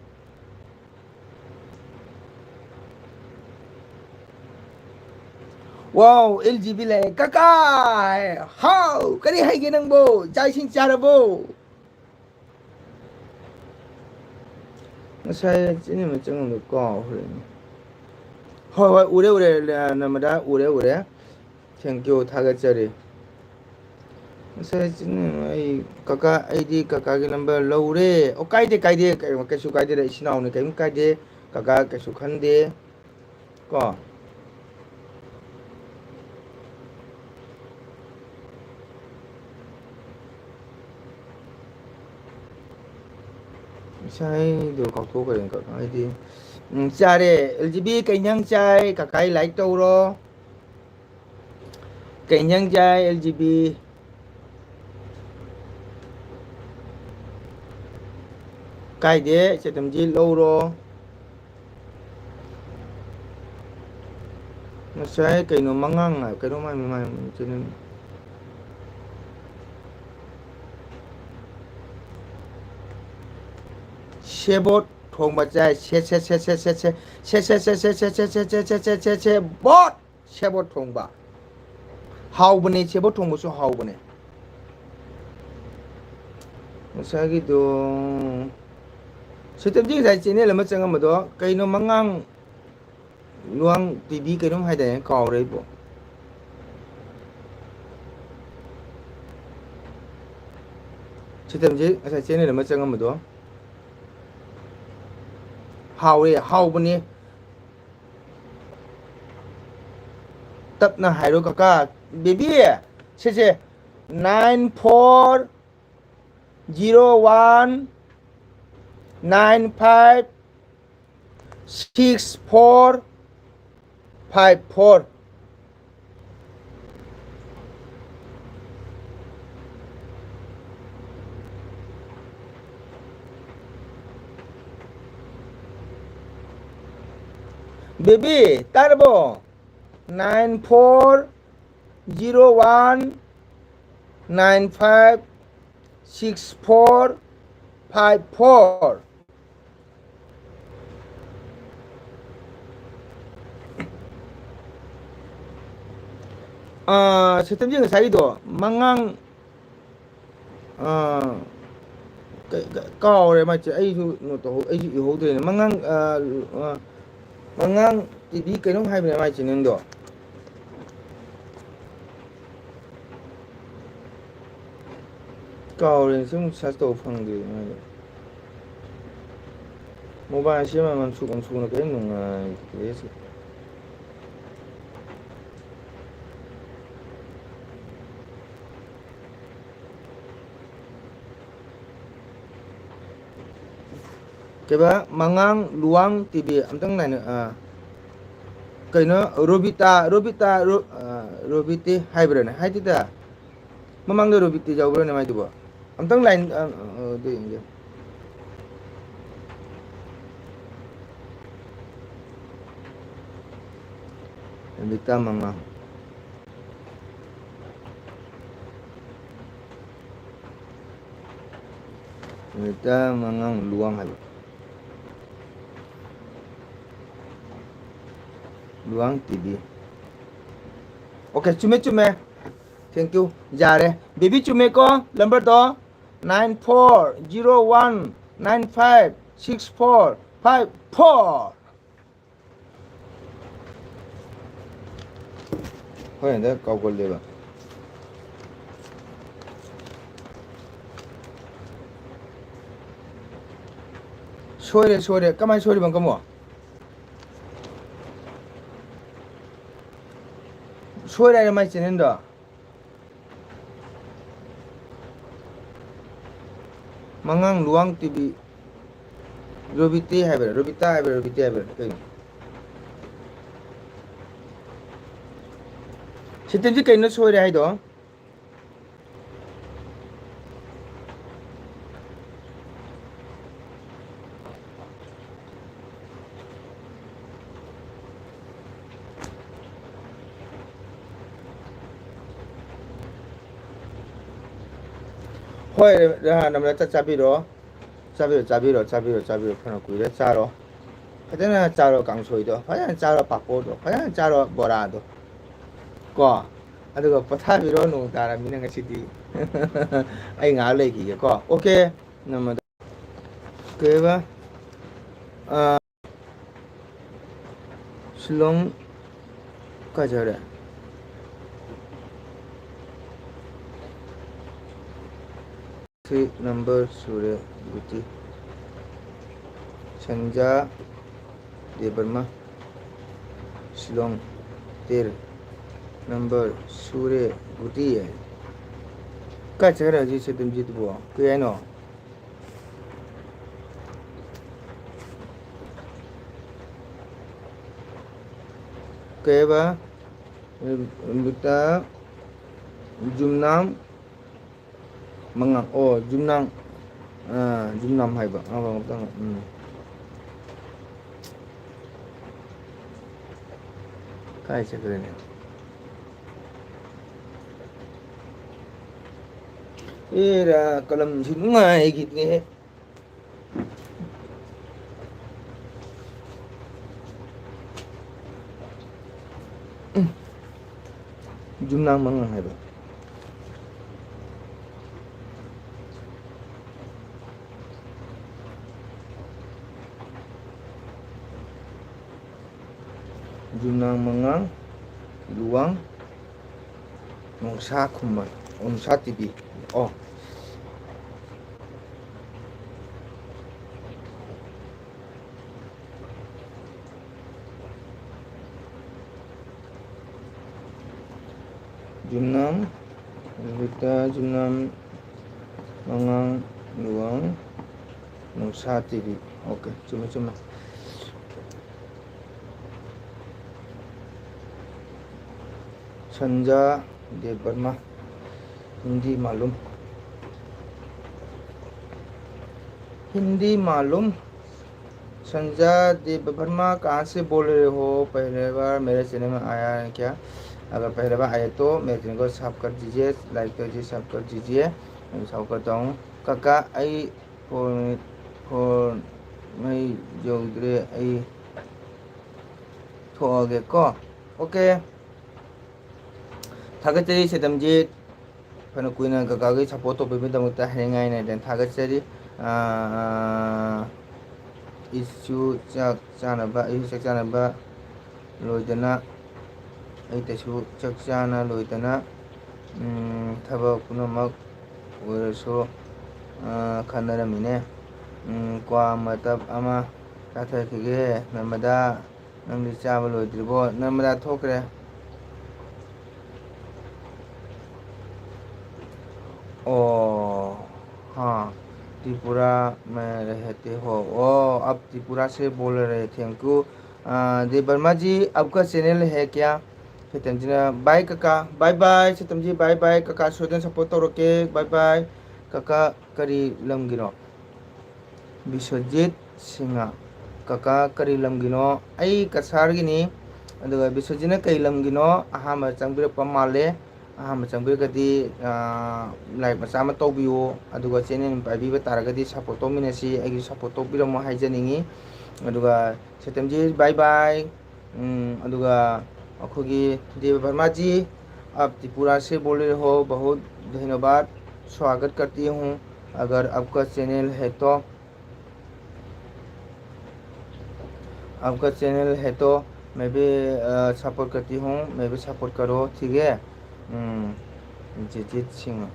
ꯋꯥꯎ ꯑꯦꯜ ꯖꯤ ꯕꯤ ꯂꯩ ꯀꯀꯥ ꯍꯥꯎ ꯀꯔꯤ ꯍꯥꯏꯒꯦ ꯅꯪꯕꯣ ꯆꯥꯛ ꯏꯁꯤꯡ ꯆꯥꯔꯕꯣ ꯉꯁꯥꯏ ꯆꯤꯅꯤ ꯑꯃ ꯆꯪꯉꯝꯗꯣ ꯀꯥꯎꯈ꯭ꯔꯦꯅꯦ ꯍꯣꯏ ꯍꯣꯏ ꯎꯔꯦ ꯎꯔꯦ ꯅꯃꯗꯥ ꯎꯔꯦ ꯊꯦꯡꯀ꯭ꯌꯨ ꯊꯥꯒꯠꯆꯔꯤ ꯉꯁꯥꯏ ꯑꯩ ꯀꯀꯥ ꯑꯩꯗꯤ ꯀꯀꯥꯒꯤ ꯅꯝꯕꯔ ꯂꯧꯔꯦ ꯑꯣ ꯀꯥꯏꯗꯦ ꯀꯥꯏꯗꯦ ꯀꯩꯁꯨ ꯀꯥꯏꯗꯦꯗ ꯏꯆꯤꯟ ꯏꯅꯥꯎꯅꯤ ꯀꯔꯤꯝ ꯀꯥꯏꯗꯦ ꯀꯀꯥ ꯀꯩꯁꯨ ꯈꯟꯗꯦ ꯀꯣ ꯉꯁꯥꯏꯗꯣ ꯀꯥꯎꯊꯣꯛꯈ꯭ꯔꯦ ꯀꯀꯥ ꯍꯥꯏꯗꯤ ꯆꯥꯔꯦ ꯑꯦꯜ ꯖꯤ ꯕꯤ ꯀꯩ ꯏꯟꯖꯥꯡ ꯆꯥꯏ ꯀꯀꯥꯏ ꯂꯥꯏꯛ ꯇꯧꯔꯣ ꯀꯩ ꯏꯟꯖꯥꯡ ꯆꯥꯏ ꯑꯦꯜ ꯖꯤ ꯕꯤ ꯀꯥꯏꯗꯦ ꯆꯦꯇꯝꯖꯤ ꯂꯧꯔꯣ ꯉꯁꯥꯏ ꯀꯩꯅꯣ ꯃꯉꯥꯡ ꯀꯩꯅꯣ ꯃꯥꯏ ꯁꯦꯕꯣꯠ ꯊꯣꯡꯕ ꯆꯥꯏ ꯕꯣꯠ ꯁꯦꯕꯣꯠ ꯊꯣꯡꯕ ꯍꯥꯎꯕꯅꯦ ꯁꯦꯕꯣꯠ ꯊꯣꯡꯕꯁꯨ ꯍꯥꯎꯕꯅꯦ ꯉꯁꯥꯏꯒꯤꯗꯣ ꯁꯤꯇꯝꯖꯤ ꯉꯁꯥꯏ ꯆꯦꯅꯦꯜ ꯑꯃ ꯆꯪꯉꯝꯕꯗꯣ ꯀꯩꯅꯣ ꯃꯉꯥꯡ ꯂꯨꯋꯥꯡ ꯇꯤꯚꯤ ꯀꯩꯅꯣꯝ ꯍꯥꯏꯗꯥꯏꯅꯦ ꯀꯥꯎꯔꯦ ꯑꯩꯕꯣ ꯁꯤꯇꯝꯖꯤ ꯉꯁꯥꯏ ꯆꯦꯅꯦꯜ ꯑꯃ ꯆꯪꯉꯝꯕꯗꯣ ꯍꯥꯎꯋꯦ ꯍꯥꯎꯕꯅꯦ ꯇꯞꯅ ꯍꯥꯏꯔꯣ ꯀꯀꯥ ꯕꯦꯕꯤ ꯁꯤꯁꯦ 9401956454 ꯕꯦꯕꯤ ꯇꯥꯔꯕꯣ 9401956454 ꯁꯤꯇꯝꯖꯤ ꯉꯁꯥꯏꯒꯤꯗꯣ ꯃꯉꯥꯡ ꯀꯥꯎꯔꯦ ꯃꯥꯏꯁꯦ ꯑꯩꯁꯨ ꯑꯩꯁꯨ ꯏꯍꯧꯗ꯭ꯔꯦꯅꯦ ꯃꯉꯥꯡ ꯇꯤꯚꯤ ꯀꯩꯅꯣꯝ ꯍꯥꯏꯕꯅꯦ ꯃꯥꯏ ꯆꯦꯅꯦꯜꯗꯣ ꯀꯥꯎꯔꯦ ꯁꯨꯝ ꯁꯔꯁ ꯇꯧꯕ ꯐꯪꯗꯦ ꯃꯥꯏꯗꯣ ꯃꯣꯕꯥꯏꯜꯁꯤ ꯃꯟꯁꯨꯛꯅ ꯀꯔꯤꯝ ꯅꯨꯡꯉꯥꯏꯇꯦ ꯀꯩꯕ ꯃꯉꯥꯡ ꯂꯨꯋꯥꯡ ꯇꯤꯚꯤ ꯑꯝꯇꯪ ꯀꯩꯅꯣ 로비티 하이브라네 하이디다 mamangda 로비티 자우브라네 마이두고 amtang line de inge bita manga bita mangang luang hai luang tv okay chume chume thank you जा रहे बेबी चुमे को नंबर दो 9401956454 होय दा काउकल देबा सोरे कमाय सोरे बं कमो सोरे रे माइ चेनेंदो mangang luang tv robiti hai ber robita hai ber robiti hai ber sitem ji kaino soi re hai do hoi ra nam la cha chabiro phana kui re charo phajana charo kangsoi do phajana charo pakpo do phajana charo bora do ko aduga pathabiro nu tara mina nga sidi ai nga le ki ko okay nam ke ba Shillong ka jare number Surya Guti Sanja de Burma Shillong 13 number Surya Guti है का चेहरा जी से तुम जीत बुआ के है no के बा बिता जुमनाम mangang oh jumnang jumnam hai ba abang tang kai che kare ne era kalam jinungai git ne jumnang mangang hai ba Junang mangang luang nongsa kuman nongsa TV oh Junang kita Junang mangang luang nongsa TV oke cuma संजा दे वर्मा हिंदी मालूम संजा दे वर्मा कहाँ से बोल रहे हो पहले बार मेरे channel में आया है क्या अगर पहले बार आए तो मेरे चैनल को सब्सक्राइब कर दीजिए लाइक कर दीजिए सब्सक्राइब कर दीजिए मैं सब्सक्राइब करता हूँ काका आई फोन मैं जो इधर आई थोड़े को ओके थागतरी सेदमजी फन कुइना गगागी सपोर्ट तोबे दमता हेंगाय ने देन थागतरी इशू चक चानबा लोइदना ऐतसु चक चाना लोइदना थबक पुनमक ओरसो खनरमिने क्वा मतब अमा ताथखिगे नमदा नमदि चाबा लोइद्रिबो नमदा थोकरे ओ हाँ त्रिपुरा में रहते हो ओ अब त्रिपुरा से बोल रहे थैंक यू देव वर्मा जी आपका चैनल है क्या 세템지나 바이 까까 바이바이 세템지 바이바이 까까 소den support तौरके 바이바이 까까 करी लमगिनो बिश्वजीत सिंह काका करी लमगिनो आई कसारगिनी अदुगा बिश्वजीत कई लमगिनो अहाम चंगबिरप माले अहाम चंगबिरगदी लाइक मचा म तौबियो अदुगा चैनल पाइबीबा तारगदी सपोर्ट तौमिनसी आइगी सपोर्ट तौबिरमो हाइजनिंगी अदुगा सेtemजी बाय बाय अदुगा अखोगी देव वर्मा जी आप त्रिपुरा से बोल रहे हो बहुत धन्यवाद स्वागत करती हूँ अगर आपका चैनल है तो मैं भी सपोर्ट करती हूँ मैं भी सपोर्ट करो ठीक है जीजीत सिंह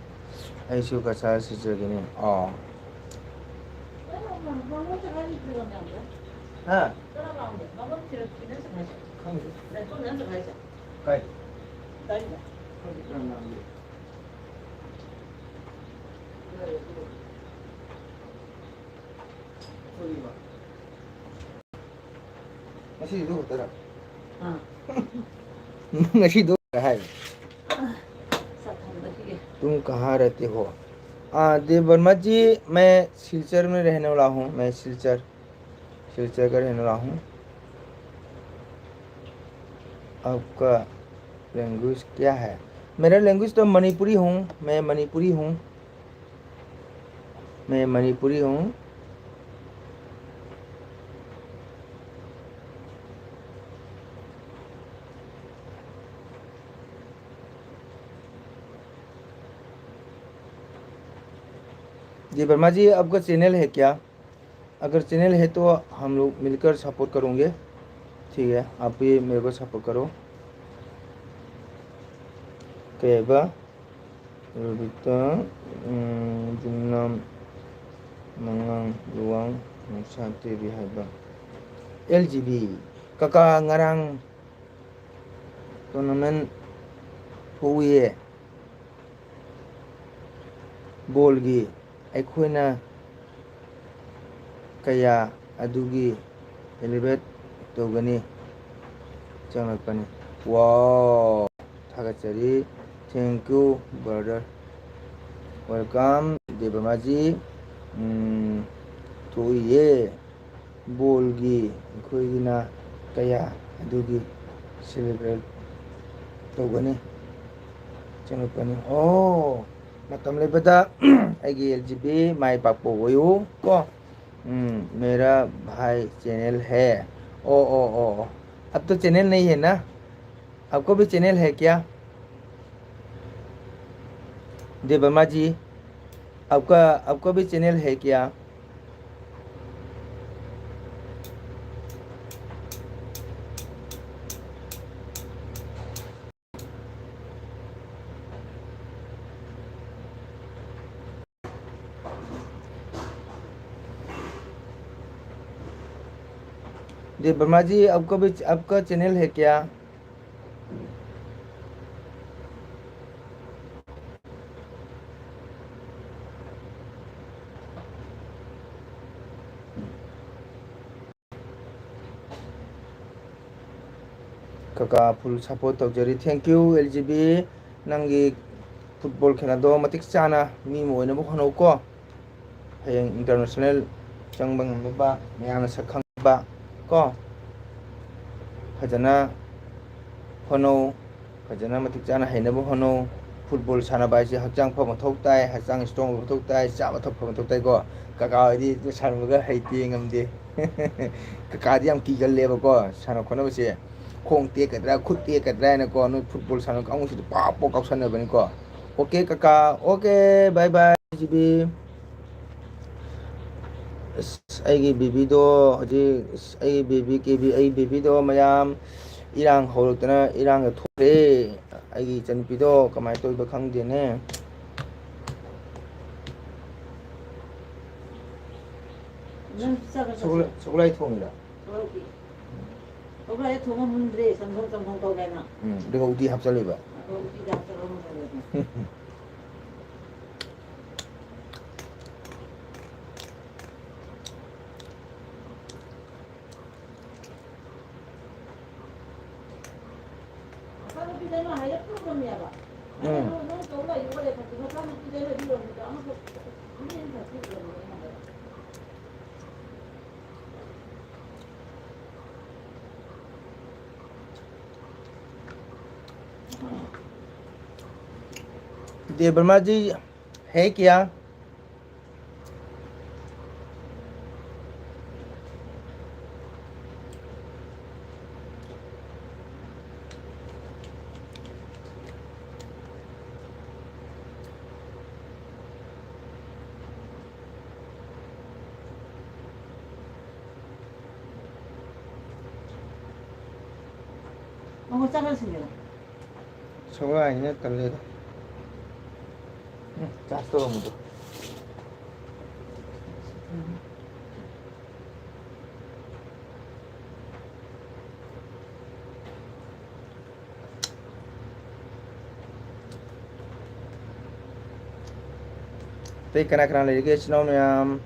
ऐसु कसा सिजगिनी हाँ ngasi도 없더라. ngasi도 है तुम कहाँ रहते हो देव वर्मा जी मैं सिलचर में रहने वाला हूँ मैं सिलचर का रहने वाला हूँ आपका लैंग्वेज क्या है मेरा लैंग्वेज तो मणिपुरी हूँ मैं मणिपुरी हूँ जी वर्मा जी आपका चैनल है क्या अगर चैनल है तो हम लोग मिलकर सपोर्ट करेंगे ठीक है आप भी मेरे को सपोर्ट करो कैबा रुबिता जुमनाम मंगांग luang nusa tv haiba LGB kaka ngarang tournament huye bolgi ꯑꯩꯈꯣꯏꯅ ꯀꯌꯥ ꯑꯗꯨꯒꯤ एलिवेट तौगनी चंगलपनी वाओ थागचरी थैंक यू ब्रदर वेलकम देवमा जी थोइए बोलगी अखोइगिना कया अदुगी सेलिब्रेट तौगनी चंगलपनी ओ मतम लेबदा आईगी एलजीबी माई पापो वयु को मेरा भाई चैनल है ओ अब तो चैनल नहीं है ना आपको भी चैनल है क्या देवमा जी आपका भी चैनल है क्या जी वर्मा जी आपका चैनल है क्या काका फुल सपोर्ट तौजरी थैंक यू एलजीबी नंगी फुटबॉल खेनादो मतिक चाना मी मोइनबो खनो को हयें इंटरनेशनल चंगबंग मेबा मयाना सखंबा को फजना होनो फजना मतिक चाना हैनबो होनो फुटबॉल सानाबा इसे हक्चांग फ मथौ ताय हक्चांग स्ट्रांग मथौ ताय चाबा थप मथौ ताय को काका हदि सानबगा हैते ngamde काका दि याम किगल्लेबा को साना खोनबसे खोंग टेकद्रा खुद टेकद्रा न को नो फुटबॉल सानो कांगु सिद पापो काउसनबनि को ओके काका ओके बाय बाय जीबी आईगी बेबी दो हजी आई बेबी के भी आई बेबी दो मयाम इरांग हौरतना इरांग थोरे आईगी चनपी दो कमाय तोइबा खंगदेने सोगलाइ थोंगिरा सोगलाइ थोंगा मुंद्रे संगम तौलेना देगा उदी हापचलेबा उदी हापचलेबा वर्मा जी है क्या? 저거 아니네 떨려도. 짰어 너무도. Tay kana lagi sino mayam.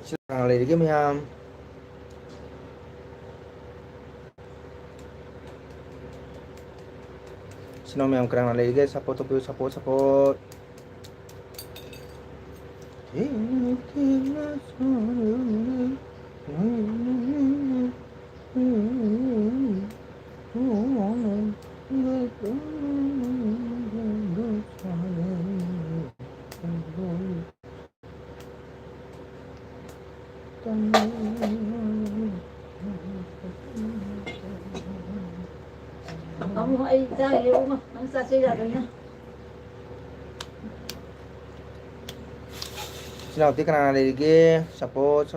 Sekarang lagi mayam. Sino mayam kerang lagi support support. Kamu ay dahil mo ang sasira niya. Sinauti ka na lagi support.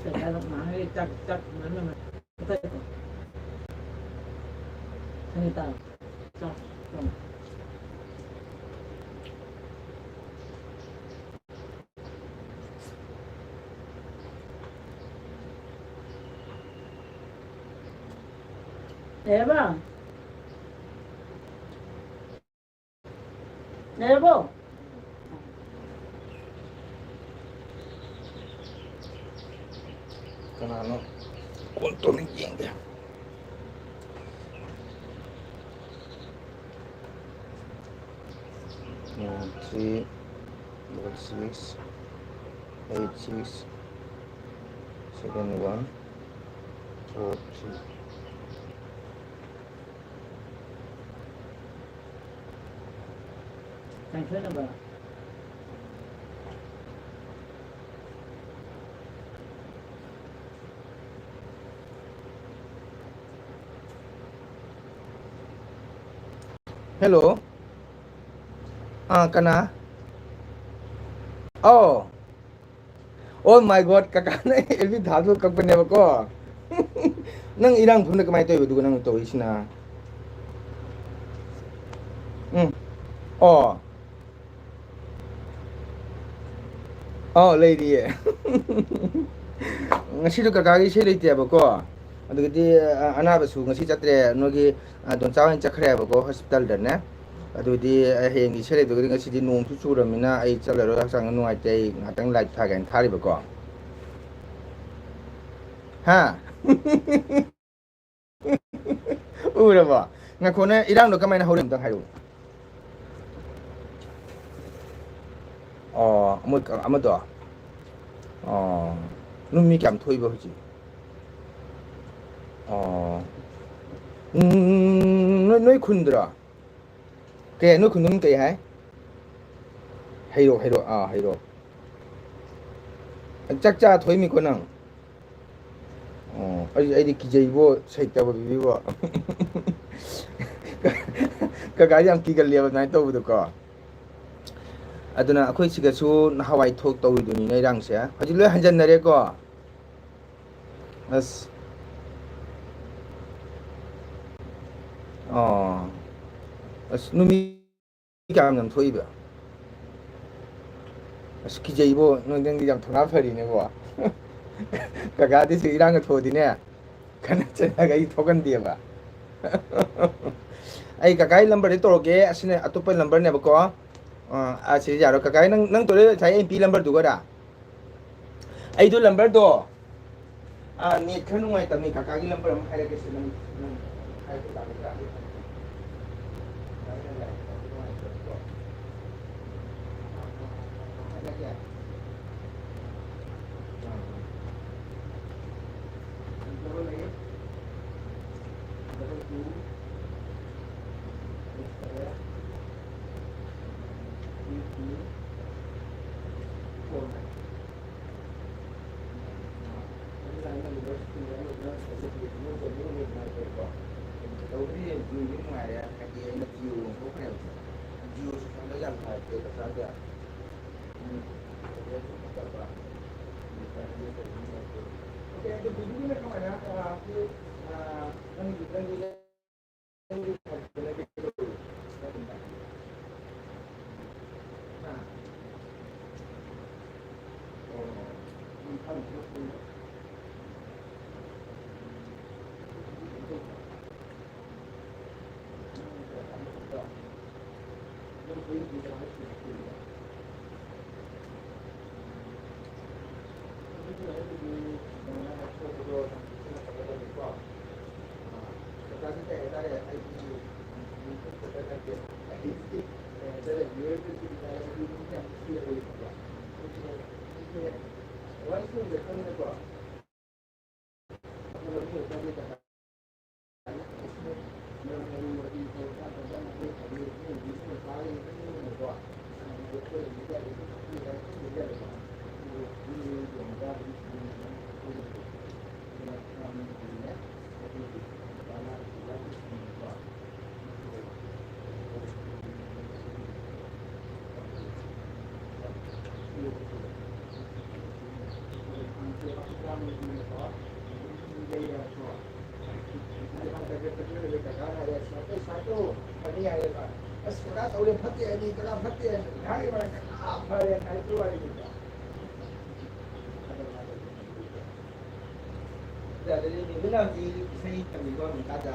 Kalau mahal cak mana betul itu. Ini tahu. Cak. Eva. Eva. Kanano controlling dia. 3 6 8 6 7 1 4 3. Cancel na ba? Hello? Kana? Oh. Oh my god, kakana elvi dhadu kakbane ko. Nang irang phone kamai toy du nang to isina. Oh. Oh lady. Ngasi do kakagi se leite ba ko. ꯑꯗꯨꯒꯗꯤ ꯑꯅꯥꯕꯁꯨ ꯉꯁꯤ ꯆꯠꯇ꯭ꯔꯦ ꯅꯣꯏꯒꯤ ꯗꯣꯟꯆꯥ ꯑꯣꯏꯅ ꯆꯠꯈ꯭ꯔꯦꯕꯀꯣ ꯍꯣꯁꯄꯤꯇꯥꯜꯗꯅꯦ ꯑꯗꯨꯗꯤ ꯍꯌꯦꯡꯒꯤ ꯏꯁꯩꯗꯨꯒꯗꯤ ꯉꯁꯤꯗꯤ ꯅꯣꯡꯁꯨ ꯆꯨꯔꯕꯅꯤꯅ ꯑꯩ ꯆꯠꯂꯔꯣꯏ ꯍꯛꯆꯥꯡ ꯅꯨꯡꯉꯥꯏꯇꯦ ꯑꯩ ꯉꯥꯛꯇꯪ ꯂꯥꯏꯠ ꯊꯥꯒꯦꯅ ꯊꯥꯔꯤꯕꯀꯣ ꯍꯥ ꯎꯔꯕꯣ ꯉꯥꯏꯈꯣꯅꯦ ꯏꯔꯥꯡꯗꯣ ꯀꯃꯥꯏꯅ ꯍꯧꯔꯤꯅꯣ ꯑꯝꯇ ꯍꯥꯏꯔꯛꯎ ꯑꯣ ꯃꯣꯏ ꯑꯃꯗꯣ ꯑꯣ ꯅꯣꯏ ꯃꯤ ꯀꯌꯥꯝ ꯊꯣꯛꯏꯕ ꯍꯧꯖꯤꯛ ꯑꯣ ꯅꯣꯏ ꯈꯨꯟꯗ꯭ꯔꯣ ꯀꯩ ꯅꯣꯏ ꯈꯨꯟꯗꯨ ꯃꯤꯡ ꯀꯩ ꯍꯥꯏ ꯍꯩꯔꯣꯛ ꯍꯩꯔꯣꯛ ꯍꯩꯔꯣꯛ ꯆꯥꯛ ꯆꯥ ꯊꯣꯛꯏꯃꯤꯀꯣ ꯅꯪ ꯑꯣ ꯑꯩꯗꯤ ꯀꯤꯖꯩꯕꯣ ꯁꯩꯇꯕꯗꯨꯗꯤꯕꯣ ꯀꯀꯥꯗꯤ ꯌꯥꯝ ꯀꯤꯒꯜꯂꯦꯕ ꯑꯗꯨꯃꯥꯏꯅ ꯇꯧꯕꯗꯣꯀꯣ ꯑꯗꯨꯅ ꯑꯩꯈꯣꯏ ꯁꯤꯗꯁꯨ ꯅꯍꯥꯟꯋꯥꯏ ꯊꯣꯛ ꯇꯧꯔꯤꯗꯨꯅꯤꯅꯦ ꯏꯔꯥꯡꯁꯦ ꯍꯧꯖꯤꯛ ꯂꯣꯏ ꯍꯟꯖꯤꯟꯅꯔꯦꯀꯣ ꯑꯁ ꯑꯣ ꯑꯁ ꯅꯨꯃꯤꯠ ꯀꯌꯥꯝ ꯌꯥꯝ ꯊꯣꯛꯏꯕ ꯑꯁ ꯀꯤꯖꯩꯕꯣ ꯅꯣꯏ ꯅꯪꯗꯤ ꯌꯥꯝ ꯊꯧꯅꯥ ꯐꯔꯤꯅꯦꯕꯣ ꯀꯀꯥꯗꯤꯁꯨ ꯏꯔꯥꯡꯒ ꯊꯣꯛꯑꯗꯤꯅꯦ ꯈꯠꯅ ꯆꯩꯅꯒ ꯑꯩ ꯊꯣꯛꯀꯟꯗꯦꯕ ꯑꯩ ꯀꯀꯥꯒꯤ ꯅꯝꯕꯔꯗꯩ ꯇꯧꯔꯛꯀꯦ ꯑꯁꯤꯅ ꯑꯇꯣꯞꯄ ꯅꯝꯕꯔꯅꯦꯕꯀꯣ ꯑꯁꯤꯗꯤ ꯌꯥꯔꯣꯏ ꯀꯀꯥ ꯅꯪ ꯇꯧꯔꯛꯏ ꯉꯁꯥꯏ ꯑꯩꯅ ꯄꯤ ꯅꯝꯕꯔꯗꯨꯒꯔ ꯑꯩꯗꯣ ꯅꯝꯕꯔꯗꯣ ꯅꯦꯠ ꯈꯔ ꯅꯨꯡꯉꯥꯏꯇꯕꯅꯤ ꯀꯀꯥꯒꯤ ꯅꯝꯕꯔ ꯑꯃ ꯍꯥꯏꯔꯛꯀꯦꯁꯦ ꯅꯪ ꯍꯥꯏꯕ ꯇꯥꯒꯗ꯭ꯔꯥ ꯇꯧꯕꯗꯤ ꯅꯨꯡꯗꯤ ꯅꯨꯡꯉꯥꯏꯔꯦ ꯍꯥꯏꯗꯤ ꯑꯩꯅ ꯖꯤꯑꯣ ꯌꯣꯟꯊꯣꯛꯈ꯭ꯔꯦꯕ ꯖꯤꯑꯣꯁꯨ ꯁꯣꯝꯗ ꯌꯥꯝ ꯅꯨꯡꯉꯥꯏꯇꯦ ꯀꯀꯥꯗꯤ ꯑꯣꯀꯦ ꯑꯗꯨ ꯕꯤꯕꯨꯒꯤꯅ ꯀꯃꯥꯏꯅ ꯅꯪꯒꯤ ꯑꯁ ꯀꯀꯥ ꯇꯧꯔꯦ ꯐꯠꯇꯦ ꯍꯥꯏꯅꯤ ꯀꯀꯥ ꯐꯠꯇꯦ ꯍꯥꯏꯅꯤ ꯀꯀꯥ ꯐꯔꯦ ꯍꯥꯏꯕ ꯋꯥꯔꯤꯅꯤꯗ ꯑꯗꯨꯗꯤ ꯃꯤꯗꯨꯅꯗꯤ ꯏꯁꯩ ꯇꯝꯕꯤꯀꯣ ꯃꯈꯥꯗ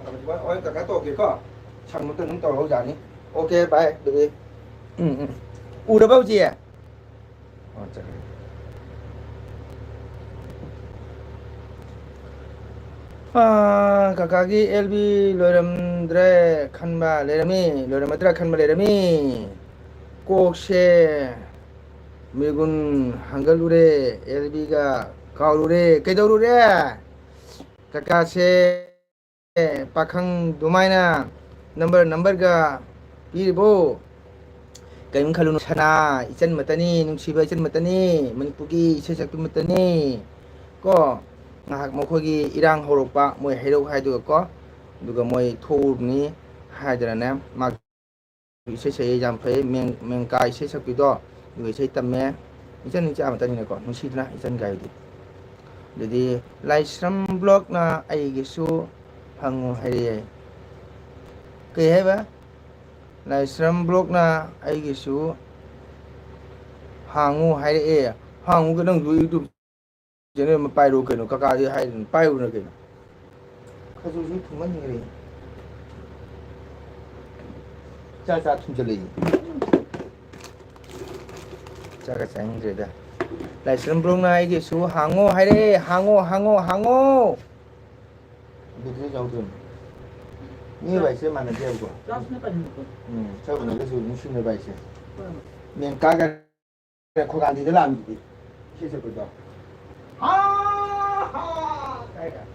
tầm chỉ ôi cả cái tổ kia có chẳng một tuần tàu lâu dài ní ok bye được đi u được bao gì à kakaki LB loiramdre khanba lerami loiramadra khanba lerami kokse megun hangalure LB ga kaulure kedaurure kakase pakhang dumaina number ga piribo kaim khalun sana ichan matani nungsiba ichan matani manipurgi isai sakpi matani ko ngahak mokhogi irang horokpa moi herok haidu ko duga moi thorni haidana ma isai sai jam phai mengka isai sakpi do duga isai tamme ichan ni cha matani ne ko nungsidna ichan gai di jadi laisram blog na aigisu hangu hairi ke heba laisram blog na aigisu hangu hairi hangu ga nang youtube channel ma pai ro keno kaka ji hai pai ro na keno khasu su thum ni re cha cha thum chale cha ka sang re da laisram blog na aigisu hangu hairi hangu Betul jauh tu. Ni baik sih mana dia buat? Jas ni kan. Saya pun ada suruh musim ni baik sih. Yang kagak kau ganti dalam gitu. Siapa betul? Kagak.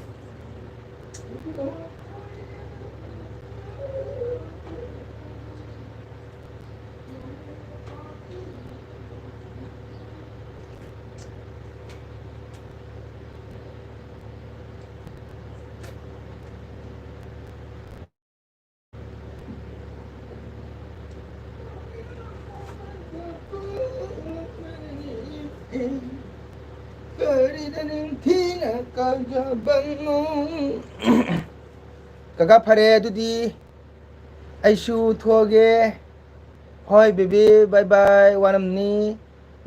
Kakak pare tudi aisu thoge hoi bebe bye bye wanam ni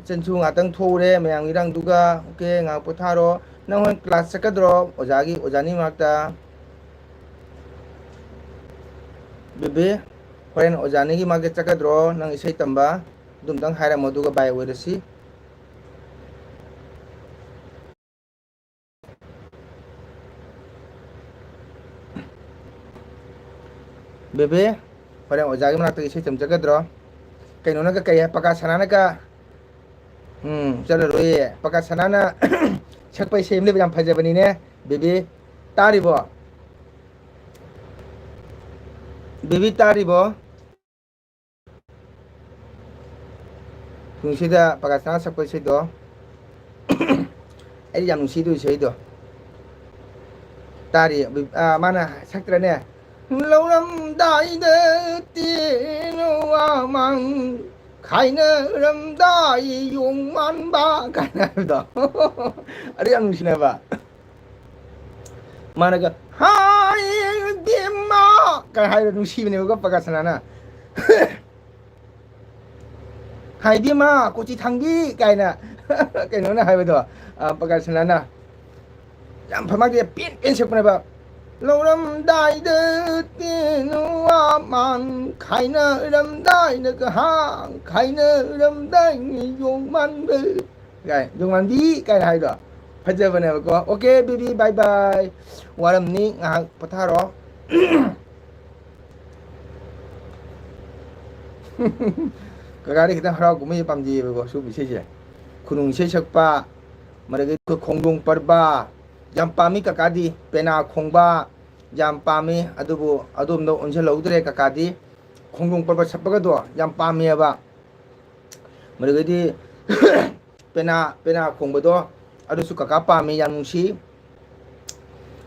chanchu ngatang thore mayang irang duga oke nga potharo nang hon class sakadro ojagi ojani makta bebe horen ojani gi makta sakadro nang isai tamba dumdang haira moduga bye werasi bebe horen ojagi makta isai tam sakadro kaino na ka kaya pakasanana ka चलो रोए पका सनाना छक पे same ले बजाम फजे बनी ने baby तारीबो नुसीदा पका सना छक पे से दो आई जाम नुसी दु से दो तारी माना छकत्र ने लौलम दाई दे तीनो आमंग खाइनरमदाई 용만바 가나다 아리 안무시나바 마나가 하이 디마 가 하이 누시비네 거 빠가스나나 하이 디마 꼬치 탕기 가이나 가이노나 하이버도 빠가스나나 ям 파마게 핀 셔프나바 lâu đại đức tiên hoa man khai nơ đâm đại nơ cơ hàng khai nơ đâm đại dùng man bự cái dùng man bí cái này đó phải chơi bên này có ok baby bye bye waram ni ngang pataro cái này kita harap kami pam ji bego su bisa je kunung se sakpa mereka ke khongdong parba jam pami kakadi pena khongba jam pami adubu adum no onse logdre kakadi khongdong parba sapga do jam pami aba mereka di pena khongba do adu su kakapa pami yang nungsi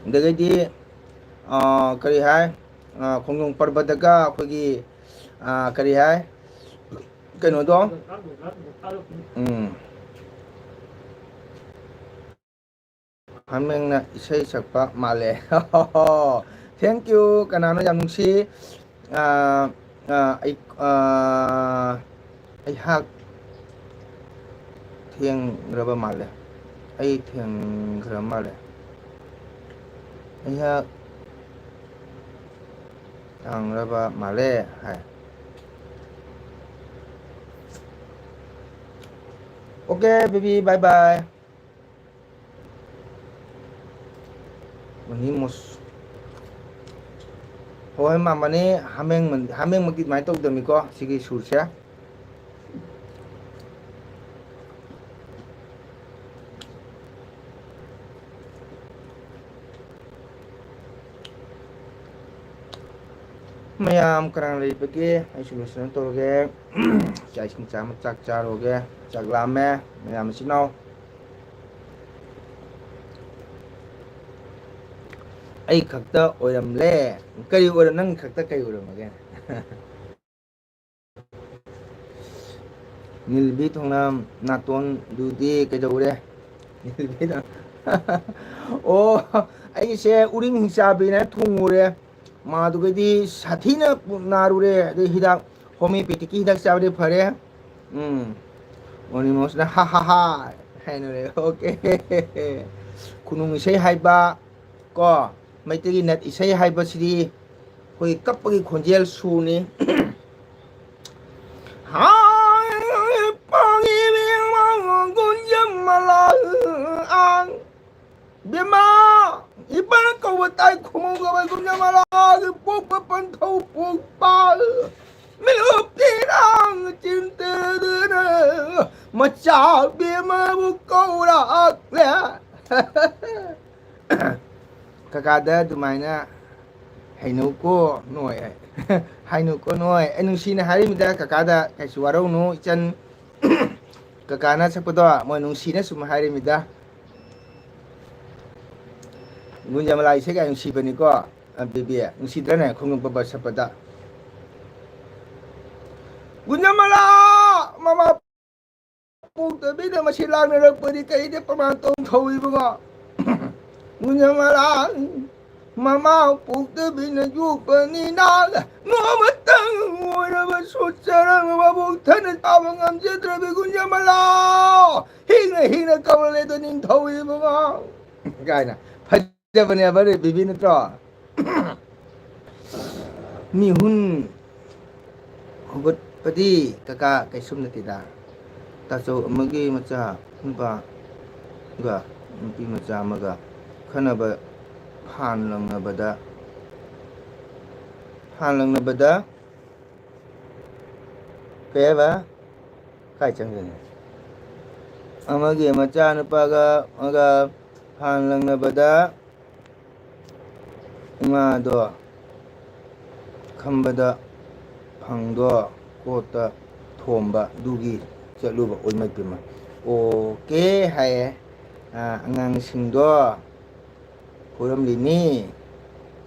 mereka di kari hai khongdong parba daga khoi kari hai keno do hameng na isai sakpa male thank you kanano jam nungsi ai hak thieng raba male ai thieng gra male ai hak 장르바 말레 하이 오케이 베비 바이바이วันนี้ mos Hồi mà này hameng magit mai tok dami ko sige sursa mayam karang lai peke ai solution to ge chai sing cha ma chak cha ro ge chak lam me mayam sinau ai khakta oiram le kai oiram nang khakta kai oiram again nilbi thongnam naton dudi kai dore nilbi da o ai se uring hingsa bi na thungure ma du di sathina narure de hidak homeopathic hidak sabde phare oni mos na ha ha ha hainure okay kunung sei haiba ko maitegi net isai haiba sidi hoi kapagi khonjel suni ha pangi bing gunjam mala ang bima iban ko watai khumong ko gunjam mala pok pan thau pok pa milup tirang cinte na macha bima bu ko ra le kakada dumaina hainu ko noi hainu ko noi enu sina hari mida kakada kai suwarau no chan kakana sakpado mo nu sina sum hari mida gunja malai se kai si bani ko bibi nu si drana khong baba sapada gunja mala mama pu te bi de ma si lang ne rak pari kai de praman tong thoi ba Munyamala mama pukte bina yupa ni naga ngoma tang ngora ba sutsara ngoma buktana tabang am jetra bi gunyamala hina kamale to ning thawi ba gaina phajja bane bare bibin to mi hun hobat padi kaka kai sum nati da ta so amagi macha ba ga nupi macha maga Kanaba hanlang na bada kaya ba kai chang din amagi macha na paga aga hanlang na bada nga do khambada phangdo kota thomba dugi chaluba olmai pima okay hai angang singdo Puram lini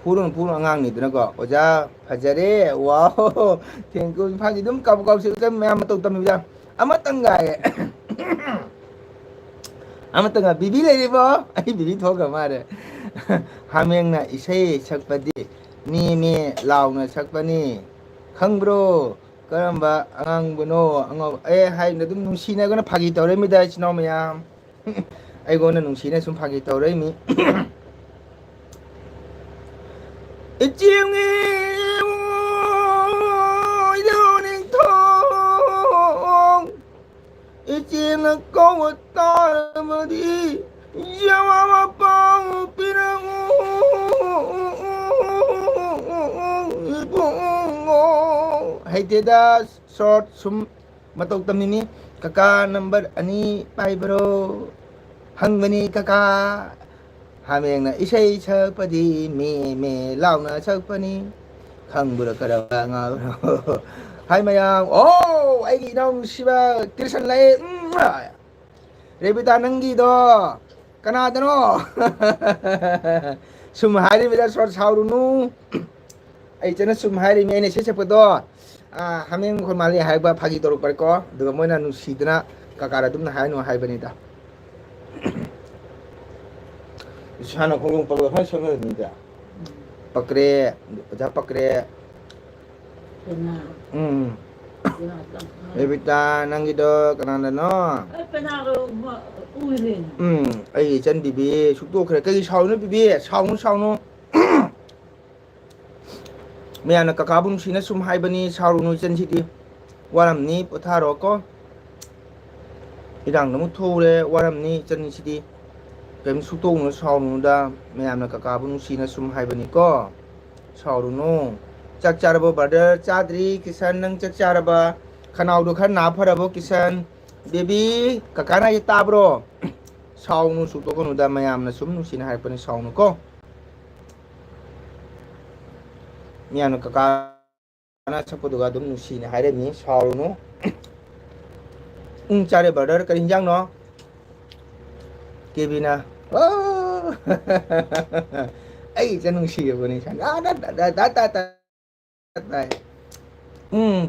Purun angang ni dina oja phajare wow thank you phaji dum kap se ka mem to tam ja amatanga bibi le bo ai bibi thoga mare hameng na isai sakpadi ni law na sakpani khangbro karamba angang buno ango hai na dum nungsina gona phagi tawre mi da chino mayam ai gona nungsina sum phagi tawre mi Ichimngi idoning thong Ichimna ko ta madi Yawa pang pirang Hai teda short sum matok tamini kaka number ani pai bro hangani kaka hameng na isai sakpadi me law na sakpani khangbura karanga nga hai mayang ai gi nong siba kirsan lai rebita nangi do kana dano sumhari bila sor sauru nu ai chana sumhari me ne se sapado hameng khon mali hai ba phagi toru par ko duga moina nu sidna kakara dum na hai nu hai bani da Sana kung pagod ha sa mga nida. Pakre, ja pakre. Ebita nang gido kanana no. Ay penaro uirin. Ai chan bibi sukto kre kai saw no bibi saw no. ꯃꯌꯥꯝꯅ ꯀꯀꯥꯕꯨ ꯅꯨꯡꯁꯤꯅ ꯁꯨꯝ ꯍꯥꯏꯕꯅꯤ ꯁꯥꯎꯔꯨꯅꯨ ꯏꯆꯟꯁꯤꯗꯤ ꯋꯥꯔꯝꯅꯤ ꯄꯣꯊꯥꯔꯣꯀꯣ ꯏꯔꯥꯡ ꯑꯃꯨꯛ ꯊꯣꯛꯎꯔꯦ ꯋꯥꯔꯝꯅꯤ ꯏꯆꯟꯁꯤꯗꯤ ꯀꯔꯤꯝ ꯁꯨꯛꯇꯣꯛꯅꯨ ꯁꯥꯎꯔꯨꯅꯨꯗ ꯃꯌꯥꯝꯅ ꯀꯀꯥꯕꯨ ꯅꯨꯡꯁꯤꯅ ꯁꯨꯝ ꯍꯥꯏꯕꯅꯤꯀꯣ ꯁꯥꯎꯔꯨꯅꯨ ꯆꯥꯛ ꯆꯥꯔꯕꯣ ꯕ꯭ꯔꯗꯔ ꯆꯥꯗ꯭ꯔꯤ ꯀꯤꯁꯟ ꯅꯪ ꯆꯥꯛ ꯆꯥꯔꯕ ꯈꯅꯥꯎꯗꯣ ꯈꯔ ꯅꯥ ꯐꯔꯕꯣ ꯀꯤꯁꯟ ꯕꯦꯕꯤ ꯀꯀꯥꯅ ꯍꯥꯏꯁꯦ ꯇꯥꯕ꯭ꯔꯣ ꯁꯥꯎꯅꯨ ꯁꯨꯛꯇꯣꯛꯀꯅꯨꯗ ꯃꯌꯥꯝꯅ ꯁꯨꯝ ꯅꯨꯡꯁꯤꯅ ꯍꯥꯏꯔꯛꯄꯅꯤ ꯁꯥꯎꯅꯨꯀꯣ ꯃꯌꯥꯝꯅ ꯀꯀꯥꯅ ꯁꯛꯄꯗꯨꯒ ꯑꯗꯨꯝ ꯅꯨꯡꯁꯤꯅ ꯍꯥꯏꯔꯝꯃꯤ ꯁꯥꯎꯔꯨꯅꯨ ꯆꯥꯔꯦ ꯕ꯭ꯔꯗꯔ ꯀꯔꯤ ꯍꯤꯟꯖꯥꯡꯅꯣ ꯀꯦꯕꯤꯅ ꯑꯩ ꯏꯆꯟ ꯅꯨꯡꯁꯤꯔꯕꯅꯤ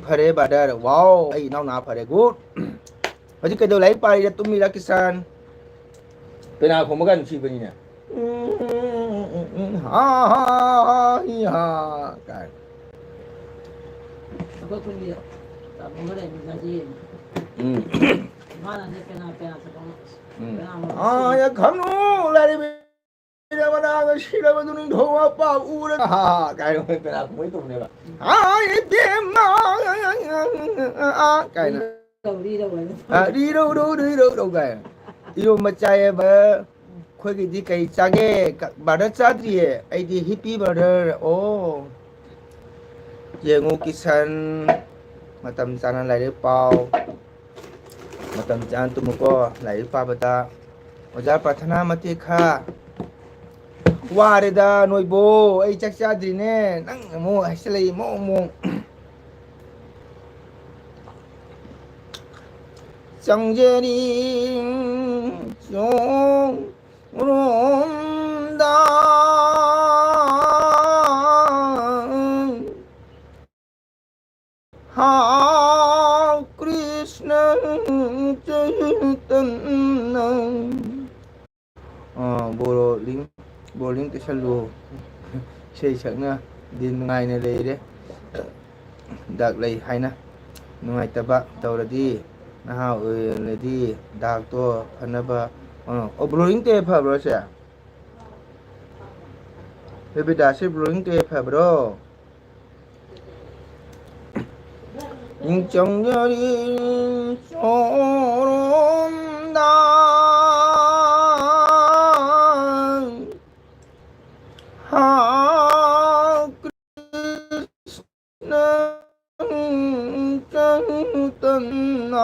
ꯐꯔꯦ ꯕ꯭ꯔꯗꯔ ꯋꯥꯎ ꯑꯩ ꯏꯅꯥꯎꯅꯥ ꯐꯔꯦ ꯒꯨꯗ ꯍꯧꯖꯤꯛ ꯀꯩꯗꯧ ꯂꯥꯏꯔꯤꯛ ꯄꯥꯔꯤꯔ ꯇꯨꯝꯃꯤꯔ ꯀꯤꯁꯟ ꯄꯦꯅꯥ ꯈꯣꯡꯕꯒ ꯅꯨꯡꯁꯤꯕꯅꯤꯅꯦ ꯀꯥꯏ ꯑꯩꯈꯣꯏ ꯈꯨꯟꯒꯤ ꯇꯥꯃꯣꯒ ꯂꯩꯃꯤꯟꯅꯁꯤ ꯃꯥꯅꯅꯦ ꯄꯦꯅꯥ ꯁꯛꯄ ꯌꯥ ꯈꯪꯅꯨ ꯂꯥꯏꯔꯤꯛ ꯁꯤꯔꯕꯗꯨ ꯅꯤꯡꯊꯧ ꯃꯄꯥ ꯎꯔ ꯀꯥꯏꯅ ꯄꯦꯅꯥ ꯈꯣꯡꯕꯩ ꯇꯧꯕꯅꯦꯕ ꯀꯥꯏꯅ ꯔꯤꯔꯧ ꯀꯥꯏꯅ ꯏꯔꯣꯝꯕ ꯆꯥꯏꯌꯦꯕ ꯑꯩꯈꯣꯏꯒꯤꯗꯤ ꯀꯩ ꯆꯥꯒꯦ ꯕ꯭ꯔꯗꯔ ꯆꯥꯗ꯭ꯔꯤꯌꯦ ꯑꯩꯗꯤ ꯍꯤꯞꯄꯤ ꯕ꯭ꯔꯗꯔ ꯑꯣ ꯌꯦꯡꯉꯨ ꯀꯤꯁꯟ ꯃꯇꯝ ꯆꯥꯅ ꯂꯥꯏꯔꯤꯛ ꯄꯥꯎ ꯃꯇꯝ ꯆꯥꯅ ꯇꯨꯝꯃꯨꯀꯣ ꯂꯥꯏꯔꯤꯛ ꯄꯥꯕꯗ ꯑꯣꯖꯥ ꯄ꯭ꯔꯊꯅꯥ ꯃꯇꯦꯛ ꯈꯔ ꯋꯥꯔꯦꯗ ꯅꯣꯏꯕꯣ ꯑꯩ ꯆꯥꯛ ꯆꯥꯗ꯭ꯔꯤꯅꯦ ꯅꯪ ꯑꯃꯨꯛ ꯍꯥꯏꯁꯤꯜꯂꯛꯏ ꯑꯃꯨꯛ ꯆꯪꯖꯔꯤ ꯆꯣꯡꯔꯣꯝꯗ कृष्ण चैतन्य बोर्डिंग ꯇꯩꯁꯜꯂꯨ ꯏꯁꯩ ꯁꯛꯅ ꯗꯤ ꯅꯨꯡꯉꯥꯏꯅ ꯂꯩꯔꯦ ꯗꯥꯛ ꯂꯩ ꯍꯥꯏꯅ ꯅꯨꯡꯉꯥꯏꯇꯕ ꯇꯧꯔꯗꯤ ꯅꯍꯥ ꯑꯣꯏꯔꯗꯤ ꯗꯥꯛꯇꯣ ꯐꯅꯕ ꯕ꯭ꯂꯣꯔꯤꯡ ꯇꯦ ꯐꯕ꯭ꯔꯣ ꯁꯦ ꯕꯦꯕꯤꯗꯥꯁꯤ ꯕ꯭ꯂꯣꯔꯤꯡ ꯇꯦ ꯐꯕ꯭ꯔꯣ 정렬이 쏘른다 하그리스는 짱떴나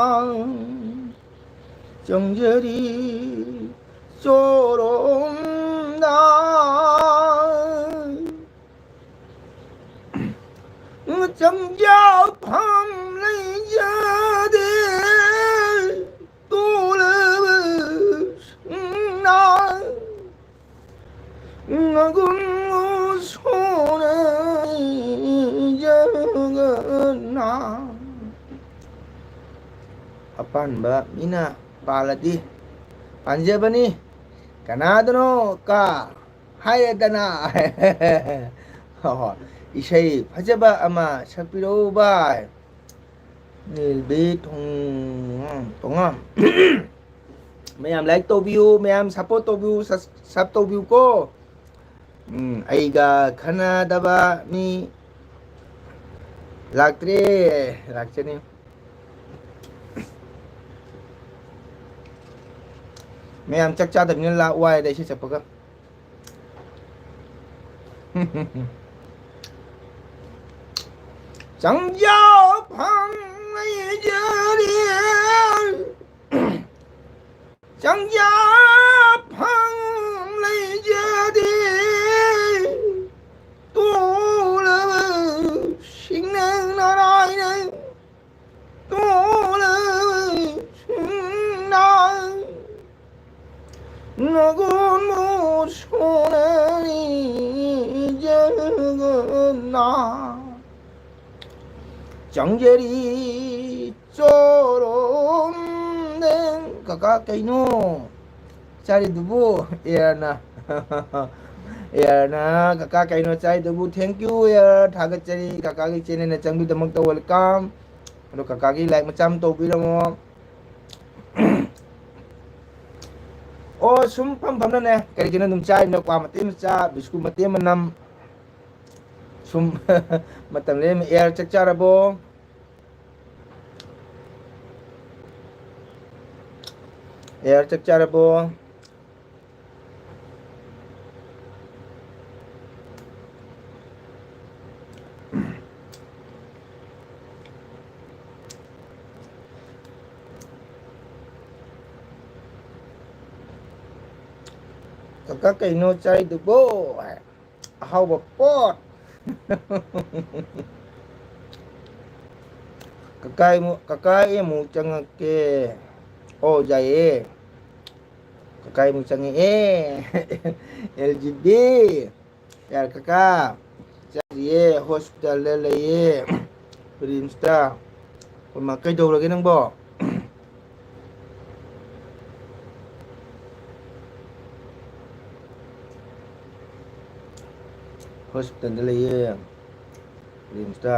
정렬이 쏘른다 정자 밤 lấy ra đi tu lệ na 나군 손에 나 apanba mina paladi panjabani kanadano ka hayadana 이세이 파자바 아마 삭비로바 닐비 동암 매암 라이크 또비우 매암 사포 또비우 삽 또비우고 아이가 카나다바 미 락트레 락체니 매암 짝짜다미는 라 와야 돼 시작버가 정자방의 자리에 정자방의 자리에 또 식는 나라에는 또 식나 너군 무손에 이제나 정제리 쪼롬는 가까이노 짜리 두부 에나 에나 가까이노 짜리 두부 땡큐 야 다가짜리 가까이 째네나 정비더먹다 웰컴 그리고 가까이 라이크 macam 또비라모 숨 팜팜나네 그리기는 좀 짜이 너 과마 띠는 짜 비스쿠 마띠 만남 ꯁꯨꯝ ꯃꯇꯝ ꯂꯦꯟꯕ ꯑꯦꯌꯥꯔ ꯆꯥꯛ ꯆꯥꯔꯕꯣ ꯑꯦꯌꯥꯔ ꯆꯥꯛ ꯆꯥꯔꯕꯣ ꯀꯀꯥ ꯀꯩꯅꯣ ꯆꯥꯏꯗꯨꯕꯣ ꯑꯍꯥꯎꯕ ꯄꯣꯠ ꯀꯀꯥ ꯑꯩ ꯑꯃꯨꯛ ꯆꯪꯉꯛꯀꯦ ꯑꯣ ꯌꯥꯏꯌꯦ ꯀꯀꯥ ꯑꯩ ꯑꯃꯨꯛ ꯆꯪꯉꯛꯑꯦ ꯑꯦꯜꯖꯤꯕꯤ ꯌꯥꯔ ꯀꯀꯥ ꯆꯪꯉꯛꯏꯌꯦ ꯍꯣꯁꯄꯤꯇꯥꯜꯗ ꯂꯩꯌꯦ ꯔꯤꯝꯁꯇ ꯃꯥ ꯀꯩꯗꯧꯔꯒꯦ ꯅꯪꯕꯣ ꯍꯣꯁꯄꯤꯇꯥꯜꯗ ꯂꯩꯌꯦ ꯔꯤꯝꯁꯇ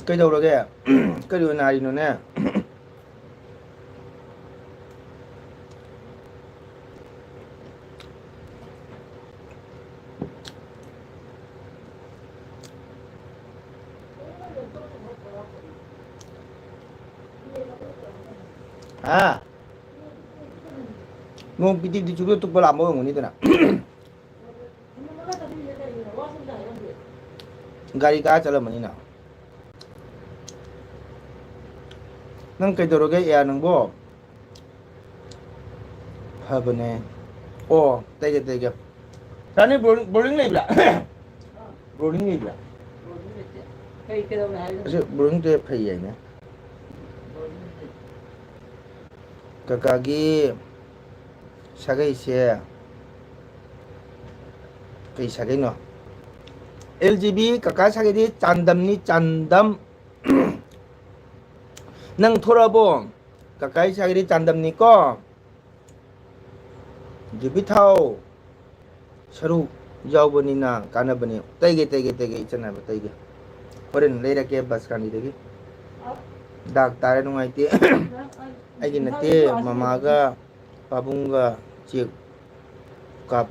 ꯀꯩꯗꯧꯔꯒꯦ ꯀꯔꯤ ꯑꯣꯏꯅ ꯅꯥꯔꯤꯅꯣꯅꯦ ꯍꯥ ꯅꯣꯡ ꯄꯤꯇꯤ ꯄꯤꯇꯤ ꯆꯨꯕꯗ ꯇꯨꯞꯄ ꯂꯥꯛꯄ ꯑꯣꯏꯔꯝꯒꯅꯤꯗꯅ ꯒꯥꯔꯤ ꯀꯥꯔ ꯆꯠꯂꯝꯃꯅꯤꯅ ꯅꯪ ꯀꯩꯗꯧꯔꯒꯦ ꯑꯦꯌꯥꯔ ꯅꯪꯕꯣ ꯐꯕꯅꯦ ꯑꯣ ꯇꯩꯒꯦ ꯇꯩꯒꯦ ꯆꯥꯅꯤ ꯕꯣꯔꯗꯤꯡ ꯂꯩꯕ꯭ꯔꯥ ꯕꯣꯔꯗꯤꯡ ꯂꯩꯕ꯭ꯔꯥ ꯀꯩ ꯀꯩꯗꯧꯔꯦ ꯍꯥꯏꯅꯣ ꯑꯁꯤ ꯕꯣꯔꯗꯤꯡꯁꯦ ꯐꯩ ꯍꯥꯏꯅꯦ ꯀꯀꯥꯒꯤ ꯁꯥꯒꯩꯁꯦ ꯀꯩ ꯁꯥꯒꯩꯅꯣ ꯑꯦꯜ ꯖꯤ ꯕꯤ ꯀꯀꯥ ꯁꯥꯒꯩꯗꯤ ꯆꯥꯟꯗꯝꯅꯤ ꯆꯥꯟꯗꯝ ꯅꯪ ꯊꯣꯔꯛꯑꯕꯣ ꯀꯀꯥꯏ ꯁꯥꯒꯩꯗꯤ ꯆꯥꯟꯗꯝꯅꯤꯀꯣ ꯌꯨꯕꯤ ꯊꯥꯎ ꯁꯔꯨ ꯌꯥꯎꯕꯅꯤꯅ ꯀꯥꯟꯅꯕꯅꯤ ꯇꯩꯒꯦ ꯇꯩꯒꯦ ꯇꯩꯒꯦ ꯏꯆꯟ ꯍꯥꯏꯕ ꯇꯩꯒꯦ ꯍꯣꯔꯦꯟ ꯂꯩꯔꯛꯀꯦ ꯕꯁꯀꯥꯅꯤꯗꯒꯤ ꯗꯥꯛ ꯇꯥꯔꯦ ꯅꯨꯡꯉꯥꯏꯇꯦ ꯑꯩꯒꯤ ꯅꯠꯇꯦ ꯃꯃꯥꯒ ꯄꯥꯕꯨꯡꯒ ꯆꯦꯛ ꯀꯥꯞ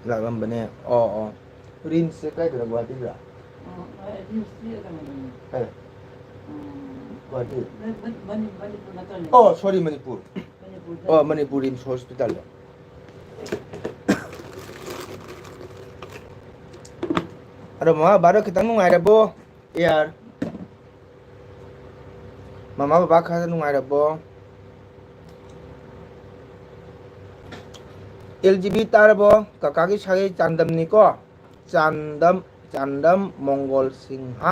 ꯂꯥꯛꯂꯝꯕꯅꯦ ꯑꯣ ꯑꯣ ꯔꯤꯝꯁꯁꯦ ꯀꯥꯏꯗꯅꯣ ꯒꯨꯍꯥꯇꯤꯗꯔ ꯀꯥꯏ ꯒꯨꯍꯥꯇꯤ ꯑꯣ ꯁꯣꯔꯤ ꯃꯅꯤꯄꯨꯔ ꯑꯣ ꯃꯅꯤꯄꯨꯔ ꯔꯤꯝꯁ ꯍꯣꯁꯄꯤꯇꯥꯜꯗ ꯑꯗꯣ ꯃꯃꯥ ꯕꯕꯥꯗꯣ ꯈꯤꯇꯪ ꯅꯨꯡꯉꯥꯏꯔꯕꯣ ꯌꯥꯔ ꯃꯃꯥ ꯕꯕꯥ ꯈꯔ ꯅꯨꯡꯉꯥꯏꯔꯕꯣ ꯑꯦꯜ ꯖꯤ ꯕꯤ ꯇꯥꯔꯕꯣ ꯀꯀꯥꯒꯤ ꯁꯥꯒꯩ ꯆꯥꯟꯗꯝꯅꯤꯀꯣ ꯆꯥꯟꯗꯝ ꯆꯥꯟꯗꯝ ꯃꯣꯡꯒꯣꯜ ꯁꯤꯡꯍ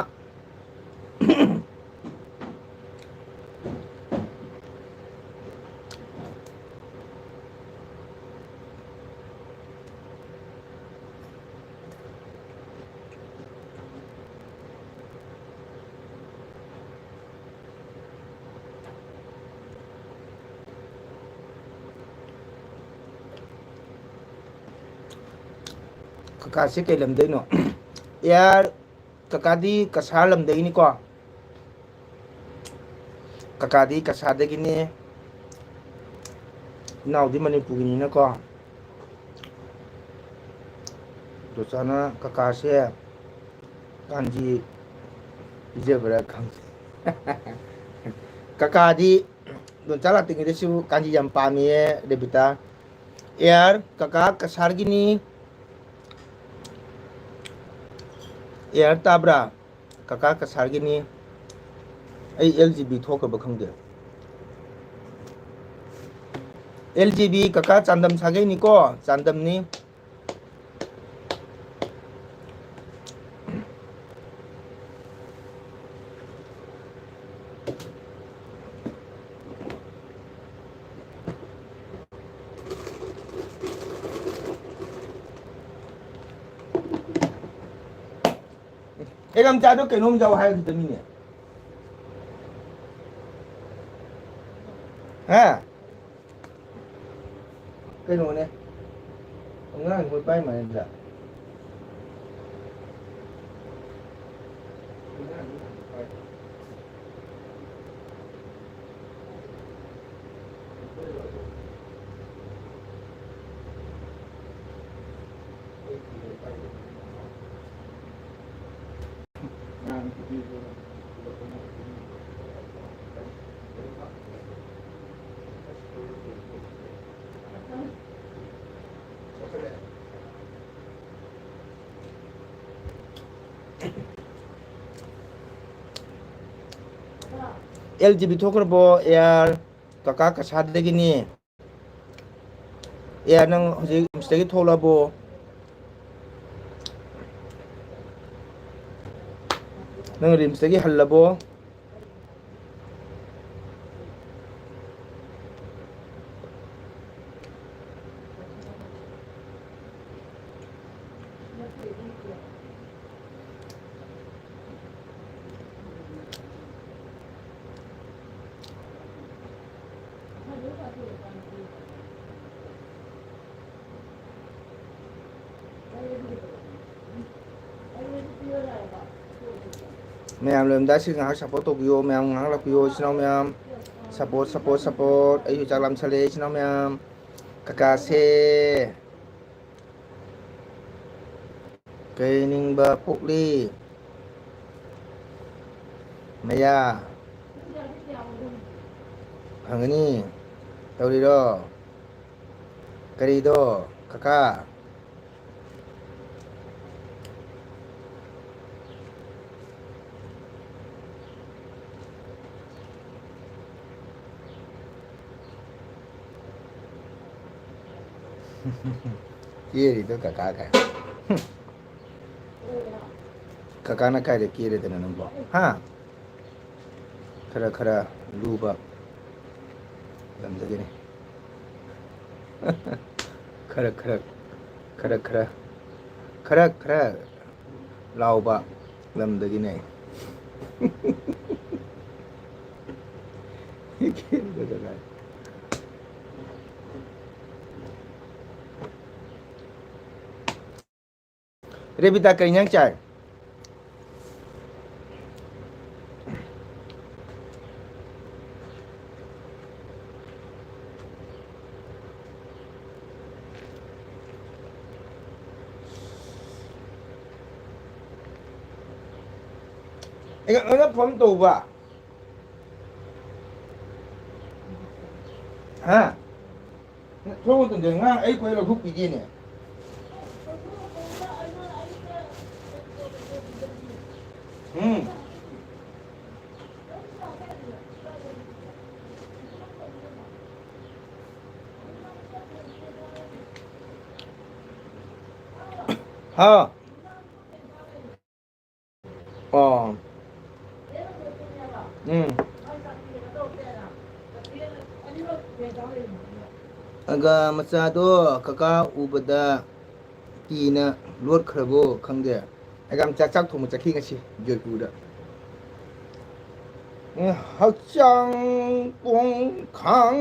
ꯀꯀꯥꯁꯦ ꯀꯩ ꯂꯝꯗꯩꯅꯣ ꯌꯥꯔ ꯀꯀꯥꯗꯤ ꯀꯁꯥꯔ ꯂꯝꯗꯒꯤꯅꯤꯀꯣ ꯀꯀꯥꯗꯤ ꯀꯁꯥꯔꯗꯒꯤꯅꯤ ꯏꯅꯥꯎꯗꯤ ꯃꯅꯤꯄꯨꯔꯒꯤꯅꯤꯅꯀꯣ ꯗꯣꯆꯥꯅ ꯀꯀꯥꯁꯦ ꯀꯥꯟꯆꯤ ꯄꯤꯖꯕ꯭ꯔꯥ ꯈꯪꯗꯦ ꯀꯀꯥꯗꯤ ꯂꯣꯟꯆꯥꯛ ꯂꯥꯛꯇ꯭ꯔꯤꯉꯩꯗꯁꯨ ꯀꯥꯟꯆꯤ ꯌꯥꯝ ꯄꯥꯝꯃꯤꯌꯦ ꯔꯦꯕꯤꯇꯥ ꯑꯦꯌꯥꯔ ꯀꯀꯥ ꯀꯁꯥꯔꯒꯤꯅꯤ ꯑꯦꯌꯥꯔ ꯇꯥꯕ꯭ꯔꯥ ꯀꯀꯥ ꯀꯁꯥꯔꯒꯤꯅꯤ ꯑꯩ ꯑꯦꯜ ꯖꯤ ꯕꯤ ꯊꯣꯛꯈ꯭ꯔꯕ ꯈꯪꯗꯦ ꯑꯦꯜ ꯖꯤ ꯕꯤ ꯀꯀꯥ ꯆꯥꯟꯗꯝ ꯁꯥꯒꯩꯅꯤꯀꯣ ꯆꯥꯟꯗꯝꯅꯤ ꯑꯦꯛꯖꯥꯝꯆꯥꯗꯣ ꯀꯩꯅꯣꯝ ꯌꯥꯎ ꯍꯥꯏꯈꯤꯗꯃꯤꯅꯦ ꯍꯥ ꯀꯩꯅꯣꯅꯦ ꯑꯉꯥꯡ ꯃꯣꯏ ꯄꯥꯏ ꯃꯥꯟꯅꯗ꯭ꯔꯥ LGB 토크르보 에어 까까 까사데기니 에어는 호지 음식이 토라보 능 림스기 할라보 mèo lườm đá xin ngáo support Tokyo mèo ngáo là Tokyo xin ông mèo support ấy chắc làm chale xin ông mèo kakase cây ninh bờ phục ly maya hàng cái ní tao đi đó cái đi đó kaka kia thì tôi cả cái cả nó cái để kia để nó bỏ ha khara luba làm gì này khara lau ba làm gì này kia để cái Revita kay niyang chai. Ano phóng tù ba? Ha? Thôi tuần đường ngang ấy quay là hút gì nè. Ha. Aga masyado kaka ubada kina luot krabo khangde agam chak thong chakhi ngasi joypura hakchang pong khang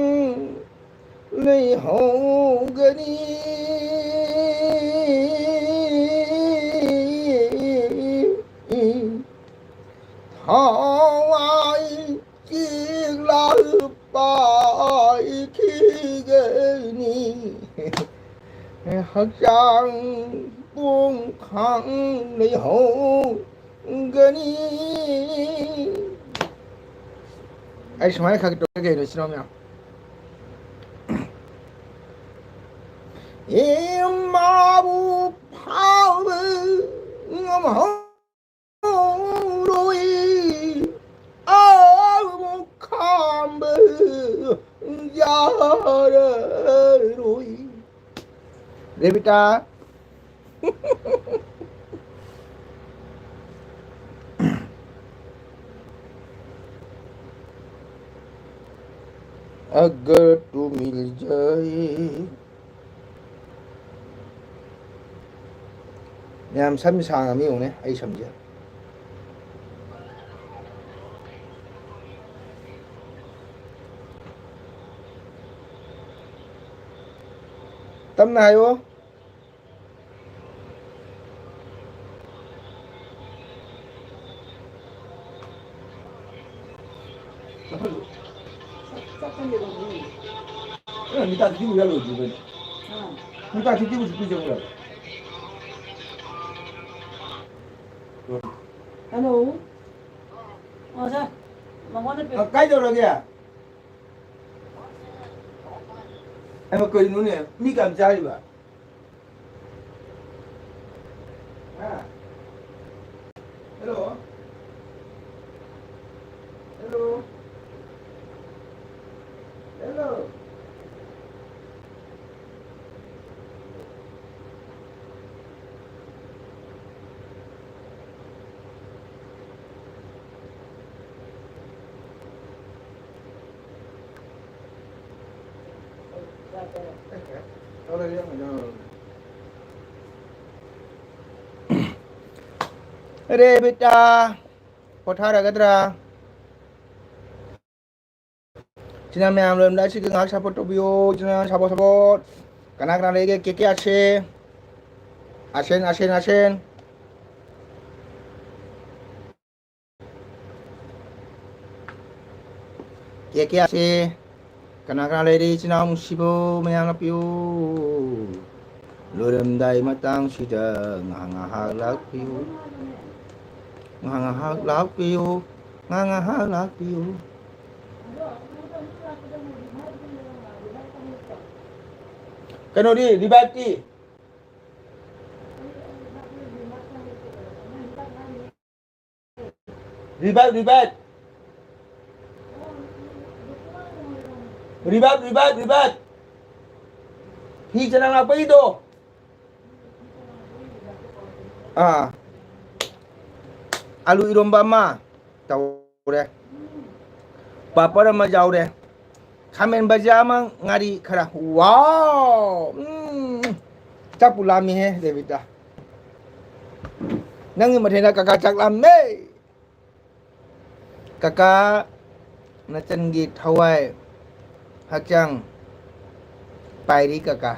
nei ho gani Hawaii chiếc lá bài khi gani hắc trang buông khang nei ho gani ai smile khak to ge no sino mya em ma bu phao ngom ho rồi ở một kham ya rồi Revita अगर तू मिल जाए ꯌꯥꯝ ꯁꯝ ꯁꯥꯡꯉꯃꯤ ꯌꯦꯡꯉꯨꯅꯦ ꯑꯩ ꯁꯝꯁꯦ ꯇꯞꯅ ꯍꯥꯏꯌꯣ 니가 뒤집어 야로 지금 니가 뒤집어 죽기 전에 Alo 자, 망원을 빼. cái rồi rồi kìa em mà cười nữa nè mi cầm chai đi bà hello hello hello đâu đây em rồi Re beta pothara gadra China me amlem da chiki ngak support tobio china support kana kana lege ke আছে আসেন কে আছে kana kana lady china musibo mayang apyo lorimdai matang sida ngahak piu ngahak piu ngahak piu cái nó đi revive đi revive thì cho năng apa itu alu iromba ma tahu deh papa nama jauh deh kamen baja mang ngari kara wow chắc pulami he devita nang mà thế là kakak chắc làm mê kakak na chân ghi thawai hak chang pai đi kakak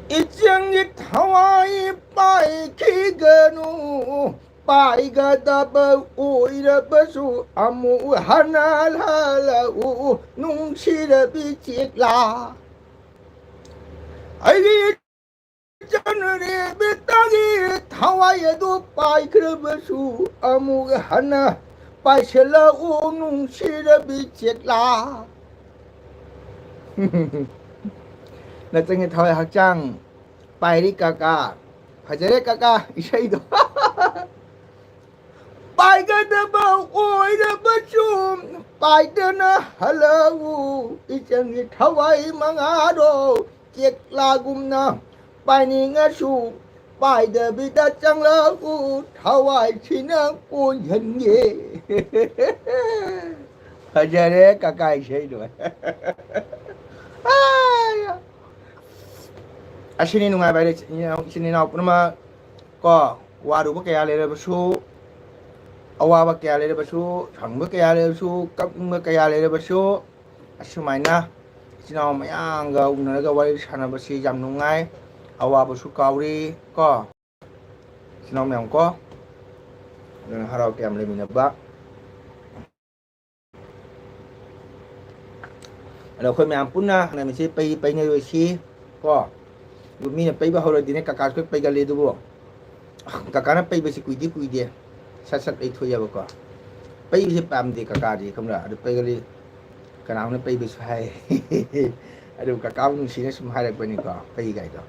ichang ghi thawai pai khi ganu pai ga da ba oi ra ba su amu hana la la u nung chi ra bi chiết la ai Jangan betagi thawai do pai krebesu amu hana pai sela unung sira bicet la na changi thawai hakchang pai ri kaka phajare kaka isai do pai ga da ba oi da ba chum pai da na halau ichangi thawai manga do chiet la gum na bài này nghe su bài đời bị đã chẳng lỡ u thảo ai chỉ năng u nhận gì ở đây đấy cả cái gì rồi sini nungai bài đấy sini nào cũng mà có qua đủ cái gì đấy su awa cái gì đấy su thằng cái gì đấy su cấp cái gì đấy su asumai na sini nào mấy anh gấu nó cái bài sana basi jam nungai awa su kauri ko sinong mèo có nên harau kem lên mình bác đầu khơi mèo pun na này mình sẽ pay ngay rồi xí có lúc mình pay bao hồi đi này kakak cứ pay cái lên đâu kakak nó pay besi quy đi sát sát pay thôi giờ có pay besi pam đi kakak gì không là được pay cái lên cái nào nó pay besi hay được kakak nó xí nó xung hai được bên này có pay cái đó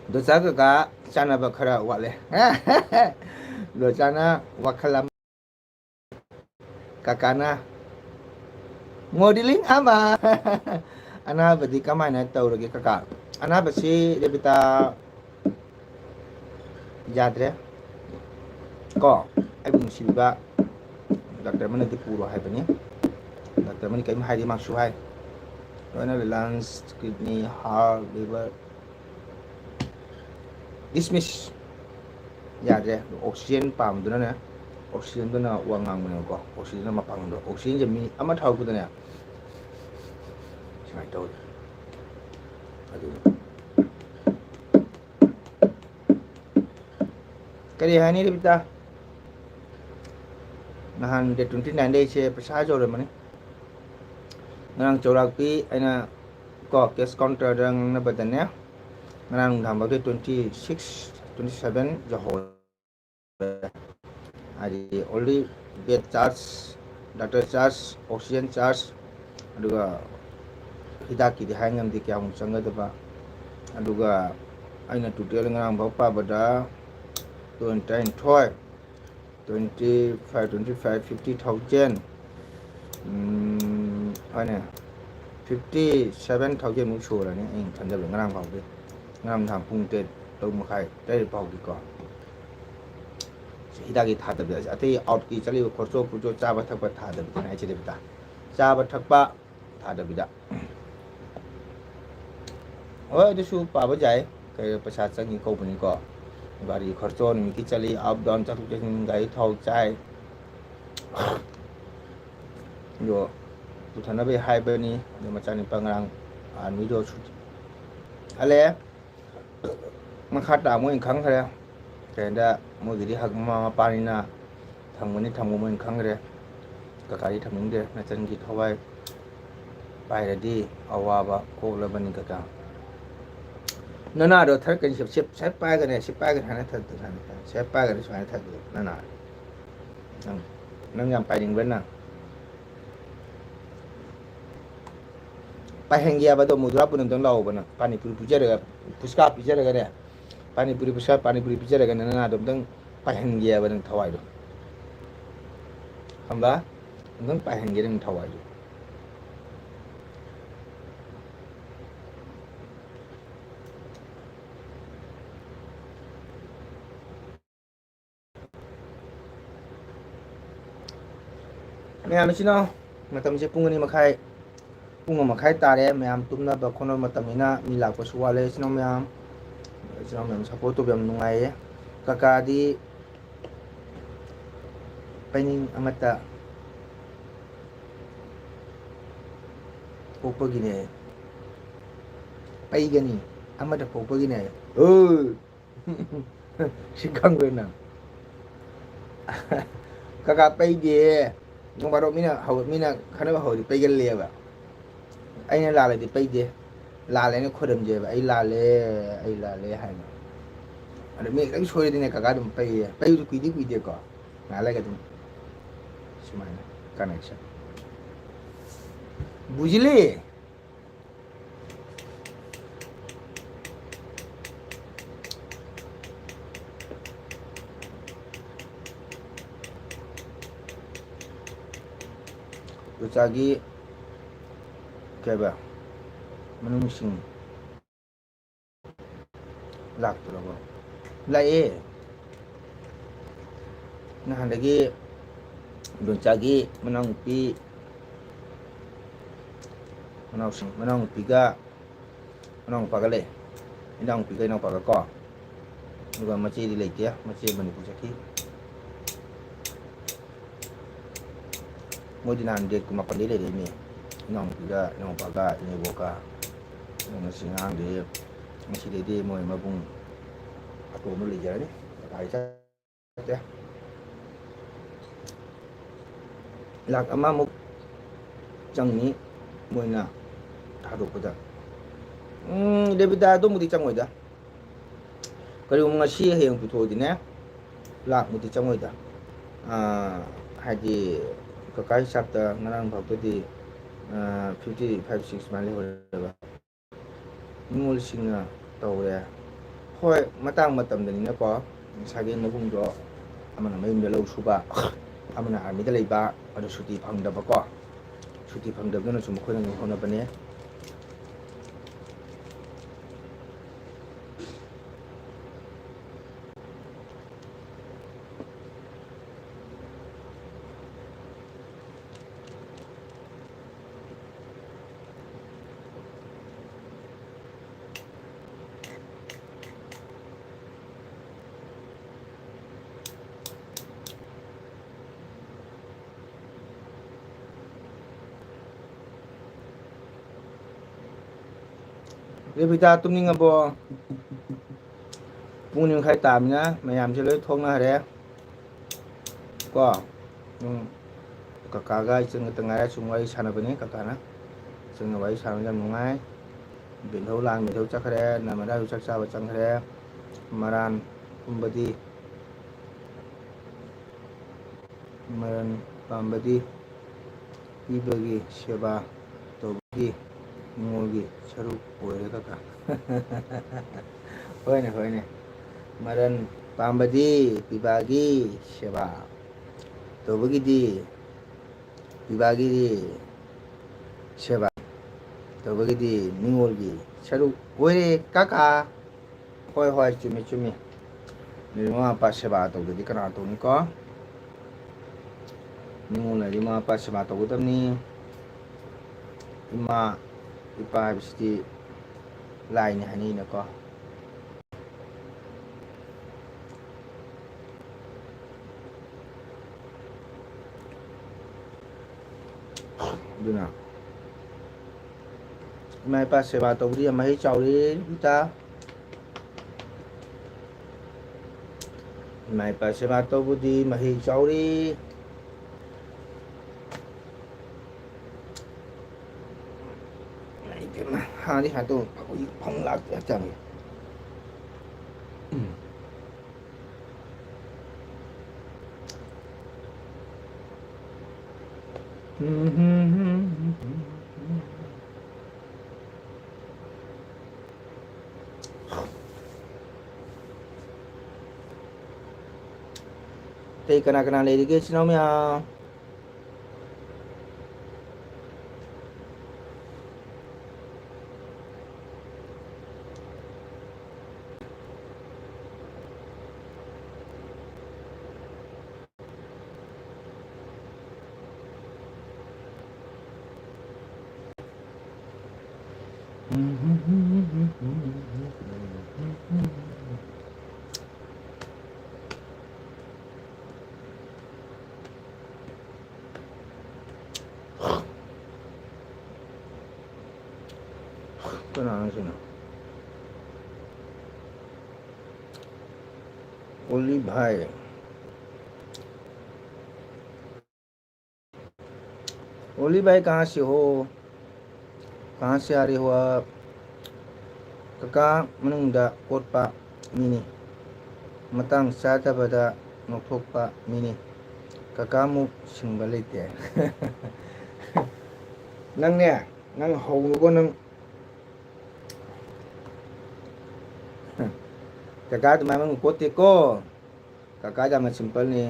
dosa kakak sana bakara wale dosana wakalam kakana modeling ama ana badi kamai na tau lagi kakak ana basi dia bita jadre ko ai bung silba dokter mana di puro hai bani dokter mana kai hai di maksu hai nó là lungs kidney heart liver dismiss ya deh oxygen pam tu na oxygen tu na uang ngang mana ko oxygen na mapang do oxygen je mi amat tahu tu na cuma tahu aduh kali hari ni kita nahan de 29 days je pasal jauh mana nang corak pi aina ko case counter dang na badan ya nang dham ba 26 27 jo ꯍꯥꯏꯗꯤ only bed charge, doctor charge, oxygen charge, ꯑꯗꯨꯒ ꯍꯤꯗꯥꯛꯀꯤꯗꯤ ꯍꯥꯏ ꯉꯝꯗꯦ ꯀꯌꯥꯃꯨꯛ ꯆꯪꯒꯗꯕ. ꯑꯗꯨꯒ ꯑꯩꯅ total ꯉꯔꯥꯡꯐꯥꯎ ꯄꯥꯕꯗ 23, 25, 50,000, ꯍꯣꯏꯅꯦ 57,000 ꯃꯨꯛ ꯁꯨꯔꯅꯤ ꯑꯩꯅ ꯈꯟꯖꯕꯗ ꯉꯔꯥꯡ ꯐꯥꯎꯗꯤ. ꯉꯔꯥꯡ ꯅꯍꯥꯟ ꯄꯨꯡ 8:30, 8 ꯐꯥꯎꯗꯤꯀꯣ ꯍꯤꯗꯥꯛꯀꯤ ꯊꯥꯗꯕꯗ ꯑꯇꯩ ꯑꯥꯎꯠꯀꯤ ꯆꯠꯂꯤꯕ ꯈꯣꯔꯆꯣ ꯄꯨꯆꯣ ꯆꯥꯕ ꯊꯛꯄ ꯊꯥꯗꯕꯤꯗꯅ ꯍꯥꯏꯖꯔꯤꯕꯗ ꯆꯥꯕ ꯊꯛꯄ ꯊꯥꯗꯕꯤꯗ. ꯍꯣꯏ ꯑꯗꯨꯁꯨ ꯄꯥꯕ ꯌꯥꯏ, ꯀꯩ ꯄꯩꯁꯥ ꯆꯪꯉꯤ ꯀꯧꯕꯅꯤꯀꯣ. ꯒꯥꯔꯤ ꯈꯔꯆꯣ ꯅꯨꯃꯤꯠꯀꯤ ꯆꯠꯂꯤ, ꯑꯞ ꯗꯥꯎꯟ ꯆꯠꯊꯣꯛ ꯆꯠꯁꯤꯟ, ꯒꯥꯔꯤ ꯊꯥꯎ ꯆꯥꯏ, ꯑꯗꯣ ꯄꯨꯊꯅꯕꯩ ꯍꯥꯏꯕꯅꯤ. ꯑꯗꯣ ꯃꯆꯥꯅꯤꯄꯥ ꯉꯔꯥꯡ ꯑꯥꯔꯃꯤꯗꯣ ꯍꯜꯂꯛꯑꯦ. ꯃꯈꯥ ꯇꯥ ꯃꯣꯏꯅ ꯈꯪꯈ꯭ꯔꯦ. ꯀꯩꯗ ꯃꯣꯏꯒꯤꯗꯤ ꯃꯃꯥ ꯃꯄꯥꯅꯤꯅ ꯊꯝꯒꯅꯤ ꯊꯝꯃꯣ ꯃꯣꯏꯅ ꯈꯪꯈ꯭ꯔꯦ. ꯀꯀꯥꯗꯤ ꯊꯝꯅꯤꯡꯗꯦ, ꯅꯆꯟꯒꯤ ꯊꯋꯥꯏ ꯄꯥꯏꯔꯗꯤ ꯑꯋꯥꯕ ꯀꯣꯛꯂꯕꯅꯤ ꯀꯀꯥ. ꯅꯅꯥꯗꯣ ꯊꯔꯛꯀꯅꯤ, ꯁꯦꯠ ꯄꯥꯏꯒꯅꯦ, ꯁꯤ ꯄꯥꯏꯒꯅꯤ ꯍꯥꯏꯅ ꯁꯦꯠ ꯄꯥꯏꯒꯅꯤ ꯁꯨꯃꯥꯏꯅ ꯊꯛꯀꯦ. ꯅꯅꯥ ꯅꯪ ꯌꯥꯝ ꯄꯥꯏꯅꯤꯡꯕ꯭ꯔꯥ ꯅꯪ? ꯄꯥꯏꯍꯟꯒꯦ ꯍꯥꯏꯕꯗꯣ ꯃꯨꯗꯨꯔꯥ ꯄꯨꯅꯝꯇꯪ ꯂꯥꯛꯑꯣꯕ ꯅꯪ. ꯄꯥꯅꯤꯄꯨꯔꯤ ꯄꯤꯖꯔꯒ, ꯄꯨꯁꯀꯥ ꯄꯤꯖꯔꯒꯅꯦ, ꯄꯥꯅꯤꯄꯨꯔꯤ ꯄꯤꯖꯔꯒ ꯅꯅꯥꯗꯣ ꯑꯝꯇꯪ ꯄꯥꯏꯍꯟꯒꯦ ꯍꯥꯏꯕ ꯅꯪ ꯊꯋꯥꯏꯗꯣ. ꯈꯪꯕ꯭ꯔꯥ? ꯑꯝꯇꯪ ꯄꯥꯏꯍꯟꯒꯦ ꯅꯪ ꯊꯋꯥꯏꯗꯣ. ꯃꯌꯥꯝ ꯏꯆꯤꯟ-ꯏꯅꯥꯎ, ꯃꯇꯝꯁꯦ ꯄꯨꯡ 2:30, ꯄꯨꯡ 1:30 ꯇꯥꯔꯦ. ꯃꯌꯥꯝ ꯇꯨꯝꯅꯕ ꯈꯣꯠꯅꯕ ꯃꯇꯝꯅꯤꯅ ꯃꯤ ꯂꯥꯛꯄꯁꯨ ꯋꯥꯠꯂꯦ. ꯏꯆꯤꯟ-ꯏꯅꯥꯎ ꯃꯌꯥꯝ ꯁꯞꯄꯣꯔꯠ ꯇꯧꯕ ꯌꯥꯝ ꯅꯨꯡꯉꯥꯏꯌꯦ. ꯀꯀꯥꯗꯤ ꯄꯩꯅꯤꯡ ꯑꯃꯠꯇ ꯄꯣꯛꯄꯒꯤꯅꯦ, ꯄꯩꯒꯅꯤ ꯑꯃꯗ ꯄꯣꯛꯄꯒꯤꯅꯦ. ꯁꯤ ꯈꯪꯕ꯭ꯔꯥ ꯅꯪ? ꯀꯀꯥ ꯄꯩꯗꯦ. ꯅꯣꯡ ꯐꯥꯗꯣꯛ ꯃꯤꯅ ꯈꯟꯅꯕ ꯍꯧꯔꯗꯤ ꯄꯩꯒꯜꯂꯦꯕ. ꯑꯩꯅ ꯂꯥꯜꯂꯗꯤ ꯄꯩꯗꯦ. ꯂꯥꯜꯂꯦꯅ ꯈꯣꯏꯔꯝꯖꯦꯕ, ꯑꯩ ꯂꯥꯜꯂꯦ ꯍꯥꯏꯅ. ꯑꯗ ꯃꯤ ꯈꯤꯇꯪ ꯁꯣꯏꯔꯗꯤꯅꯦ ꯀꯀꯥ ꯑꯗꯨꯝ ꯄꯩꯌꯦ. ꯄꯩꯕꯁꯨ ꯀꯨꯏꯗꯦꯀꯣ, ꯉꯥꯏꯍꯥꯛ ꯂꯩꯔꯒ ꯑꯗꯨꯝ ꯁꯨꯃꯥꯏꯅ ꯀꯅꯦꯛꯁꯟ. बुझली? ꯌꯣꯡꯆꯥꯛꯒꯤ ꯀꯩꯕ ꯃꯅꯨꯡꯁꯤꯡ ꯂꯥꯛꯇ꯭ꯔꯕꯣ? ꯂꯥꯛꯑꯦ. ꯅꯍꯥꯟꯗꯒꯤ ꯌꯣꯡꯆꯥꯛꯒꯤ ꯃꯅꯥꯎꯅꯨꯄꯤꯒ ꯃꯅꯥꯎꯅꯨꯄꯥꯒ ꯂꯩ. ꯏꯅꯥꯎꯅꯨꯄꯤꯒ ꯏꯅꯥꯎꯄꯥꯒ ꯀꯣ. ꯑꯗꯨꯒ ꯃꯆꯦꯗꯤ ꯂꯩꯇꯦ, ꯃꯆꯦ ꯃꯅꯤꯄꯨꯔ ꯆꯠꯈꯤ. ꯃꯣꯏꯗꯤ ꯅꯍꯥꯟ ꯗꯦꯠ 19 ꯂꯩꯔꯛꯏꯅꯦ. ꯏꯅꯥꯎꯅꯨꯄꯤꯒ ꯏꯅꯥꯎꯄꯥꯒ ꯏꯅꯦꯕꯣꯛꯀ. ꯉꯁꯤ ꯉꯔꯥꯡꯗꯤ, ꯉꯁꯤꯗꯩꯗꯤ ꯃꯣꯏ ꯃꯕꯨꯡ ꯑꯇꯣꯝꯕ ꯂꯩꯖꯔꯅꯤ. ꯀꯀꯥꯗꯤ ꯆꯠꯇꯦ. ꯂꯥꯛ 1 ꯆꯪꯅꯤ ꯃꯣꯏꯅ ꯊꯥꯗꯣꯛꯄꯗ. ꯗꯦꯕꯤꯇꯥ ꯑꯗꯨꯝꯕꯨꯗꯤ ꯆꯪꯉꯣꯏꯗ. ꯀꯔꯤꯒꯨꯝꯕꯉꯁꯤ ꯍꯌꯦꯡ ꯄꯨꯊꯣꯛꯑꯗꯤꯅꯦ, ꯂꯥꯛꯃꯨꯛꯇꯤ ꯆꯪꯉꯣꯏꯗ. ꯍꯥꯏꯗꯤ ꯀꯀꯥ ꯍꯤꯁꯥꯞꯇ ꯉꯔꯥꯡ ꯐꯥꯎꯕꯗꯤ 55-56 ꯁꯨꯃꯥꯏꯅ ꯂꯩꯍꯧꯔꯦꯕ. ꯅꯤꯉꯣꯜꯁꯤꯡꯅ ꯇꯧꯔꯦ. ꯍꯣꯏ, ꯃꯇꯥꯡ ꯃꯇꯝꯗꯅꯤꯅꯀꯣ. ꯉꯁꯥꯏꯒꯤ ꯃꯕꯨꯡꯗꯣ ꯑꯃꯅ ꯃꯌꯨꯝꯗ ꯂꯧ ꯁꯨꯕ, ꯑꯃꯅ ꯑꯥꯔꯃꯤꯗ ꯂꯩꯕ, ꯑꯗꯨ ꯁꯨꯇꯤ ꯐꯪꯗꯕꯀꯣ. ꯁꯨꯇꯤ ꯐꯪꯗꯕꯗꯨꯅꯁꯨ ꯃꯈꯣꯏꯅ ꯑꯗꯨꯝ ꯍꯣꯠꯅꯕꯅꯦ. ꯔꯦꯕꯤꯇꯥ ꯇꯨꯝꯅꯤꯡꯉꯕꯣ? ꯄꯨꯡ 2:30 ꯇꯥꯕꯅꯤꯅ ꯃꯌꯥꯝꯁꯦ ꯂꯣꯏ ꯊꯣꯛꯅꯈ꯭ꯔꯦ ꯀꯣ. ꯀꯀꯥꯒ ꯏꯆꯟ ꯈꯛꯇ ꯉꯥꯏꯔꯦ. ꯁꯨꯝ ꯋꯥꯔꯤ ꯁꯥꯟꯅꯕꯅꯤ ꯀꯀꯥꯅ. ꯏꯆꯟꯒ ꯋꯥꯔꯤ ꯁꯥꯟꯅꯕ ꯌꯥꯝ ꯅꯨꯡꯉꯥꯏ. ꯕꯤꯟꯙꯧ ꯆꯠꯈ꯭ꯔꯦ. ꯅꯃꯗꯥꯁꯨ ꯆꯥꯛ ꯆꯥꯕ ꯆꯪꯈ꯭ꯔꯦ. ꯃꯔꯥꯟ ꯀꯨꯝꯕꯗꯤ ꯃꯔꯟ ꯄꯥꯝꯕꯗꯤ ꯄꯤꯕꯒꯤ ꯁꯦꯕꯥ ꯇꯧꯕꯒꯤ ꯅꯤꯉꯣꯜꯒꯤ ꯁꯔꯨꯛ ꯑꯣꯏꯔꯦ ꯀꯀꯥ ꯍꯣꯏꯅꯦ ꯍꯣꯏꯅꯦ ꯃꯔꯟ ꯄꯥꯝꯕꯗꯤ ꯄꯤꯕꯥꯒꯤ ꯁꯦꯕꯥ ꯇꯧꯕꯒꯤꯗꯤ ꯄꯤꯕꯥꯒꯤꯗꯤ ꯁꯦꯕꯥ ꯇꯧꯕꯒꯤꯗꯤ ꯅꯤꯉꯣꯜꯒꯤ ꯁꯔꯨꯛ ꯑꯣꯏꯔꯦ ꯀꯀꯥ ꯍꯣꯏ ꯍꯣꯏ ꯆꯨꯝꯃꯤ ꯆꯨꯝꯃꯤ ꯃꯃꯥ ꯃꯄꯥ ꯁꯦꯕꯥ ꯇꯧꯗꯗꯤ ꯀꯅꯥ ꯇꯧꯅꯤꯀꯣ ꯅꯤꯉꯣꯜꯅꯗꯤ ꯃꯃꯥ ꯃꯄꯥ ꯁꯦꯕꯥ ꯇꯧꯒꯗꯕꯅꯤ ꯏꯃꯥ ꯏꯄꯥ ꯍꯥꯏꯕꯁꯤꯗꯤ ꯂꯥꯏꯅꯤ ꯍꯥꯏꯅꯩꯅꯀꯣ ꯑꯗꯨꯅ ꯏꯃꯥ ꯏꯄꯥ ꯁꯦꯕꯥ ꯇꯧꯕꯗꯤ ꯌꯥꯝ ꯃꯍꯩ ꯆꯥꯎꯔꯤ ꯏꯇꯥ ꯏꯃꯥ ꯏꯄꯥ ꯁꯦꯕꯥ ꯇꯧꯕꯗꯤ ꯃꯍꯩ ꯆꯥꯎꯔꯤ ꯍꯥꯟꯅꯗꯤ ꯁꯨꯃꯥꯏꯅ ꯇꯧ ꯍꯧꯖꯤꯛ ꯐꯪ ꯂꯥꯛꯇꯦ ꯍꯛꯆꯥꯡꯁꯦ ꯑꯇꯩ ꯀꯅꯥ ꯀꯅꯥ ꯂꯩꯔꯤꯒꯦ ꯏꯆꯤꯟ ꯏꯅꯥꯎ ꯃꯌꯥꯝ ꯀꯅꯥꯅꯣ ꯁꯤꯅ ओली भाई ओली भाई कहाँ से हो कहाँ से आ रहे हो आप कका मनुंगदा कोटपा मिनी मतंग चादबदा नोथोकपा मिनी कका मुक सिंबा लेते नंगने नंग हौनुगो नंग कका तुम्हारे मंग कोते को कका जामा सिंपल ने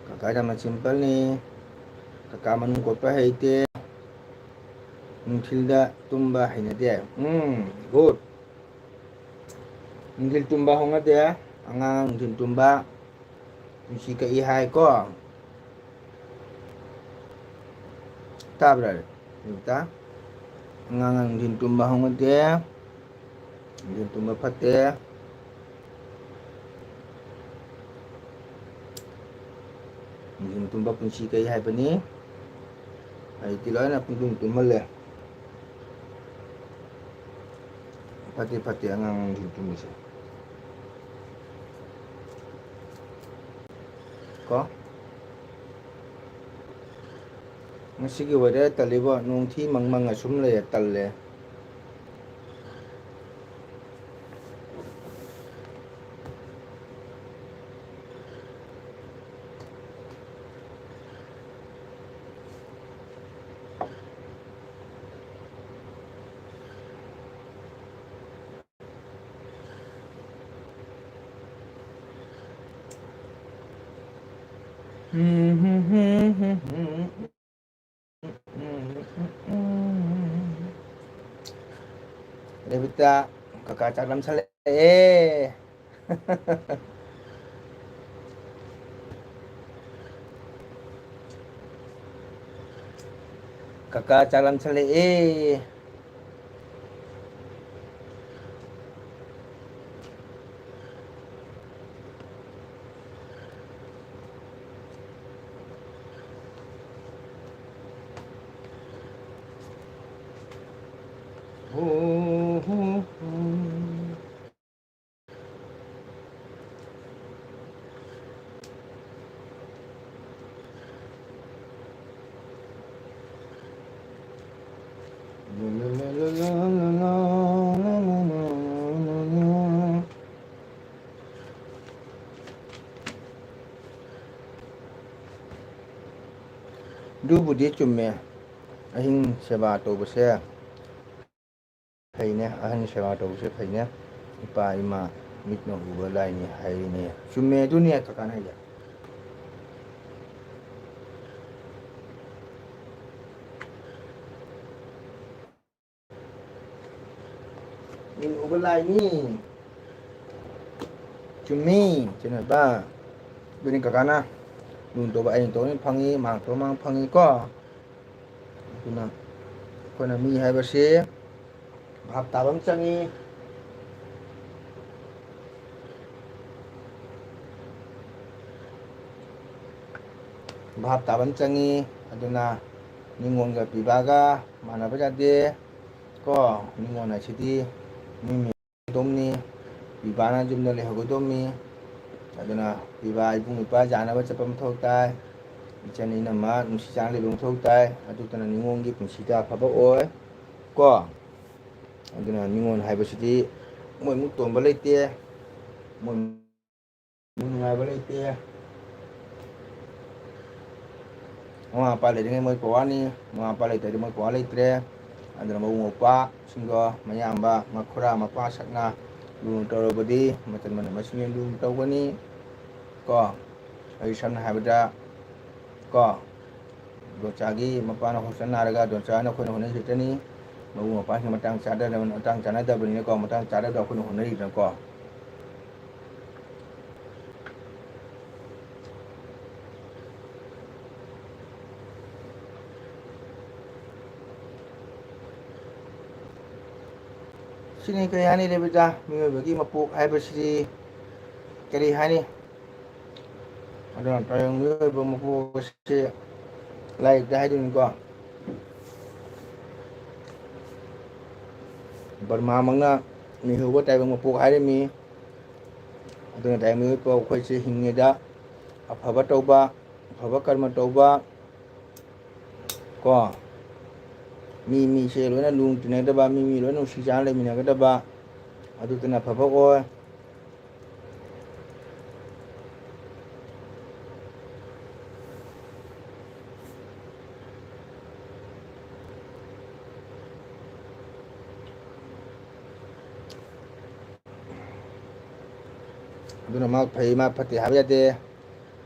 कका जामा सिंपल ने कका मनुंग कोटपा हेते नुंथिलदा तुम्बा हैनदे गुड नुंथिल तुम्बा होंगदे angang नुंथिल तुम्बा नुंसि कई हाय को ताब्रा नुंता angang नुंथिल तुम्बा होंगदे नुंथिल तुम्बा फते नुंथिल तुम्बा पुंसि कई हाय बनी ꯑꯩꯗꯤ ꯂꯣꯏꯅ ꯄꯨꯡꯇꯨꯝ ꯇꯨꯝꯍꯜꯂꯦ ꯐꯠꯇꯦ ꯐꯠꯇꯦ ꯑꯉꯥꯡ ꯅꯨꯡꯊꯤꯜ ꯇꯨꯝꯕꯁꯦ ꯀꯣ ꯉꯁꯤꯒꯤ ꯋꯦꯗꯔ ꯇꯜꯂꯤꯕꯣ ꯅꯣꯡ ꯊꯤ ꯃꯪ ꯑꯁꯨꯝ ꯂꯩꯌꯦ ꯇꯜꯂꯦ Devita kakak cak lam sale kakak cak lam sale ꯑꯗꯨꯕꯨꯗꯤ ꯆꯨꯝꯃꯦ ꯑꯍꯤꯡ ꯁꯦꯕꯥ ꯇꯧꯕꯁꯦ ꯐꯩꯅꯦ ꯑꯍꯟ ꯁꯦꯕꯥ ꯇꯧꯕꯁꯦ ꯐꯩꯅꯦ ꯏꯄꯥ ꯏꯃꯥ ꯃꯤꯠꯅ ꯎꯕ ꯂꯥꯏꯅꯤ ꯍꯥꯏꯔꯤꯅꯦ ꯆꯨꯝꯃꯦ ꯑꯗꯨꯅꯦ ꯀꯀꯥꯅ ꯍꯥꯏꯁꯦ ꯃꯤꯠꯅ ꯎꯕ ꯂꯥꯏꯅꯤ ꯆꯨꯝꯃꯤ ꯆꯦꯅꯕ ꯑꯗꯨꯅꯤ ꯀꯀꯥꯅ ꯂꯨꯅ ꯇꯧꯕ ꯑꯩꯅ ꯇꯧꯕꯅ ꯐꯪꯉꯤ ꯃꯥꯅ ꯇꯧꯕ ꯃꯥꯅ ꯐꯪꯉꯤꯀꯣ ꯑꯗꯨꯅ ꯑꯩꯈꯣꯏꯅ ꯃꯤ ꯍꯥꯏꯕꯁꯤ ꯚꯥꯞ ꯇꯥꯕ ꯑꯃ ꯆꯪꯉꯤ ꯚꯥꯞ ꯇꯥꯕ ꯑꯃ ꯆꯪꯉꯤ ꯑꯗꯨꯅ ꯅꯤꯉꯣꯜꯒ ꯄꯤꯕꯥꯒ ꯃꯥꯟꯅꯕ ꯌꯥꯗꯦ ꯀꯣ ꯅꯤꯉꯣꯜ ꯍꯥꯏꯁꯤꯗꯤ ꯃꯤ ꯃꯤꯗꯧꯅꯤ ꯄꯤꯕꯥꯅ ꯌꯨꯝꯗ ꯂꯩꯍꯧꯒꯗꯧꯅꯤ ꯑꯗꯨꯅ ꯄꯤꯕꯥ ꯏꯕꯨꯡ ꯏꯄ꯭ꯋꯥ ꯌꯥꯅꯕ ꯆꯠꯄ ꯃꯊꯧ ꯇꯥꯏ ꯏꯆꯟ ꯏꯅꯝꯃ ꯅꯨꯡꯁꯤ ꯆꯥꯟꯅ ꯂꯩꯕ ꯃꯊꯧ ꯇꯥꯏ ꯑꯗꯨꯇꯅ ꯅꯤꯉꯣꯜꯒꯤ ꯄꯨꯟꯁꯤꯗ ꯑꯐꯕ ꯑꯣꯏ ꯀꯣ ꯑꯗꯨꯅ ꯅꯤꯉꯣꯜ ꯍꯥꯏꯕꯁꯤꯗꯤ ꯃꯣꯏꯃꯨꯛ ꯇꯣꯟꯕ ꯂꯩꯇꯦ ꯃꯣꯏꯃꯨꯛ ꯅꯨꯡꯉꯥꯏꯕ ꯂꯩꯇꯦ ꯃꯃꯥ ꯃꯄꯥ ꯂꯩꯔꯤꯉꯩ ꯃꯣꯏ ꯄꯋꯥꯔꯅꯤ ꯃꯃꯥ ꯃꯄꯥ ꯂꯩꯇ꯭ꯔꯗꯤ ꯃꯣꯏ ꯄꯋꯥꯔ ꯂꯩꯇ꯭ꯔꯦ ꯑꯗꯨꯅ ꯃꯕꯨꯡ ꯃꯧꯄ꯭ꯋꯥꯁꯤꯡꯗꯣ ꯃꯌꯥꯝꯕ ꯃꯈꯨꯔꯥ ꯃꯄꯥ ꯁꯛꯅ ꯂꯨꯅ ꯇꯧꯔꯕꯗꯤ ꯃꯇꯟ ꯃꯅꯥꯎ ꯃꯁꯤꯡ ꯂꯨꯅ ꯇꯧꯒꯅꯤ ꯀꯣ ꯑꯩ ꯁꯝꯅ ꯍꯥꯏꯔꯕꯗ ꯀꯣ ꯗꯣꯟꯆꯥꯒꯤ ꯃꯄꯥꯅ ꯍꯣꯁꯄꯤꯇꯥꯜ ꯅꯥꯔꯒ ꯗꯣꯟꯆꯥꯅ ꯑꯩꯈꯣꯏꯅ ꯍꯣꯠꯅꯖꯒꯅꯤ ꯃꯕꯨꯡ ꯃꯧꯄ꯭ꯋꯥꯁꯤꯡ ꯃꯇꯥꯡ ꯆꯥꯅꯗꯕꯅꯤꯅꯀꯣ ꯃꯇꯥꯡ ꯆꯥꯗꯕꯗ ꯑꯩꯈꯣꯏꯅ ꯍꯣꯠꯅꯔꯤꯗꯅꯀꯣ ꯁꯤꯅꯤ ꯀꯔꯤ ꯍꯥꯏꯅꯤ ꯔꯦꯕꯤꯇꯥ ꯃꯤꯑꯣꯏꯕꯒꯤ ꯃꯄꯣꯛ ꯍꯥꯏꯕꯁꯤꯗꯤ ꯀꯔꯤ ꯍꯥꯏꯅꯤ ꯑꯗꯨꯅ ꯇꯥꯏꯕꯪ ꯃꯤꯑꯣꯏꯕ ꯃꯄꯣꯛ ꯑꯁꯤ ꯂꯥꯏꯔꯤꯛꯇ ꯍꯥꯏꯗꯣꯏꯅꯤꯀꯣ ꯕꯔꯃꯥꯃꯛꯅ ꯅꯤꯡꯍꯧꯕ ꯇꯥꯏꯕꯪ ꯃꯄꯣꯛ ꯍꯥꯏꯔꯤꯝꯃꯤ ꯑꯗꯨꯅ ꯇꯥꯏꯕꯪ ꯃꯤꯑꯣꯏꯕ ꯑꯩꯈꯣꯏꯁꯦ ꯍꯤꯡꯉꯤꯉꯩꯗ ꯑꯐꯕ ꯇꯧꯕ ꯑꯐꯕ ꯀꯔꯃ ꯇꯧꯕ ꯀꯣ ꯃꯤꯁꯦ ꯂꯣꯏꯅ ꯂꯨꯅ ꯇꯤꯟꯅꯒꯗꯕ ꯃꯤ ꯂꯣꯏꯅ ꯅꯨꯡꯁꯤ ꯆꯥꯟꯅ ꯂꯩꯃꯤꯟꯅꯒꯗꯕ ꯑꯗꯨꯗꯨꯅ ꯑꯐꯕ ꯑꯣꯏ ꯑꯗꯨꯅ ꯃꯥ ꯐꯩ ꯃꯥ ꯐꯠꯇꯦ ꯍꯥꯏꯕ ꯌꯥꯗꯦ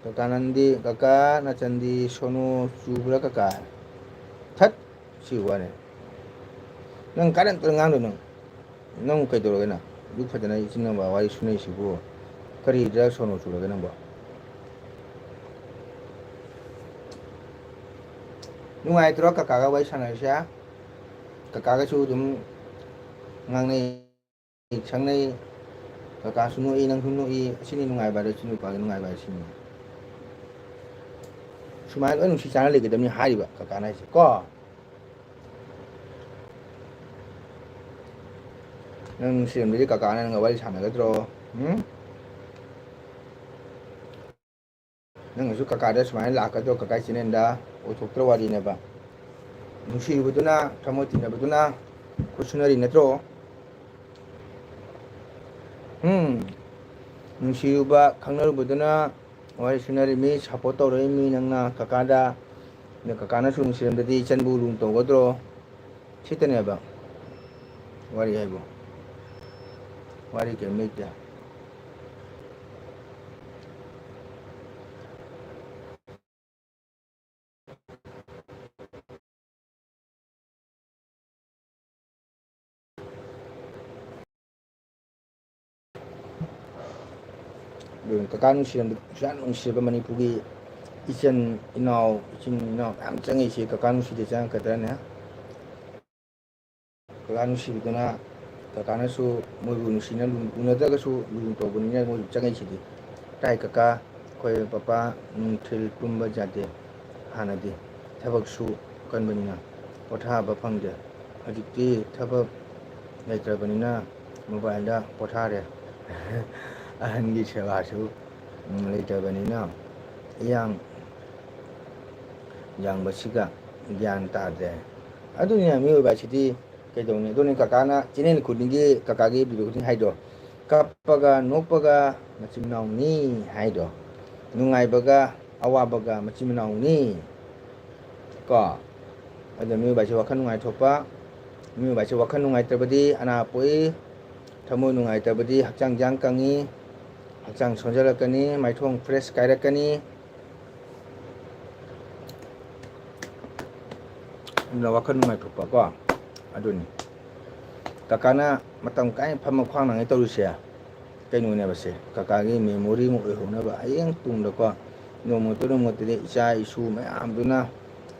ꯀꯀꯥ ꯅꯪꯗꯤ ꯀꯀꯥ ꯅꯆꯟꯗꯤ ꯁꯣꯅꯣ ꯆꯨꯕ꯭ꯔꯥ ꯀꯀꯥ ꯊꯠ ꯁꯤ ꯋꯥꯅꯤ ꯅꯪ ꯀꯥꯔꯟ ꯇꯨꯔꯟ ꯉꯥꯡꯗꯣꯏꯅꯣ ꯅꯪ ꯀꯩꯗꯧꯔꯒꯦ ꯅꯪ ꯑꯗꯨꯛ ꯐꯖꯅ ꯏꯆꯤꯟ ꯏꯅꯥꯎ ꯋꯥꯔꯤ ꯁꯨꯅꯩꯁꯤꯕꯨ ꯀꯔꯤꯗ ꯁꯣꯅꯣ ꯆꯨꯔꯒꯦ ꯅꯪꯕꯣ ꯅꯨꯡꯉꯥꯏꯇ꯭ꯔꯣ ꯀꯀꯥꯒ ꯋꯥꯔꯤ ꯁꯥꯟꯅꯔꯤꯁꯦ ꯀꯀꯥꯒꯁꯨ ꯑꯗꯨꯝ ꯉꯥꯡꯅꯩ ꯁꯪꯅꯩ ꯀꯀꯥꯁꯨ ꯅꯣꯛꯏ ꯅꯪꯁꯨ ꯅꯣꯛꯏ ꯑꯁꯤꯅꯤ ꯅꯨꯡꯉꯥꯏꯕ ꯍꯥꯏꯗꯣ ꯏꯆꯤꯜ ꯏꯅꯥꯎꯒꯤ ꯅꯨꯡꯉꯥꯏꯕ ꯍꯥꯏꯁꯦ ꯁꯤꯅꯤ ꯁꯨꯃꯥꯏꯅ ꯂꯣꯏ ꯅꯨꯡꯁꯤ ꯆꯥꯟꯅ ꯂꯩꯒꯗꯕꯅꯤ ꯍꯥꯏꯔꯤꯕ ꯀꯀꯥꯅ ꯍꯥꯏꯁꯦ ꯀꯣ ꯅꯪ ꯅꯨꯡꯁꯤꯔꯝꯗ꯭ꯔꯗꯤ ꯀꯀꯥꯅ ꯅꯪꯒ ꯋꯥꯔꯤ ꯁꯥꯟꯅꯒꯗ꯭ꯔꯣ ꯅꯪꯅꯁꯨ ꯀꯀꯥꯗ ꯁꯨꯃꯥꯏꯅ ꯂꯥꯛꯀꯗ꯭ꯔꯣ ꯀꯀꯥ ꯆꯦꯅꯦꯜꯗ ꯑꯣꯏꯊꯣꯛꯇ꯭ꯔ ꯋꯥꯔꯤꯅꯦꯕ ꯅꯨꯡꯁꯤꯔꯨꯕꯗꯨꯅ ꯊꯃꯣꯏ ꯇꯤꯟꯅꯕꯗꯨꯅ ꯈꯨꯠꯁꯨꯅꯔꯤ ꯅꯠꯇ꯭ꯔꯣ ꯅꯨꯡꯁꯤꯔꯨꯕ ꯈꯪꯅꯔꯨꯕꯗꯨꯅ ꯋꯥꯔꯤ ꯁꯨꯅꯔꯤꯃꯤ ꯁꯞꯄꯣꯔꯠ ꯇꯧꯔꯛꯏꯃꯤ ꯅꯪꯅ ꯀꯀꯥꯗ ꯑꯗ ꯀꯀꯥꯅꯁꯨ ꯅꯨꯡꯁꯤꯔꯝꯗꯗꯤ ꯏꯆꯟꯕꯨ ꯂꯨꯅ ꯇꯧꯒꯗ꯭ꯔꯣ ꯁꯤꯇꯅꯦꯕ ꯋꯥꯔꯤ ꯍꯥꯏꯕꯨ ꯋꯥꯔꯤ ꯀꯔꯤꯝ ꯂꯩꯇꯦ ꯑꯗꯨ ꯀꯀꯥ ꯅꯨꯡꯁꯤꯔꯕ ꯃꯅꯤꯄꯨꯔꯒꯤ ꯏꯆꯤꯟ ꯏꯅꯥꯎ ꯃꯌꯥꯝ ꯆꯪꯉꯤꯁꯤ ꯀꯀꯥ ꯅꯨꯡꯁꯤꯗ ꯆꯪꯉꯛꯀꯗ꯭ꯔꯅꯦ ꯀꯀꯥ ꯅꯨꯡꯁꯤꯕꯗꯨꯅ ꯀꯀꯥꯅꯁꯨ ꯃꯣꯏꯕꯨ ꯅꯨꯡꯁꯤꯅ ꯎꯅꯗ꯭ꯔꯒꯁꯨ ꯂꯨꯅ ꯇꯧꯕꯅꯤꯅ ꯃꯣꯏꯕꯨ ꯆꯪꯉꯛꯏꯁꯤꯗꯤ ꯇꯥꯏ ꯀꯀꯥ ꯑꯩꯈꯣꯏ ꯄꯄꯥ ꯅꯨꯡꯊꯤꯜ ꯇꯨꯝꯕ ꯌꯥꯗꯦ ꯍꯥꯟꯅꯗꯤ ꯊꯕꯛꯁꯨ ꯀꯟꯕꯅꯤꯅ ꯄꯣꯊꯥꯕ ꯐꯪꯗꯦ ꯍꯧꯖꯤꯛꯇꯤ ꯊꯕꯛ ꯂꯩꯇ꯭ꯔꯕꯅꯤꯅ ꯃꯣꯕꯥꯏꯜꯗ ꯄꯣꯊꯥꯔꯦ ꯑꯍꯟꯒꯤ ꯁꯦꯕꯥꯁꯨ ꯂꯩꯇꯕꯅꯤꯅ ꯏꯌꯥꯡ ꯌꯥꯡꯕꯁꯤꯒ ꯒ꯭ꯌꯥꯟ ꯇꯥꯗ꯭ꯔꯦ ꯑꯗꯨꯅꯤꯅ ꯃꯤꯑꯣꯏꯕ ꯑꯁꯤꯗꯤ ꯀꯩꯗꯧꯅꯤ ꯑꯗꯨꯅꯤ ꯀꯀꯥꯅ ꯆꯦꯅꯦꯜ ꯈꯨꯗꯤꯡꯒꯤ ꯀꯀꯥꯒꯤ ꯚꯤꯗꯤꯑꯣ ꯈꯨꯗꯤꯡ ꯍꯥꯏꯗꯣ ꯀꯞꯄꯒ ꯅꯣꯛꯄꯒ ꯃꯆꯤꯟ ꯃꯅꯥꯎꯅꯤ ꯍꯥꯏꯗꯣ ꯅꯨꯡꯉꯥꯏꯕꯒ ꯑꯋꯥꯕꯒ ꯃꯆꯤꯟ ꯃꯅꯥꯎꯅꯤ ꯀꯣ ꯑꯗꯨ ꯃꯤꯑꯣꯏꯕꯁꯤ ꯋꯥꯈꯜ ꯅꯨꯡꯉꯥꯏꯊꯣꯛꯄ ꯃꯤꯑꯣꯏꯕꯁꯤ ꯋꯥꯈꯜ ꯅꯨꯡꯉꯥꯏꯇ꯭ꯔꯕꯗꯤ ꯑꯅꯥ ꯄꯣꯛꯏ ꯊꯃꯣꯏ ꯅꯨꯡꯉꯥꯏꯇꯕꯗꯤ ꯍꯛꯆꯥꯡ ꯖꯥꯡ ꯀꯪꯉꯤ ꯍꯛꯆꯥꯡ ꯁꯣꯟꯖꯜꯂꯛꯀꯅꯤ ꯃꯥꯏꯊꯣꯡ ꯐ꯭ꯔꯦꯁ ꯀꯥꯏꯔꯛꯀꯅꯤ ꯑꯗꯨꯅ ꯋꯥꯈꯜ ꯅꯨꯡꯉꯥꯏꯊꯣꯛꯄ ꯀꯣ ꯑꯗꯨꯅꯤ ꯀꯀꯥꯅ ꯃꯇꯝ ꯀꯥꯏꯅ ꯐꯝꯃ ꯈ꯭ꯋꯥꯡ ꯅꯥꯉꯩ ꯇꯧꯔꯤꯁꯦ ꯀꯩꯅꯣꯅꯦꯕꯁꯦ ꯀꯀꯥꯒꯤ ꯃꯦꯃꯣꯔꯤ ꯑꯃ ꯑꯣꯏꯍꯧꯅꯕ ꯍꯌꯦꯡ ꯇꯨꯡꯗꯀꯣ ꯅꯣꯡꯃꯇ ꯅꯣꯡꯃꯇꯗꯤ ꯏꯆꯥ ꯏꯁꯨ ꯃꯌꯥꯝꯗꯨꯅ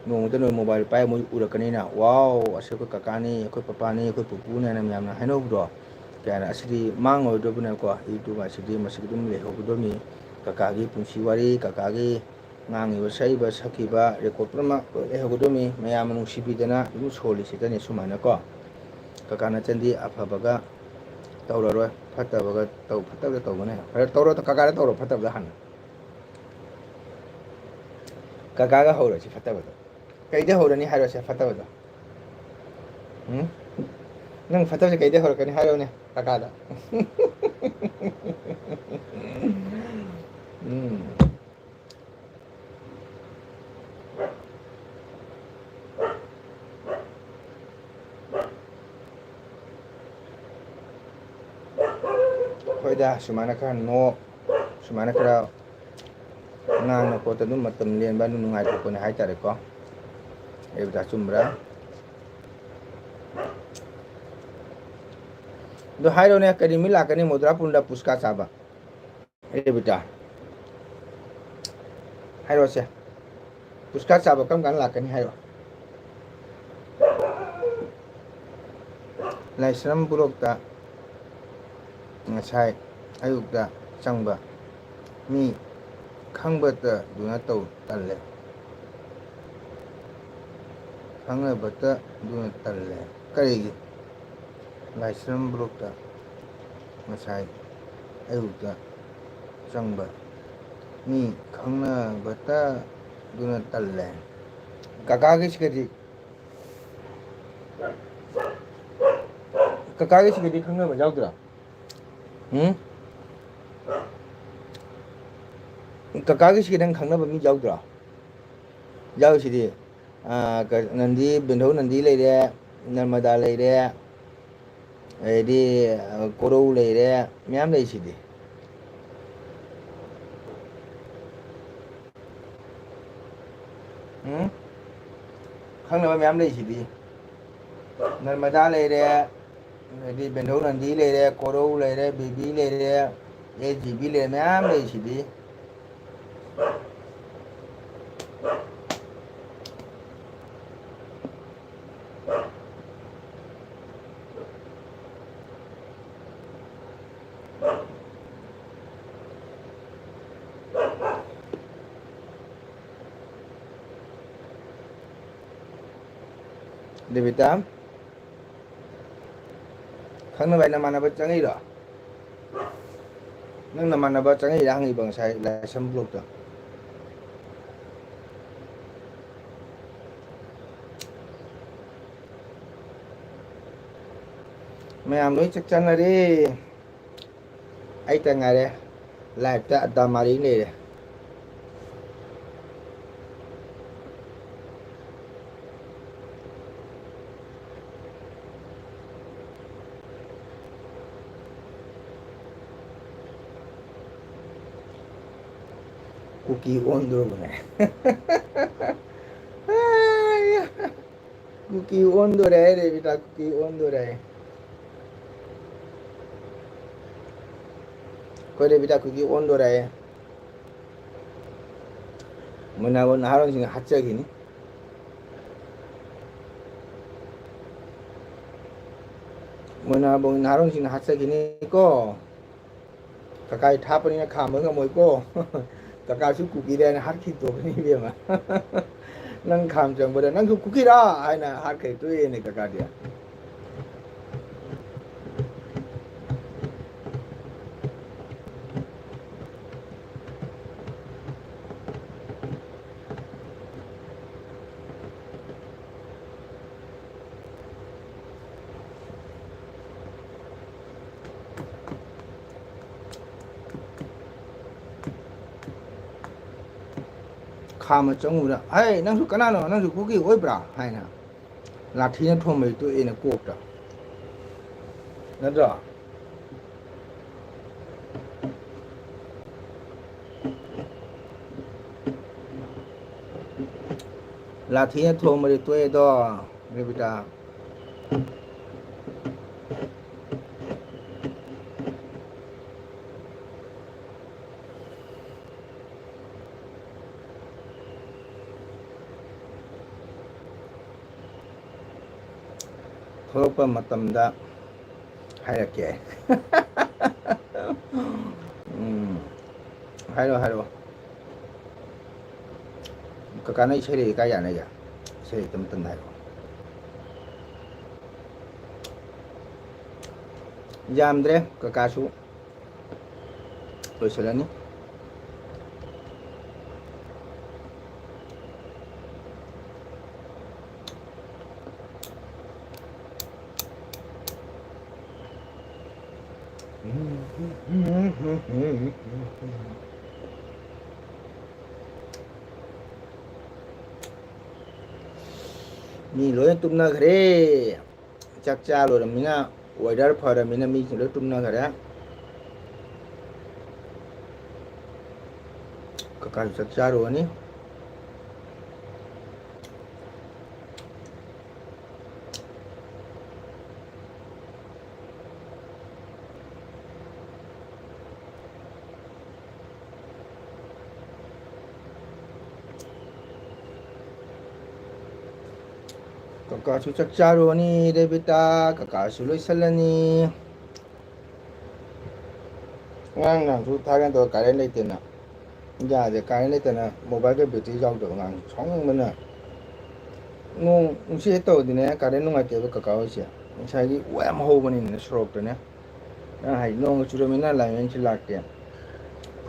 ꯅꯣꯡꯃꯇ ꯅꯣꯡ ꯃꯣꯕꯥꯏꯜ ꯄꯥꯏ ꯃꯣꯏ ꯎꯔꯛꯀꯅꯤꯅ ꯋꯥꯎ ꯑꯁꯤ ꯑꯩꯈꯣꯏ ꯀꯀꯥꯅꯤ ꯑꯩꯈꯣꯏ ꯄꯄꯥꯅꯤ ꯑꯩꯈꯣꯏ ꯄꯨꯄꯨꯅ ꯍꯥꯏꯅ ꯃꯌꯥꯝꯅ ꯍꯥꯏꯅꯧꯕꯗꯣ ꯀꯌꯥꯅ ꯑꯁꯤꯗꯤ ꯃꯥꯡꯉꯣꯏꯗꯧꯕꯅꯦꯀꯣ ꯌꯨꯇꯨꯕ ꯑꯁꯤꯗꯤ ꯃꯁꯤꯗꯤ ꯑꯗꯨꯝ ꯂꯩꯍꯧꯒꯗꯕꯅꯤ ꯀꯀꯥꯒꯤ ꯄꯨꯟꯁꯤ ꯋꯥꯔꯤ ꯀꯀꯥꯒꯤ ꯉꯥꯡꯉꯤꯕ ꯁꯛꯏꯕ ꯁꯛꯈꯤꯕ ꯔꯦꯀꯣꯔꯠ ꯄꯨꯝꯅꯃꯛ ꯂꯣꯏ ꯂꯩꯍꯧꯒꯗꯕꯅꯤ ꯃꯌꯥꯝꯅ ꯅꯨꯡꯁꯤꯕꯤꯗꯅ ꯑꯗꯨꯝ ꯁꯣꯜꯂꯤꯁꯤꯗꯅꯤ ꯁꯨꯃꯥꯏꯅꯀꯣ ꯀꯀꯥ ꯅꯆꯟꯗꯤ ꯑꯐꯕꯒ ꯇꯧꯔꯔꯣꯏ ꯐꯠꯇꯕꯒ ꯐꯠꯇꯕꯗ ꯇꯧꯒꯅꯤ ꯇꯧꯔꯣ ꯀꯀꯥꯗ ꯇꯧꯔꯣ ꯐꯠꯇꯕꯗ ꯍꯥꯟꯅ ꯀꯀꯥꯒ ꯍꯧꯔꯁꯤ ꯐꯠꯇꯕꯗꯣ ꯀꯩꯗ ꯍꯧꯔꯅꯤ ꯍꯥꯏꯔꯣꯁꯦ ꯐꯠꯇꯕꯗꯣ ꯅꯪ ꯐꯠꯇꯕꯁꯦ ꯀꯩꯗ ꯍꯧꯔꯛꯀꯅꯤ ꯍꯥꯏꯔꯣꯅꯦ ꯀꯀꯥꯗ ꯍꯣꯏꯗ ꯁꯨꯃꯥꯏꯅ ꯈꯔ ꯅꯣꯛ ꯁꯨꯃꯥꯏꯅ ꯈꯔ ꯉꯥꯡꯅ ꯈꯣꯠꯇ ꯑꯗꯨꯝ ꯃꯇꯝ ꯂꯦꯟꯕ ꯑꯗꯨꯝ ꯅꯨꯡꯉꯥꯏꯊꯣꯛꯄꯅꯦ ꯍꯥꯏꯇꯥꯔꯦꯀꯣ ꯑꯩꯕꯨꯗ ꯑꯆꯨꯝꯕ꯭ꯔꯥ ꯑꯗꯣ ꯍꯥꯏꯔꯣꯅꯦ ꯀꯔꯤ ꯅꯨꯃꯤꯠ ꯂꯥꯛꯀꯅꯤ ꯃꯣꯗꯨꯔꯥꯄꯨꯔꯗ ꯄꯨꯁꯀꯥ ꯆꯥꯕ ꯑꯩꯕꯨꯗ ꯍꯥꯏꯔꯣꯁꯦ ꯄꯨꯁꯀꯥ ꯆꯥꯕ ꯀꯔꯝ ꯀꯥꯟꯗ ꯂꯥꯛꯀꯅꯤ ꯍꯥꯏꯔꯣ ꯂꯥꯏꯁ꯭ꯔꯝ ꯕ꯭ꯂꯣꯛꯇ ꯉꯁꯥꯏ ꯑꯌꯨꯛꯇ ꯆꯪꯕ ꯃꯤ ꯈꯪꯕꯇ ꯗꯨꯅ ꯇꯧ ꯇꯜꯂꯦ ꯈꯪꯅꯕꯇ ꯑꯗꯨꯅ ꯇꯜꯂꯦ ꯀꯔꯤꯒꯤ ꯂꯥꯏꯁ꯭ꯔꯝ ꯕ꯭ꯂꯣꯛꯇ ꯉꯁꯥꯏ ꯑꯌꯨꯛꯇ ꯆꯪꯕ ꯃꯤ ꯈꯪꯅꯕꯇ ꯑꯗꯨꯅ ꯇꯜꯂꯦ ꯀꯀꯥꯒꯤꯁꯤꯒꯗꯤ ꯀꯀꯥꯒꯤꯁꯤꯒꯗꯤ ꯈꯪꯅꯕ ꯌꯥꯎꯗ꯭ꯔꯥ ꯀꯀꯥꯒꯤꯁꯤꯒ ꯅꯪ ꯈꯪꯅꯕ ꯃꯤ ꯌꯥꯎꯗ꯭ꯔꯣ ꯌꯥꯎꯔꯤꯁꯤꯗꯤ ꯅꯟꯗꯤ ꯕꯦꯟꯙꯧ ꯅꯟꯗꯤ ꯂꯩꯔꯦ ꯅꯔꯃꯗꯥ ꯂꯩꯔꯦ ꯑꯗꯩꯗꯤ ꯀꯣꯔꯧ ꯂꯩꯔꯦ ꯃꯌꯥꯝ ꯂꯩꯁꯤꯗꯤ ꯈꯪꯅꯕ ꯃꯌꯥꯝ ꯂꯩꯁꯤꯗꯤ ꯅꯔꯃꯗꯥ ꯂꯩꯔꯦ ꯑꯗꯩꯗꯤ ꯕꯦꯟꯙꯧ ꯅꯟꯗꯤ ꯂꯩꯔꯦ ꯀꯣꯔꯧ ꯂꯩꯔꯦ ꯕꯦꯕꯤ ꯂꯩꯔꯦ ꯖꯤꯕꯤ ꯂꯩꯔꯦ ꯃꯌꯥꯝ ꯂꯩꯁꯤꯗꯤ ꯗꯦꯕꯤꯇꯥ ꯈꯪꯅꯕ ꯅꯃꯥꯟꯅꯕ ꯆꯪꯉꯛꯏꯔꯣ ꯅꯪ ꯅꯃꯥꯟꯅꯕ ꯆꯪꯉꯛꯏꯔꯥ ꯍꯪꯉꯤꯕ ꯉꯁꯥꯏ ꯂꯥꯏꯁ꯭ꯔꯝ ꯕ꯭ꯂꯣꯛꯇ ꯃꯌꯥꯝ ꯂꯣꯏ ꯆꯥꯛ ꯆꯥꯅꯔꯦ ꯑꯩꯇ ꯉꯥꯏꯔꯦ ꯂꯥꯏꯐꯇ ꯑꯗꯥ ꯃꯥꯔꯤ ꯂꯩꯔꯦ ꯀꯨꯀꯤ ꯑꯣꯟꯗꯣꯔꯕꯅꯦ ꯀꯨꯀꯤ ꯑꯣꯟꯗꯣꯔꯦ ꯔꯦꯕꯤꯇꯥ ꯀꯨꯀꯤ ꯑꯣꯟꯗꯣꯔꯦ ꯑꯩꯈꯣꯏ ꯔꯦꯕꯤꯇꯥ ꯀꯨꯀꯤ ꯑꯣꯟꯗꯣꯔꯦ ꯃꯣꯏꯅꯥꯕꯨ ꯅꯍꯥꯔꯣꯟꯁꯤꯡꯅ ꯍꯥꯠꯆꯈꯤꯅꯤ ꯃꯣꯏꯅꯥꯕꯨ ꯅꯍꯥꯔꯣꯟꯁꯤꯡꯅ ꯍꯥꯠꯆꯈꯤꯅꯤꯀꯣ ꯀꯀꯥꯏ ꯊꯥꯞꯄꯅꯤꯅ ꯈꯥꯝꯕ ꯉꯝꯃꯣꯏꯀꯣ ꯀꯀꯥꯁꯨ ꯀꯨꯀꯤꯔ ꯍꯥꯏꯅ ꯍꯥꯠꯈꯤꯗ꯭ꯔꯣꯕꯅꯤ ꯏꯕꯦꯝꯃ ꯅꯪ ꯈꯥꯝ ꯆꯪꯕꯗ ꯅꯪꯁꯨ ꯀꯨꯀꯤꯔꯥ ꯍꯥꯏꯅ ꯍꯥꯠꯈ꯭ꯔꯦ ꯇꯣꯛꯑꯦꯅꯦ ꯀꯀꯥꯗꯤ 카마 정우라 아이 낭수 까나노 낭수 고기 오이브라 하이나 라티는 톰을 또 이네 꼭다 나더라 라티는 톰을 또 해도 그래비다 ꯊꯣꯛꯂꯛꯄ ꯃꯇꯝꯗ ꯍꯥꯏꯔꯛꯀꯦ 하이로 그까는 이세리 까지 안 해야 이세리 좀 뜬다요 잠드레 그까수 보실라니 미 로엔 뚫나 그래 짝짜 로랍니다 월달 파랍니다 미 로 뚫나 그래 그까지 짝짜 로니 Kakasu cakcaro ni debita kakasu lo isalani ngang ngang su thagan to karen lai tena ja de karen lai tena mobile ke battery jaw do ngang chong mana no si to dine karen no ngate ba kakao sia sai wa ma ho bani ne srok to ne na hai no churo mina la yen chi lak te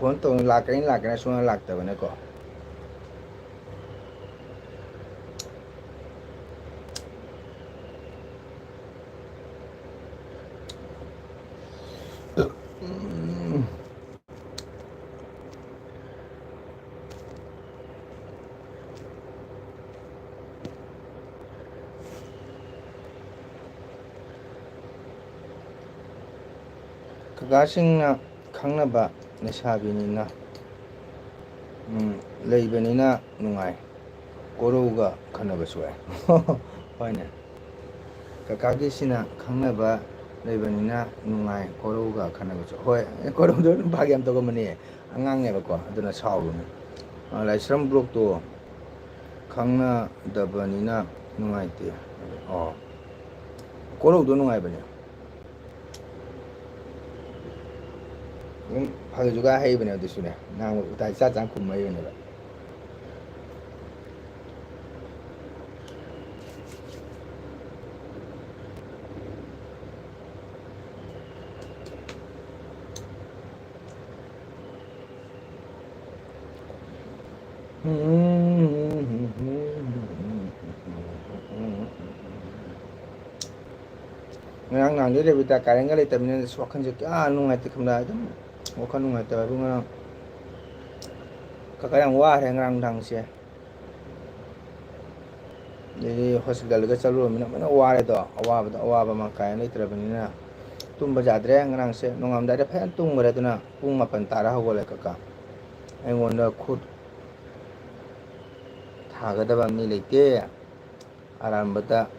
phone to la kan so lak ta ba ne ko 그가싱나 강나바 내사비니나 레이베니나 누가이 고로우가 가나바스와이 와이네 그가기시나 강나바 레이베니나 누가이 고로우가 가나바스 호이 고로우도 바기암 또거머니 안강네바고 아두나 사오르네 라이스람 블록도 강나다바니나 누가이티 고로우도 누가이바냐 방에 juga hay benar tu sudah. Nah, utai sa jang kum mai benar. Ngang dia kita karen kali tapi ni swakan je anu ngai tikam dah tu. Wakan ngai tapi bunga kakayang wah yang dang sia. Jadi hospital ke calu mana wah itu awal makai ni terapin ni na. Tum bajadre ngang sia nongam dah payah tung berat tu na pung mapan tarah boleh kakak. Engon dah khut thaga dah bang ni lete aram bata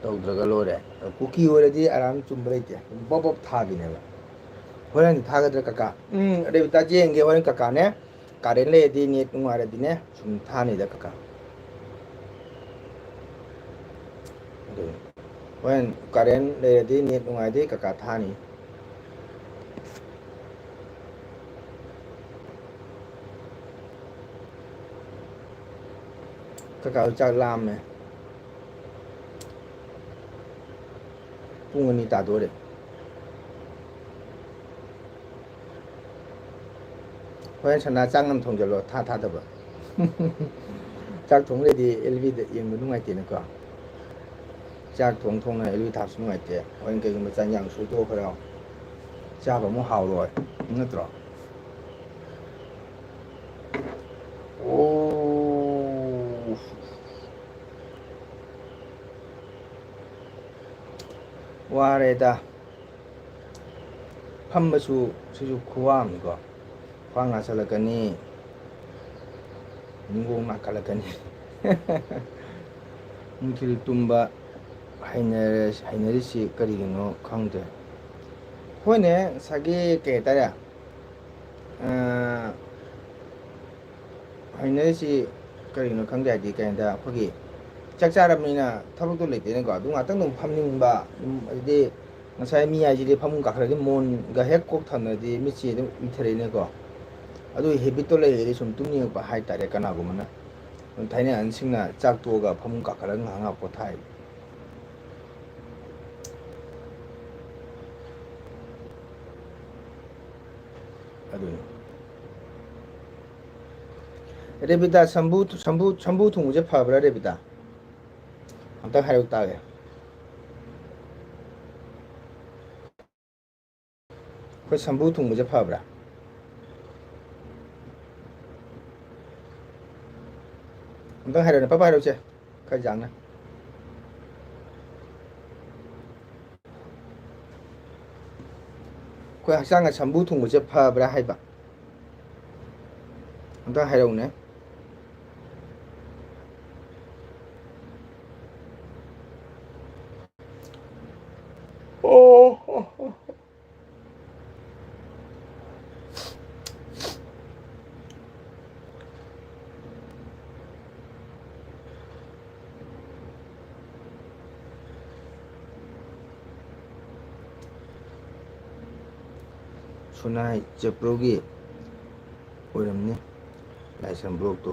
tau dragalore. Kuki boleh di aram cumberai je. Bob thabi ni lah. Horan thagadra kaka ade bita jenge horan kaka ne karen le di ni tungare di ne sum thani da kaka horan karen le di ni tungare di kaka thani kaka chak lam me pungani ta do de hoyan chana chang nam thong jalo tha da ba chak thong le di lv de yeng nu ngai te ne ko chak thong na lv thap su ngai te hoyan ke ma chan yang su to ko ra cha ba mo hao roi na tro ô 와레다 팜바수 시주 쿠암이고 ꯈ꯭ꯋꯥꯡ ꯅꯥꯁꯜꯂꯛꯀꯅꯤ ꯅꯤꯡꯒꯣꯡ ꯅꯥꯀꯠꯂꯛꯀꯅꯤ ꯅꯨꯡꯊꯤꯜ ꯇꯨꯝꯕ ꯍꯩꯅꯔꯤꯁꯤ ꯀꯔꯤꯒꯤꯅꯣ ꯈꯪꯗꯦ ꯍꯣꯏꯅꯦ ꯉꯁꯥꯏꯒꯤ ꯀꯩ ꯍꯥꯏꯇꯥꯔꯦ ꯍꯩꯅꯔꯤꯁꯤ ꯀꯔꯤꯒꯤꯅꯣ ꯈꯪꯗꯦ ꯍꯥꯏꯗꯤ ꯀꯩ ꯍꯥꯏꯇꯥꯔꯦ ꯑꯩꯈꯣꯏꯒꯤ ꯆꯥꯛ ꯆꯥꯔꯕꯅꯤꯅ ꯊꯕꯛꯇꯣ ꯂꯩꯇꯦꯅꯀꯣ ꯑꯗꯨ ꯉꯥꯛꯇꯪ ꯑꯗꯨꯝ ꯐꯝꯅꯤꯡꯕ ꯑꯗꯨꯗꯤ ꯉꯁꯥꯏ ꯃꯤ ꯍꯥꯏꯁꯤꯗꯤ ꯐꯃꯨꯡ ꯀꯥꯈꯠꯂꯗꯤ ꯃꯣꯟꯒ ꯍꯦꯛ ꯀꯣꯛ ꯊꯝꯅꯗꯤ ꯃꯤꯠꯁꯤ ꯑꯗꯨꯝ ꯎꯏꯊꯔꯛꯏꯅꯦꯀꯣ ꯑꯗꯨ ꯍꯦꯕꯤꯠꯇꯣ ꯂꯩꯔꯗꯤ ꯁꯨꯝ ꯇꯨꯝꯅꯤꯡꯉꯛꯄ ꯍꯥꯏꯇꯥꯔꯦ ꯀꯅꯥꯒꯨꯝꯕꯅ ꯊꯥꯏꯅ ꯑꯍꯟꯁꯤꯡꯅ ꯆꯥꯛ ꯇꯣꯛꯑꯒ ꯐꯃꯨꯡ ꯀꯥꯈꯠꯂꯒ ꯉꯥꯏꯍꯥꯛ ꯉꯥꯏꯍꯥꯛ ꯄꯣꯊꯥꯏ ꯑꯗꯨꯅꯤ ꯔꯦꯕꯤꯗꯥ ꯁꯝꯕꯨ ꯊꯨꯡꯕꯁꯦ ꯐꯕ꯭ꯔꯥ ꯔꯦꯕꯤꯗꯥ ꯑꯝꯇ ꯍꯥꯏꯔꯛ ꯇꯥꯒꯦ ꯑꯩꯈꯣꯏ ꯁꯝꯕꯨ ꯊꯨꯡꯕꯁꯦ ꯐꯕ꯭ꯔꯥ ꯑꯝꯇꯪ ꯍꯥꯏꯔꯛꯑꯣꯅꯦ ꯄꯄꯥ ꯍꯥꯏꯔꯛꯎꯁꯦ ꯈꯔ ꯌꯥꯡꯅ ꯑꯩꯈꯣꯏ ꯍꯛꯆꯥꯡꯗ ꯁꯝꯕꯨ ꯊꯨꯡꯕꯁꯦ ꯐꯕ꯭ꯔꯥ ꯍꯥꯏꯕ ꯑꯝꯇ ꯍꯥꯏꯔꯛꯎꯅꯦ ꯑꯣ ꯁꯨꯅꯥꯏ ꯆꯦꯄ꯭ꯔꯣꯒꯤ ꯑꯣꯏꯔꯝꯅꯤ ꯂꯥꯏꯁ꯭ꯔꯝ ꯕ꯭ꯂꯣꯛꯇꯣ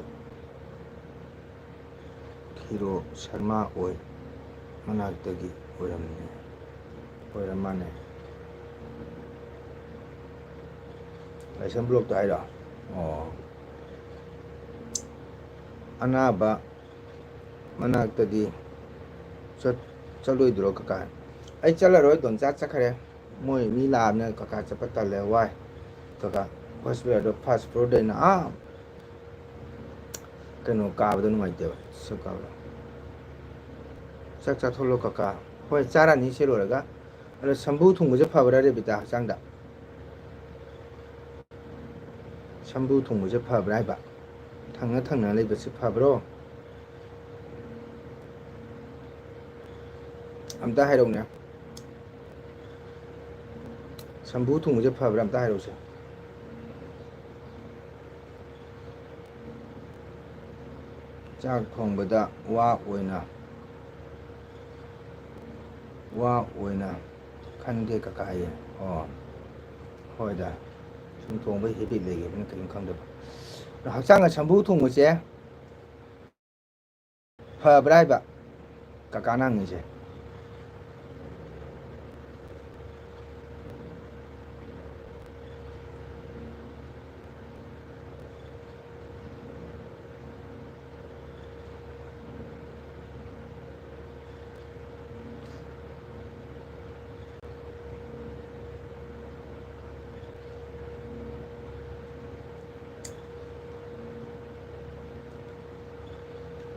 ꯍꯤꯔꯣ ꯁꯔꯃ ꯑꯣꯏ ꯃꯅꯥꯛꯇꯒꯤ ꯑꯣꯏꯔꯝꯅꯤ ꯑꯣꯏꯔ ꯃꯥꯟꯅꯦ ꯂꯥꯏꯁ꯭ꯔꯝ ꯕ꯭ꯂꯣꯛꯇ ꯍꯥꯏꯔꯣ ꯑꯣ ꯑꯅꯥꯕ ꯃꯅꯥꯛꯇꯗꯤ ꯆꯠꯂꯣꯏꯗ꯭ꯔꯣ ꯀꯀꯥ ꯑꯩ ꯆꯠꯂꯔꯣꯏ ꯗꯣꯟꯆꯥ ꯆꯠꯈ꯭ꯔꯦ ꯃꯣꯏ ꯃꯤ ꯂꯥꯛꯑꯕꯅꯤꯅ ꯀꯀꯥ ꯆꯠꯄ ꯇꯜꯂꯦ ꯋꯥꯏ ꯀꯀꯥ ꯍꯣꯁꯄꯤꯇꯥꯜꯗꯣ ꯐꯥꯔꯁ ꯐ꯭ꯂꯣꯔꯗꯩꯅ ꯀꯩꯅꯣ ꯀꯥꯕꯗꯣ ꯅꯨꯡꯉꯥꯏꯇꯦꯕ ꯀꯥꯕꯗꯣ ꯆꯥꯛ ꯆꯥꯊꯣꯛꯂꯣ ꯀꯀꯥ ꯍꯣꯏ ꯆꯥꯔꯅꯤ ꯁꯤ ꯂꯣꯏꯔꯒ ꯑꯗꯣ ꯁꯝꯕꯨ ꯊꯨꯡꯕꯁꯦ ꯐꯕ꯭ꯔꯥ ꯔꯦꯕꯤꯇꯥ ꯍꯛꯆꯥꯡꯗ ꯁꯝꯕ꯭ꯔꯨ ꯊꯨꯡꯕꯁꯦ ꯐꯕ꯭ꯔꯥ ꯍꯥꯏꯕ ꯊꯪꯅ ꯊꯪꯅ ꯂꯩꯕꯁꯤ ꯐꯕ꯭ꯔꯣ ꯑꯝꯇ ꯍꯥꯏꯔꯛꯎꯅꯦ ꯁꯝꯕ꯭ꯔꯨ ꯊꯨꯡꯕꯁꯦ ꯐꯕ꯭ꯔꯥ ꯑꯝꯇ ꯍꯥꯏꯔꯛꯎꯁꯦ ꯆꯥꯛ ꯊꯣꯡꯕꯗ ꯋꯥ ꯑꯣꯏꯅ ꯈꯟꯗꯦ ꯀꯀꯥ ꯍꯥꯏꯌꯦ ꯑꯣ ꯍꯣꯏꯗ ꯁꯨꯝ ꯊꯣꯡꯕꯩ ꯍꯦꯕꯤꯠ ꯂꯩꯈꯤꯕꯅꯤꯅ ꯀꯔꯤꯝ ꯈꯪꯗꯕ ꯑꯗꯣ ꯍꯛꯆꯥꯡꯗ ꯁꯝꯕ꯭ꯔꯨ ꯊꯨꯡꯕꯁꯦ ꯐꯕ꯭ꯔꯥ ꯍꯥꯏꯕ ꯀꯀꯥꯅ ꯍꯪꯉꯤꯁꯦ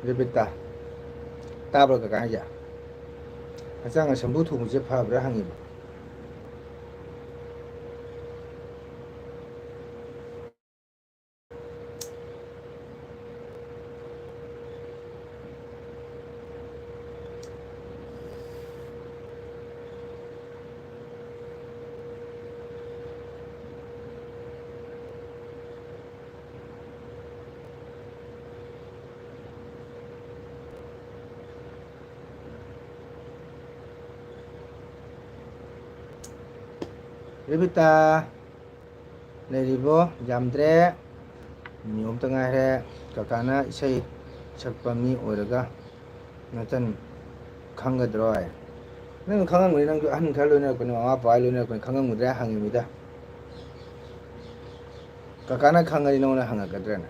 ꯔꯦꯕꯤꯇꯥ ꯇꯥꯕ꯭ꯔꯣ ꯀꯀꯥ ꯍꯥꯏꯁꯦ ꯍꯛꯆꯥꯡꯗ ꯁꯝꯕ꯭ꯔꯨ ꯊꯨꯡꯕꯁꯦ ꯐꯕ꯭ꯔꯥ ꯍꯪꯉꯤꯕ ꯔꯦꯕꯤꯇꯥ ꯂꯩꯔꯤꯕꯣ ꯌꯥꯝꯗ꯭ꯔꯦ ꯃꯤꯅꯤꯠ ꯑꯃꯇ ꯉꯥꯏꯔꯦ ꯀꯀꯥꯅ ꯏꯁꯩ ꯁꯛꯄ ꯃꯤ ꯑꯣꯏꯔꯒ ꯅꯆꯟ ꯈꯪꯒꯗ꯭ꯔꯣ ꯅꯪ ꯈꯪꯉꯝꯒꯅꯤ ꯅꯪꯁꯨ ꯑꯍꯟ ꯈꯔ ꯂꯣꯏꯅꯔꯛꯄꯅꯤ ꯃꯃꯥ ꯃꯄꯥ ꯂꯣꯏꯅꯔꯛꯄꯅꯤ ꯈꯪꯉꯝꯒꯗ꯭ꯔꯥ ꯍꯪꯉꯤꯃꯤꯗ ꯀꯀꯥꯅ ꯈꯪꯉꯗꯤ ꯅꯉꯣꯟꯗ ꯍꯪꯉꯛꯀꯗ꯭ꯔꯅ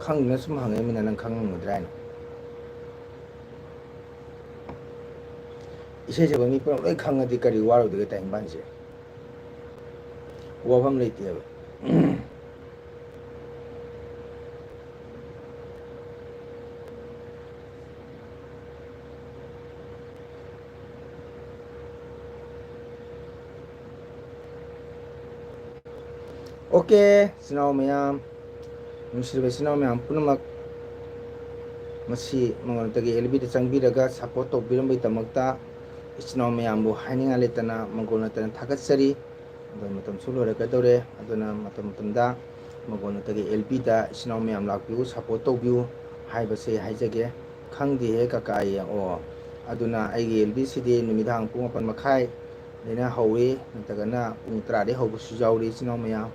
ꯈꯪꯗꯅ ꯁꯨꯝ ꯍꯪꯉꯛꯏꯃꯤꯅ ꯅꯪ ꯈꯪꯉꯝꯒꯗ꯭ꯔꯥ ꯍꯥꯏꯅ ꯏꯁꯩ ꯁꯛꯄ ꯃꯤ ꯄꯨꯝꯅꯃꯛ ꯂꯣꯏ ꯈꯪꯉꯗꯤ ꯀꯔꯤ ꯋꯥꯔꯨꯗꯣꯏꯒꯦ ꯇꯥꯏꯕꯪꯄꯥꯟꯁꯦ ꯋꯥꯐꯝ ꯂꯩꯇꯦꯕ 오케이 이치나오 ꯃꯌꯥꯝ ꯅꯨꯡꯁꯤꯔꯕ 이치나오 ꯃꯌꯥꯝ ꯄꯨꯝꯅꯃꯛ ꯃꯁꯤ ꯃꯉꯣꯟꯗꯒꯤ LBꯗ ꯆꯪꯕꯤꯔꯒ ꯁꯞꯄꯣꯔꯠ ꯇꯧꯕꯤꯔꯝꯕꯒꯤꯗꯃꯛꯇ 이치나오 ꯃꯌꯥꯝꯕꯨ ꯍꯥꯏꯅꯤꯡꯉꯥꯏ ꯂꯩꯇꯅ ꯃꯉꯣꯟꯗ ꯊꯥꯒꯠꯆꯔꯤ ꯑꯗꯨ ꯃꯇꯝꯁꯨ ꯂꯣꯏꯔꯛꯀꯗꯧꯔꯦ ꯑꯗꯨꯅ ꯃꯇꯝꯗ ꯃꯉꯣꯟꯗꯒꯤ LBꯗ 이치나오 ꯃꯌꯥꯝ ꯂꯥꯛꯄꯤꯌꯨ ꯁꯞꯄꯣꯔꯠ ꯇꯧꯕꯤꯌꯨ ꯍꯥꯏꯕꯁꯦ ꯍꯥꯏꯖꯒꯦ ꯈꯪꯗꯦꯍꯦ ꯀꯀꯥ ꯑꯣ ꯑꯗꯨꯅ ꯑꯩꯒꯤ LBꯁꯤꯗꯤ ꯅꯨꯃꯤꯗꯥꯡ ꯄꯨꯡ 8:30 ꯗꯩꯅ ꯍꯧꯏ ꯅꯠꯇ꯭ꯔꯒꯅ ꯄꯨꯡ 10 ꯗꯩ ꯍꯧꯕꯁꯨ ꯌꯥꯎꯔꯤ 이치나오 ꯃꯌꯥꯝ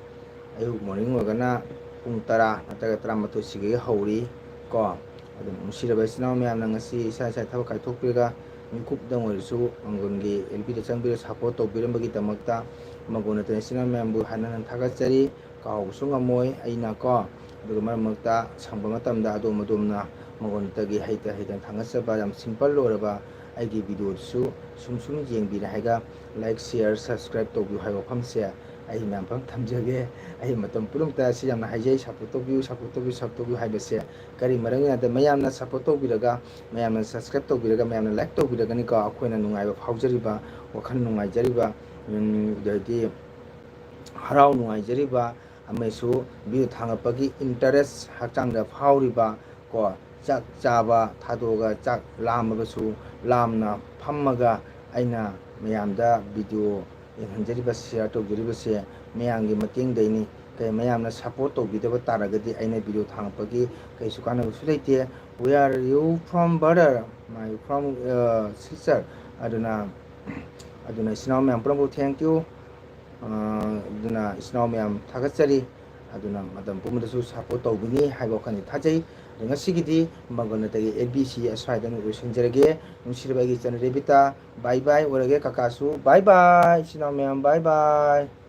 ꯑꯌꯨꯛ ꯃꯣꯔꯅꯤꯡ ꯑꯣꯏꯔꯒꯅ ꯄꯨꯡ 10 ꯅꯠꯇ꯭ꯔꯒ 11 ꯁꯤꯒꯩ ꯍꯧꯔꯤ ꯀꯣ ꯑꯗꯨꯝ ꯅꯨꯡꯁꯤꯔꯕ 이치나오 ꯃꯌꯥꯝꯅ ꯉꯁꯤ ꯏꯁꯥ ꯊꯕꯛ ꯀꯥꯏꯊꯣꯛꯄꯤꯔꯒ ꯃꯤꯀꯨꯞꯇꯪ ꯑꯣꯏꯔꯁꯨ ꯃꯪꯒꯣꯟꯒꯤ LBꯗ ꯆꯪꯕꯤꯔ ꯁꯞꯄꯣꯔꯠ ꯇꯧꯕꯤꯔꯝꯕꯒꯤꯗꯃꯛꯇ ꯃꯪꯒꯣꯟꯅ 이치나오 ꯃꯌꯥꯝꯕꯨ ꯍꯟꯅ ꯊꯥꯒꯠꯆꯔꯤ ꯀꯥꯎꯕꯁꯨ ꯉꯝꯃꯣꯏ ꯑꯩꯅ ꯀꯣ ꯑꯗꯨꯒ ꯃꯔꯛ ꯃꯔꯛꯇ ꯁꯪꯕ ꯃꯇꯝꯗ ꯑꯗꯣꯝꯅ ꯃꯉꯣꯟꯗꯒꯤ ꯍꯩꯇꯅ ꯊꯥꯒꯠꯆꯕ ꯌꯥꯝ ꯁꯤꯝꯄꯜ ꯑꯣꯏꯔꯕ ꯑꯩꯒꯤ ꯚꯤꯗꯤꯑꯣꯗꯨꯁꯨ ꯁꯨꯝ ꯌꯦꯡꯕꯤꯔꯦ ꯍꯥꯏꯒ ꯂꯥꯏꯛ ꯁꯤꯌꯔ ꯁꯕꯁꯀ꯭ꯔꯥꯏꯕ ꯇꯧꯕꯤꯌꯨ ꯍꯥꯏꯕ ꯋꯥꯐꯝꯁꯦ ꯑꯩ ꯃꯌꯥꯝ ꯊꯝꯖꯒꯦ ꯑꯩ ꯃꯇꯝ ꯄꯨꯝꯅꯃꯛꯇ ꯁꯤ ꯌꯥꯝꯅ ꯍꯥꯏꯖꯩ ꯁꯞꯄꯣꯔꯠ ꯇꯧꯕꯤꯌꯨ ꯍꯥꯏꯕꯁꯦ ꯀꯔꯤ ꯃꯔꯝꯒꯤꯅꯣꯗ ꯃꯌꯥꯝꯅ ꯁꯞꯄꯣꯔꯠ ꯇꯧꯕꯤꯔꯒ ꯃꯌꯥꯝꯅ ꯁꯕꯁꯀ꯭ꯔꯥꯏꯕ ꯇꯧꯕꯤꯔꯒ ꯃꯌꯥꯝꯅ ꯂꯥꯏꯛ ꯇꯧꯕꯤꯔꯒꯅꯤꯀꯣ ꯑꯩꯈꯣꯏꯅ ꯅꯨꯡꯉꯥꯏꯕ ꯐꯥꯎꯖꯔꯤꯕ ꯋꯥꯈꯜ ꯅꯨꯡꯉꯥꯏꯖꯔꯤꯕ ꯑꯗꯩꯗꯤ ꯍꯔꯥꯎ ꯅꯨꯡꯉꯥꯏꯖꯔꯤꯕ ꯑꯃꯁꯨ ꯚꯤꯗꯤꯑꯣ ꯊꯥꯡꯒꯠꯄꯒꯤ ꯏꯟꯇꯔꯦꯁ ꯍꯛꯆꯥꯡꯗ ꯐꯥꯎꯔꯤꯕ ꯀꯣ ꯆꯥꯛ ꯆꯥꯕ ꯊꯥꯗꯣꯛꯑꯒ ꯆꯥꯛ ꯂꯥꯝꯃꯒꯁꯨ ꯂꯥꯝꯅ ꯐꯝꯃꯒ ꯑꯩꯅ ꯃꯌꯥꯝꯗ ꯚꯤꯗꯤꯑꯣ ꯌꯦꯡꯍꯟꯖꯔꯤꯕ ꯁꯤꯌꯔ ꯇꯧꯖꯔꯤꯕꯁꯦ ꯃꯌꯥꯝꯒꯤ ꯃꯇꯦꯡꯗꯩꯅꯤ ꯃꯌꯥꯝꯅ ꯁꯞꯄꯣꯔꯠ ꯇꯧꯕꯤꯗꯕ ꯇꯥꯔꯒꯗꯤ ꯑꯩꯅ ꯚꯤꯗꯤꯑꯣ ꯊꯥꯡꯒꯠꯄꯒꯤ ꯀꯩꯁꯨ ꯀꯥꯟꯅꯕꯁꯨ ꯂꯩꯇꯦ where are you from brother my from sister ꯑꯗꯨꯅ 이치나오 ꯃꯌꯥꯝ ꯄꯨꯝꯅꯃꯛꯄꯨ ꯊꯦꯡꯛ ꯌꯨ ꯑꯗꯨꯅ 이치나오 ꯃꯌꯥꯝ ꯊꯥꯒꯠꯆꯔꯤ ꯑꯗꯨꯅ ꯃꯇꯝ ꯄꯨꯝꯕꯗꯁꯨ ꯁꯞꯄꯣꯔꯠ ꯇꯧꯕꯤꯅꯤ ꯍꯥꯏꯕ ꯋꯥꯈꯜꯗꯤ ꯊꯥꯖꯩ ꯑꯗꯣ ꯉꯁꯤꯒꯤꯗꯤ ꯃꯪꯒꯣꯟꯅꯇꯒꯤ LBC ꯑꯁ꯭ꯋꯥꯏꯗ ꯂꯣꯏꯁꯤꯟꯖꯔꯒꯦ ꯅꯨꯡꯁꯤꯔꯕ ꯑꯩꯒꯤ ꯏꯆꯟ ꯔꯦꯕꯤꯇꯥ ꯕꯥꯏ ꯕꯥꯏ ꯑꯣꯏꯔꯒꯦ ꯀꯀꯥꯁꯨ ꯕꯥꯏ ꯕꯥꯏ 이치나오 ꯃꯌꯥꯝ ꯕꯥꯏ ꯕꯥꯏ